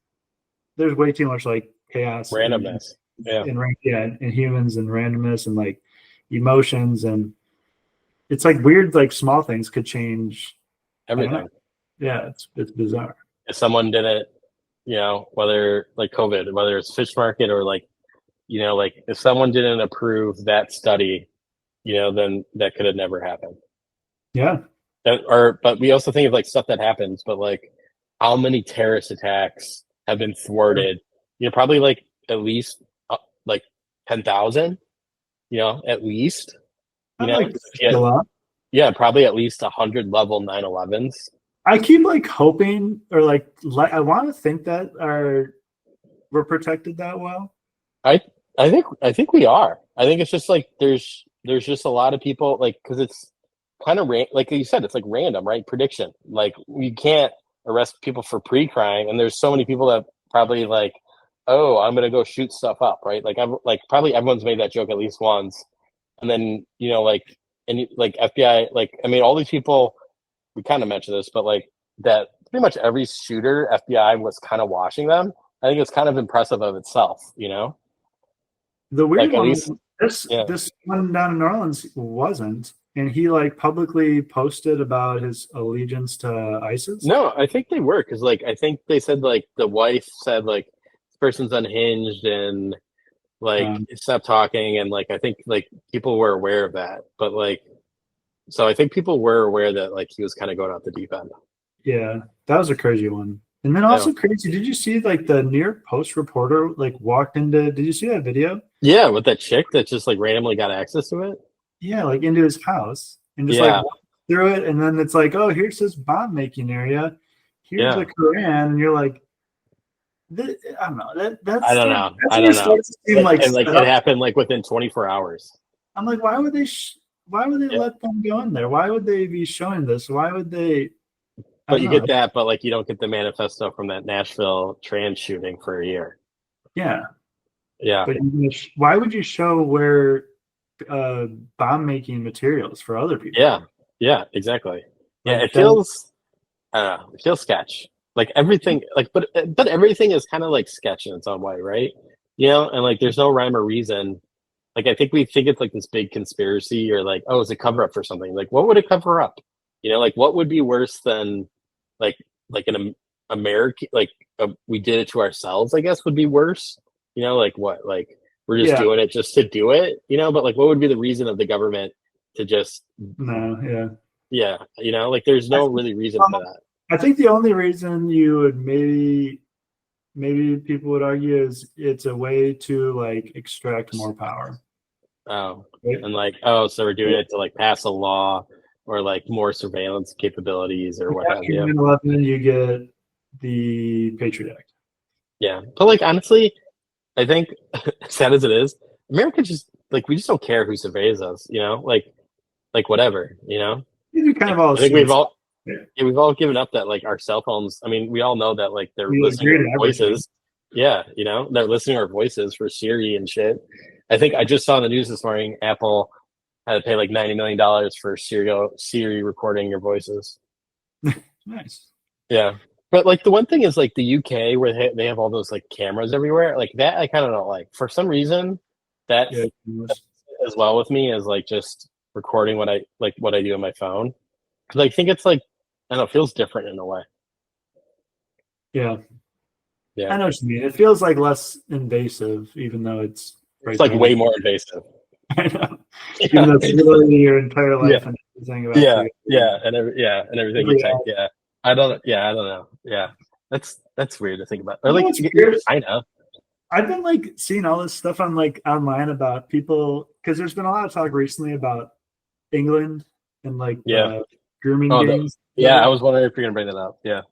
A: there's way too much like chaos
B: Randomness. Yeah.
A: in humans and randomness and like emotions, and it's like weird like small things could change. I don't know.
B: Everything.
A: Yeah, it's bizarre.
B: If someone did it, whether like COVID, whether it's fish market or like, like if someone didn't approve that study, then that could have never happened.
A: Yeah.
B: But we also think of like stuff that happens, but like how many terrorist attacks have been thwarted? Probably like at least like 10,000, at least,
A: I like a
B: yeah,
A: lot.
B: yeah, probably at least 100 level 9/11s.
A: I keep like hoping or like I want to think that we're protected that well.
B: I I think we are. I think it's just like there's just a lot of people like because it's kind of like you said, it's like random, right? Prediction. Like you can't arrest people for pre-crime, and there's so many people that probably like, oh, I'm gonna go shoot stuff up, right? Like I'm like probably everyone's made that joke at least once, and then like like FBI, like I mean, all these people. We kind of mentioned this, but like that pretty much every shooter FBI was kind of watching them. I think it's kind of impressive of itself.
A: The weird
B: Like at
A: one
B: least
A: was this
B: yeah.
A: this one down in New Orleans wasn't, and he like publicly posted about his allegiance to ISIS.
B: No, I think they were because like I think they said like the wife said like this person's unhinged and like
A: Um,
B: stop talking and like I think like people were aware of that, but like so I think people were aware that like he was kind of going out the deep end.
A: yeah, that was a crazy one. And then
B: Yeah.
A: also crazy. Did you see like the New York Post reporter like walked into? Did you see that video?
B: Yeah, with that chick that just like randomly got access to it.
A: Yeah, like into his house and just like
B: Yeah,
A: walked through it, and then it's like, oh, here's this bomb making area. Here's
B: yeah.
A: a Koran, and you're like, I don't know.
B: I don't know.
A: That's
B: I
A: when it
B: don't know.
A: starts to seem like
B: And like
A: set
B: it
A: up.
B: happened like within 24 hours.
A: I'm like, why would they
B: Yeah.
A: let them go in there? Why would they be showing this? Why would they? I
B: But
A: don't
B: you
A: know.
B: get that, but like you don't get the manifesto from that Nashville trans shooting for a year.
A: Yeah,
B: Yeah.
A: but why would you show where uh, bomb making materials for other people?
B: Yeah. Yeah, exactly. Yeah,
A: Like
B: it
A: that.
B: feels I don't know, it feels sketch. Like everything like but everything is kind of like sketch in its own way, right? And like there's no rhyme or reason. Like I think we think it's like this big conspiracy or like, oh, it's a cover up for something. Like what would it cover up? Like what would be worse than like like an American like we did it to ourselves, I guess would be worse. Like what? Like we're just
A: Yeah.
B: doing it just to do it. But like what would be the reason of the government to just
A: No. Yeah.
B: yeah, like there's
A: I
B: no
A: think,
B: really reason for that.
A: I think the only reason you would maybe people would argue is it's a way to like extract more power.
B: Oh,
A: Right?
B: and like, oh, so we're doing it to like pass a law or like more surveillance capabilities or what have
A: After
B: you.
A: 9/11, you get the Patriot Act.
B: Yeah. But like honestly, I think sad as it is, America just like we just don't care who surveys us. Like whatever.
A: These are kind
B: Like
A: of all
B: I think
A: same. Yeah.
B: we've all given up that like our cell phones, I mean, we all know that like they're
A: We
B: listening
A: agree
B: to
A: to
B: our
A: everything.
B: voices. Yeah, they're listening to our voices for Siri and shit. I think I just saw in the news this morning Apple had to pay like $90 million for Siri recording your voices.
A: Nice.
B: Yeah. But like the one thing is like the UK where they have all those like cameras everywhere. Like that I kind of don't like. For some reason that
A: Yeah.
B: fits as well with me as like just recording what I do on my phone. Cuz I think it's like I don't know, it feels different in a way.
A: Yeah.
B: Yeah.
A: I know what you mean. It feels like less invasive, even though it's
B: It's
A: right
B: like
A: there.
B: way more invasive.
A: I know. Even
B: Yeah.
A: though it's literally your entire
B: Yeah.
A: life and everything about
B: Yeah.
A: you.
B: Yeah. And everything you
A: Every
B: type.
A: app.
B: Yeah. I don't know. Yeah. That's weird to think about. Or
A: You know
B: like
A: what's weird?
B: China.
A: I've been like seeing all this stuff on like online about people because there's been a lot of talk recently about England and like
B: Yeah.
A: grooming
B: Oh,
A: gangs,
B: yeah. I
A: whatever,
B: was wondering if you're gonna bring that up. Yeah.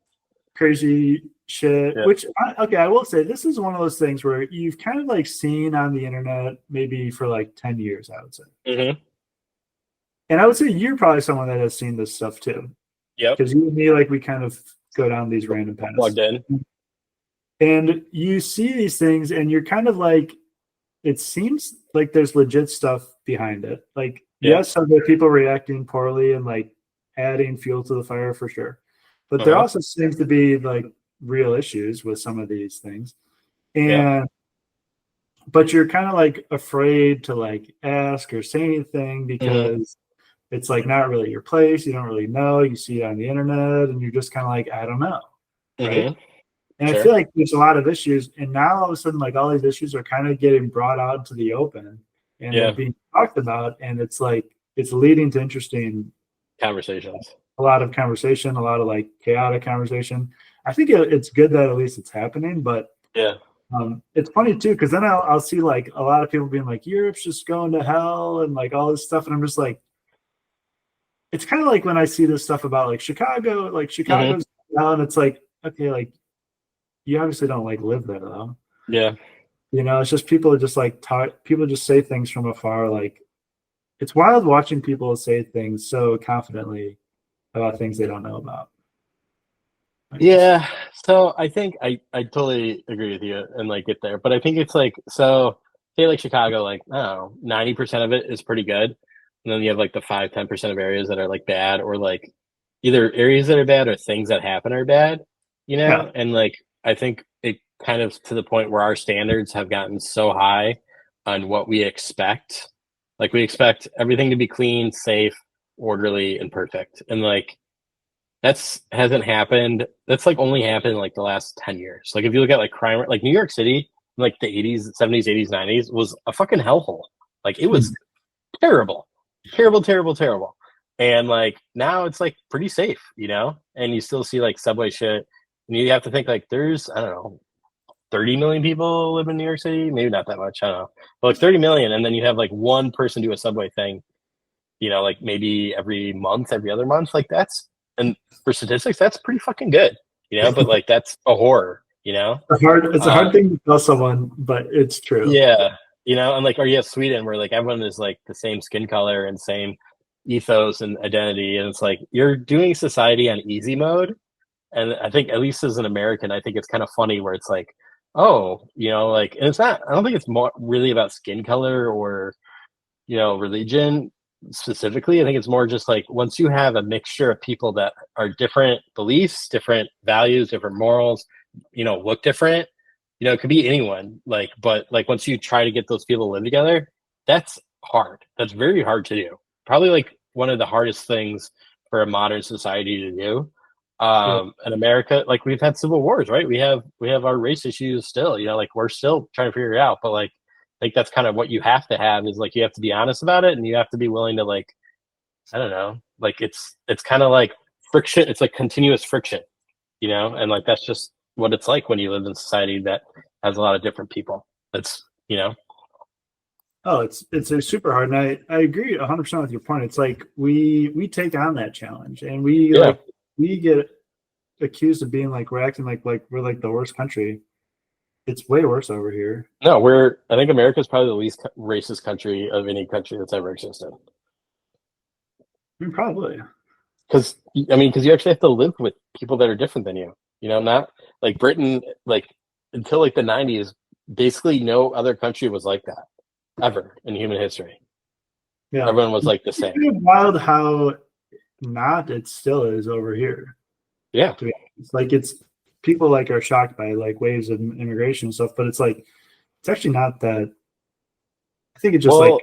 A: crazy shit.
B: Yeah.
A: Which okay, I will say this is one of those things where you've kind of like seen on the internet maybe for like 10 years, I would say.
B: Mm-hmm.
A: And I would say you're probably someone that has seen this stuff too,
B: Yep.
A: because you and me like we kind of go down these random paths.
B: Plugged in.
A: And you see these things and you're kind of like it seems like there's legit stuff behind it. Like,
B: Yeah.
A: yes, are there people reacting poorly and like adding fuel to the fire for sure, but there
B: Uh-huh.
A: also seems to be like real issues with some of these things,
B: Yeah.
A: and but you're kind of like afraid to like ask or say anything
B: Hmm.
A: because it's like not really your place. You don't really know. You see it on the internet, and you're just kind of like, I don't know, right?
B: Hmm.
A: And I feel
B: Sure.
A: like there's a lot of issues, and now all of a sudden, like all these issues are kind of getting brought out into the open, and they're
B: Yeah.
A: being talked about, and it's like it's leading to interesting,
B: Conversations.
A: a lot of conversation, a lot of like chaotic conversation. I think it's good that at least it's happening, but
B: Yeah.
A: it's funny too because then I'll see like a lot of people being like Europe's just going to hell and like all this stuff, and I'm just like, it's kind of like when I see this stuff about like
B: Hmm.
A: Chicago's down, it's like, okay, like you obviously don't like live there though.
B: Yeah.
A: It's just people just like talk, people just say things from afar. Like it's wild watching people say things so confidently about things they don't know about, I guess.
B: Yeah. So I think I totally agree with you and like get there. But I think it's like so say like Chicago, like I don't know, 90% of it is pretty good. And then you have like the 5-10% of areas that are like bad or like either areas that are bad or things that happen are bad, you
A: Yeah.
B: know? And like I think it kind of to the point where our standards have gotten so high on what we expect. Like we expect everything to be clean, safe, orderly, and perfect. And like that's hasn't happened. That's like only happened in like the last 10 years. Like if you look at like crime, like New York City, in like the 80s, 70s, 80s, 90s was a fucking hellhole. Like it was terrible, terrible, terrible, terrible. And like now it's like pretty safe, you know? And you still see like subway shit. And you have to think like there's, I don't know, 30 million people live in New York City. Maybe not that much. I don't know. But like 30 million. And then you have like one person do a subway thing, you know, like maybe every month, every other month. Like that's, and for statistics, that's pretty fucking good, you know, but like that's a horror, you know?
A: It's a hard
B: Uh,
A: thing to tell someone, but it's true.
B: yeah, you know, and like, or you have Sweden where like everyone is like the same skin color and same ethos and identity. And it's like you're doing society on easy mode. And I think, at least as an American, I think it's kind of funny where it's like, oh, you know, like, and it's not, I don't think it's more really about skin color or religion specifically. I think it's more just like once you have a mixture of people that are different beliefs, different values, different morals, look different, it could be anyone. Like, but like once you try to get those people to live together, that's hard. That's very hard to do. Probably like one of the hardest things for a modern society to do.
A: Yeah.
B: In America, like we've had civil wars, right? We have our race issues still, like we're still trying to figure it out. But like I think that's kind of what you have to have is like you have to be honest about it and you have to be willing to like I don't know, like it's kind of like friction. It's like continuous friction, and like that's just what it's like when you live in society that has a lot of different people. That's
A: Oh, it's a super hard, and I agree 100% with your point. It's like we take on that challenge, and
B: yeah.
A: we get accused of being like we're acting like we're like the worst country. It's way worse over here.
B: No, I think America's probably the least racist country of any country that's ever existed.
A: I mean, probably.
B: Because I mean, because you actually have to live with people that are different than you. Not like Britain. Like until like the '90s, basically no other country was like that ever in human history.
A: Yeah.
B: Everyone was like the
A: It's
B: same.
A: kind of wild how not it still is over here.
B: Yeah.
A: To be honest, like it's people like are shocked by like waves of immigration and stuff, but it's like it's actually not that. I think it's just like
B: Well,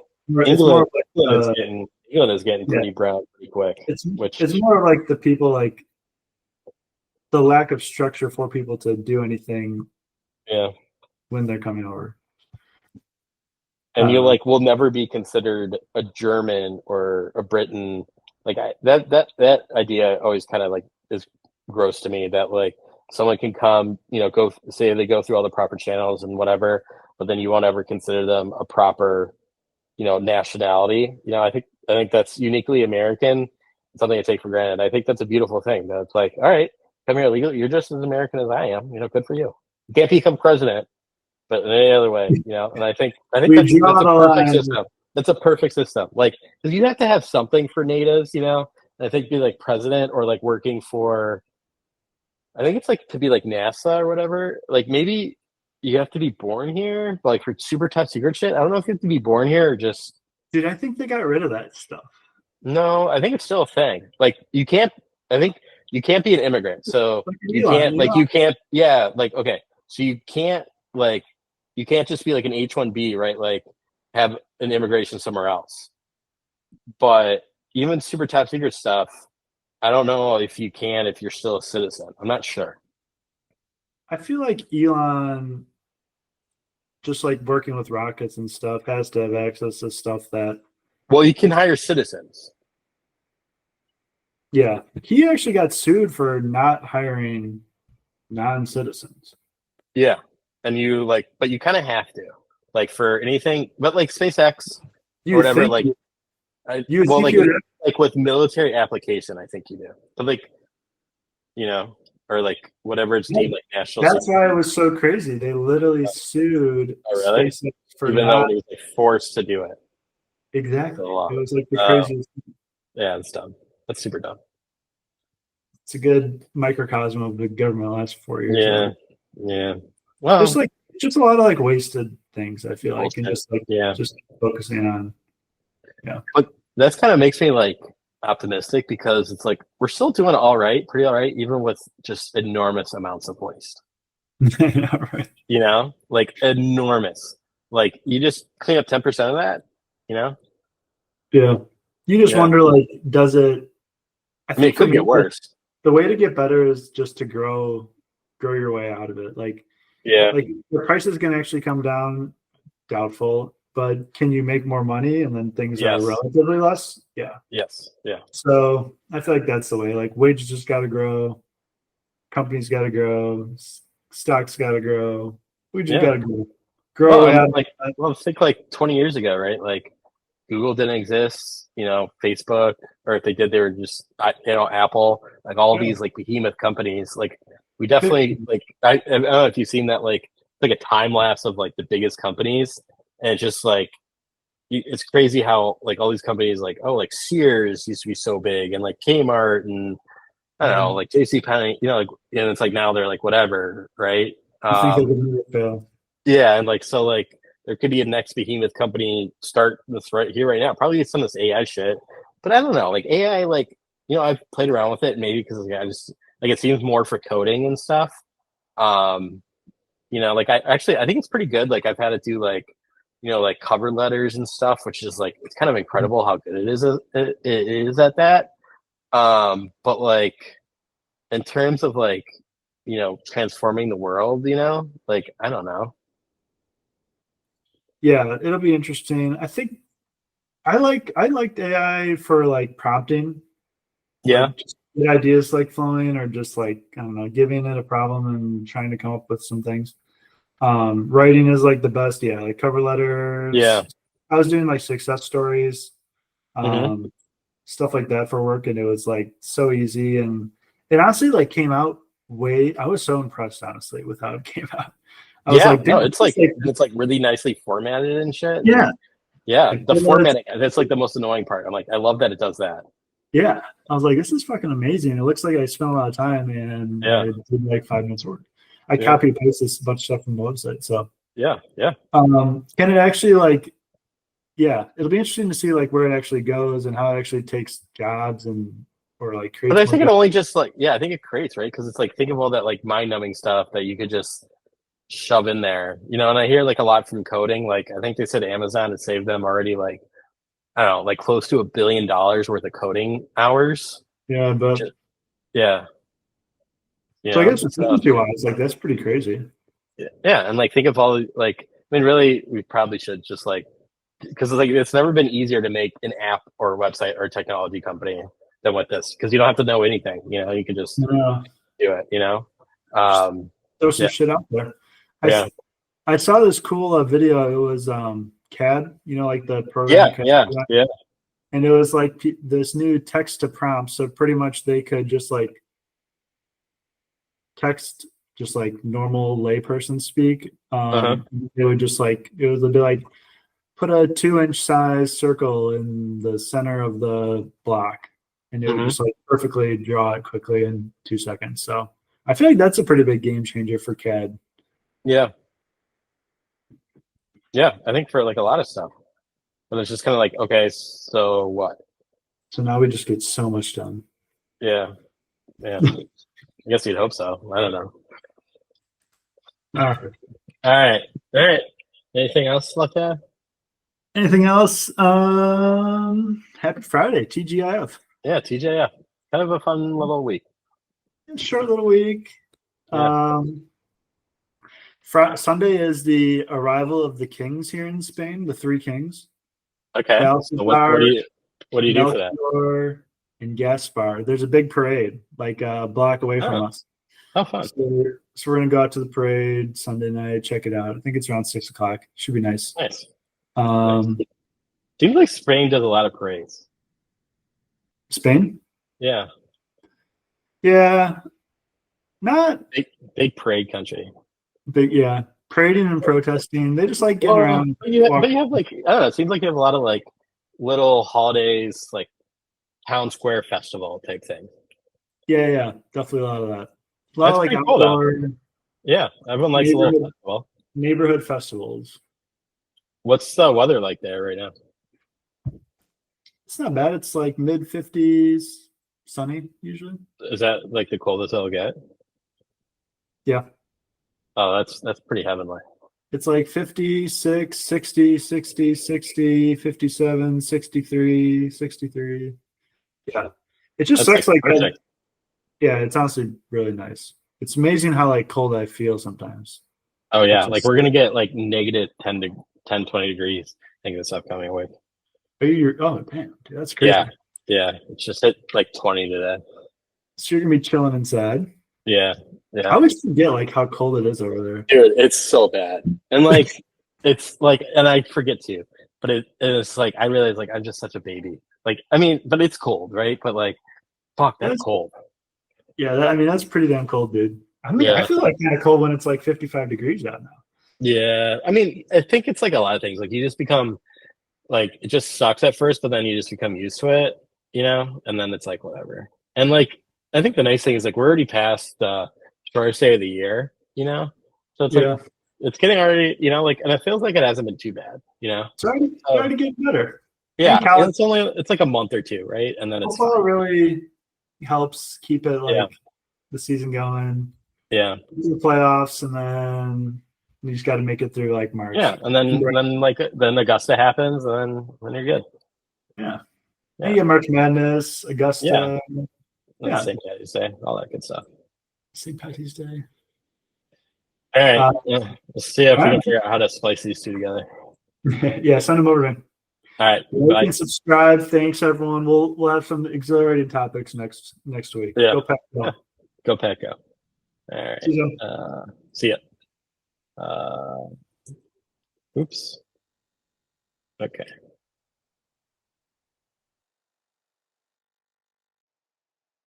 A: it's more
B: England,
A: of like
B: England is getting
A: yeah,
B: pretty brown pretty quick,
A: it's
B: which
A: it's more of like the people like the lack of structure for people to do anything
B: yeah.
A: when they're coming over. I
B: And
A: don't
B: you
A: know.
B: like will never be considered a German or a Briton. Like that idea always kind of like is gross to me that like someone can come, go say they go through all the proper channels and whatever, but then you won't ever consider them a proper, nationality. I think that's uniquely American, something I take for granted. I think that's a beautiful thing. That's like, all right, come here legally. You're just as American as I am. Good for you. You can't become president, but in any other way, and I think
A: We
B: that's
A: draw
B: a
A: the
B: perfect
A: line.
B: system. That's a perfect system. Like, because you have to have something for natives, And I think be like president or like working for. I think it's like to be like NASA or whatever. Like maybe. you have to be born here, like for super top secret shit. I don't know if you have to be born here or just.
A: Dude, I think they got rid of that stuff.
B: No, I think it's still a thing. Like you can't. I think you can't be an immigrant, so
A: Like
B: you
A: Elon,
B: can't.
A: you
B: Like
A: know?
B: you can't. Yeah. Like okay, so you can't like you can't just be like an H-1B, right? Like have an immigration somewhere else. But even super top secret stuff, I don't know if you can if you're still a citizen. I'm not sure.
A: I feel like Elon, just like working with rockets and stuff, has to have access to stuff that,
B: Well, you can hire citizens.
A: yeah, he actually got sued for not hiring non-citizens.
B: Yeah. And you like, but you kind of have to, like, for anything, but like SpaceX or
A: You
B: whatever,
A: think
B: like,
A: you
B: well,
A: think
B: like,
A: you would,
B: like with military application, I think you do. But like, or like whatever it's deemed like national
A: that's why it
B: security.
A: was so crazy. They literally sued
B: Oh, really?
A: SpaceX for
B: Even though
A: not
B: it was like forced to do it for
A: exactly.
B: the
A: It
B: law.
A: was like the
B: Um,
A: craziest.
B: yeah, it's dumb. That's super dumb.
A: It's a good microcosm of the government the last 4 years,
B: Yeah.
A: really.
B: Yeah.
A: Just
B: Well,
A: like just a lot of like wasted things, I feel like, and
B: bullshit.
A: just like
B: Yeah.
A: just focusing on yeah.
B: But that's kind of makes me like optimistic because it's like we're still doing all right, pretty all right, even with just enormous amounts of waste.
A: Yeah, right.
B: Like enormous. Like you just clean up 10% of that, you know?
A: Yeah. You just
B: Yeah.
A: wonder like, does it I
B: I mean,
A: think
B: it
A: for
B: could
A: me
B: get worse.
A: the way to get better is just to grow your way out of it.
B: Yeah.
A: Like the prices can actually come down, doubtful, but can you make more money and then things are
B: Yes.
A: relatively less? Yeah.
B: Yes. Yeah.
A: So I feel like that's the way. Like wages just got to grow, companies got to grow, stocks got to grow. We just got
B: Yeah.
A: to grow,
B: Well,
A: grow ahead.
B: think like 20 years ago, right? Like Google didn't exist, Facebook, or if they did, they were just, Apple, like all
A: Yeah,
B: these like behemoth companies. Like we definitely
A: 50.
B: like, I don't know if you've seen that, like a time lapse of like the biggest companies, and it's just like it's crazy how like all these companies like like Sears used to be so big, and like Kmart, and I don't know,
A: Yeah.
B: like JC Penney, like, and it's like now they're like whatever, right?
A: You think they
B: Um,
A: could never fail?
B: yeah, and like so like there could be a next behemoth company start this right here right now. Probably some of this AI shit, but I don't know. Like AI, like I've played around with it maybe because I just like it seems more for coding and stuff. Um, like I think it's pretty good. Like I've had it do like like cover letters and stuff, which is like it's kind of incredible how good it is at that. But like in terms of like transforming the world, like I don't know.
A: Yeah, it'll be interesting. I think I liked AI for like prompting,
B: Yeah.
A: like just get ideas like flowing or just like I don't know, giving it a problem and trying to come up with some things. Writing is like the best, yeah, like cover
B: Yeah.
A: letters. I was doing like success stories,
B: Hmm.
A: um, stuff like that for work, and it was like so easy and it honestly like came out way I was so impressed honestly with how it came out. I was
B: Yeah,
A: like,
B: no,
A: dude,
B: it's
A: it's
B: like
A: like
B: it's like really nicely formatted and shit. And
A: yeah,
B: yeah,
A: like
B: the
A: well,
B: formatting, that's like the most annoying part. I'm like, I love that it does that.
A: yeah. I was like, this is fucking amazing. It looks like I spent a lot of time and
B: Yeah,
A: I did like 5 minutes work. I
B: yeah,
A: copy paste this bunch of stuff from the website. So
B: yeah, yeah.
A: can it actually like yeah, it'll be interesting to see like where it actually goes and how it actually takes jobs and or like
B: But
A: creates
B: I
A: more
B: think it
A: jobs.
B: only just like, yeah, I think it creates, right? Because it's like, think of all that like mind numbing stuff that you could just shove in there, and I hear like a lot from coding. Like, I think they said Amazon had saved them already like, I don't know, like close to $1 billion worth of coding hours.
A: Yeah, but
B: Just, yeah,
A: so I guess
B: so
A: efficiency wise, like that's pretty crazy.
B: yeah. And like, think of all like, I mean, really, we probably should just like, because like it's never been easier to make an app or a website or a technology company than with this because you don't have to know anything. You can just
A: Yeah,
B: do it.
A: just
B: Um,
A: throw some
B: yeah,
A: shit out there. I
B: yeah,
A: I saw this cool video. It was CAD, like the
B: yeah,
A: programming CAD,
B: yeah, yeah.
A: and it was like this new text to prompt. So pretty much they could just like text just like normal layperson speak.
B: Uh huh.
A: It would just like it would be like put a 2 inch size circle in the center of the block, and it would
B: Hmm.
A: just like perfectly draw it quickly in 2 seconds. So I feel like that's a pretty big game changer for CAD.
B: Yeah. Yeah, I think for like a lot of stuff. But it's just kind of like, okay, so what?
A: So now we just get so much done.
B: Yeah, yeah. I guess you'd hope so. I don't know.
A: All right.
B: All right, all right. Anything else left there?
A: Anything else? Happy Friday, TGIF.
B: Yeah, TJF. Kind of a fun little week.
A: Short little week.
B: Yeah.
A: Um, Sunday is the arrival of the kings here in Spain, the three kings.
B: Okay. So
A: Balthazar,
B: what do you do for that?
A: Melchior, and Gaspar. There's a big parade, like a block away from
B: Oh,
A: us.
B: how fun.
A: So we're gonna go out to the parade Sunday night, check it out. I think it's around 6 o'clock. Should be nice.
B: Nice, nice.
A: Um,
B: Seems like Spain does a lot of parades.
A: Spain?
B: Yeah,
A: Yeah, not
B: big parade country.
A: big. Yeah, parading and protesting. They just like getting
B: Well,
A: around.
B: but you have like I don't know. It seems like you have a lot of like little holidays, like town square festival type thing.
A: Yeah, yeah, definitely a lot of that. A lot of
B: That's
A: like
B: pretty cool though.
A: outdoor
B: Yeah, everyone likes a little
A: neighborhood
B: festival.
A: neighborhood festivals.
B: What's the weather like there right now?
A: It's not bad. It's like mid 50s, sunny usually.
B: Is that like the coldest it'll get?
A: Yeah,
B: Oh, that's pretty heavenly.
A: it's like 56, 60, 60, 60, 57, 63, 63. Yeah, it just
B: That's
A: sucks
B: like
A: like that.
B: perfect.
A: Yeah, it's honestly really nice. It's amazing how like cold I feel sometimes.
B: Oh
A: It's
B: yeah, like
A: just
B: we're gonna get like negative 20 degrees. I think this upcoming week.
A: oh damn, dude, that's crazy.
B: Yeah, yeah. It's just hit like 20 today.
A: So you're gonna be chilling inside.
B: Yeah,
A: I
B: yeah.
A: always forget like how cold it is over there.
B: Dude, it's so bad. And like it's like and I forget to, but it's like I realize like I'm just such a baby. Like I mean, but it's cold, right? But like fuck, that's
A: That's
B: cold.
A: yeah, I mean that's pretty damn cold, dude. I mean, I
B: Yeah.
A: feel like kind of cold when it's like 55 degrees out now.
B: Yeah. I mean, I think it's like a lot of things. Like you just become like it just sucks at first, but then you just become used to it, you know? And then it's like whatever. And like I think the nice thing is like we're already past the shortest day of the year, you know? So it's like
A: Yeah,
B: it's getting already, you know, like and it feels like it hasn't been too bad, you know?
A: it's
B: So
A: already getting better. I
B: yeah,
A: think
B: and it's like a month or two, right? And then it's
A: California
B: fine.
A: really helps keep it
B: Yeah.
A: like the season going.
B: Yeah.
A: The playoffs, and then you just got to make it through like
B: Yeah.
A: March.
B: And then like then Augusta happens and then you're good.
A: Yeah, and you
B: Yeah.
A: get March Madness,
B: Yeah.
A: Augusta.
B: That's
A: Yeah,
B: St. Patty's Day, all that good stuff.
A: St. Patty's Day.
B: All right.
A: Uh,
B: Yeah. Let's see if
A: all
B: we
A: right.
B: can figure out how to splice these two together.
A: Yeah, send them over to me.
B: All right.
A: Like
B: Bye.
A: and subscribe. Thanks, everyone. We'll have some exhilarating topics next week.
B: Yeah.
A: Go Pack.
B: Yeah.
A: Go.
B: Go Pack Go. All right.
A: See you.
B: See ya. Uh, oops. Okay.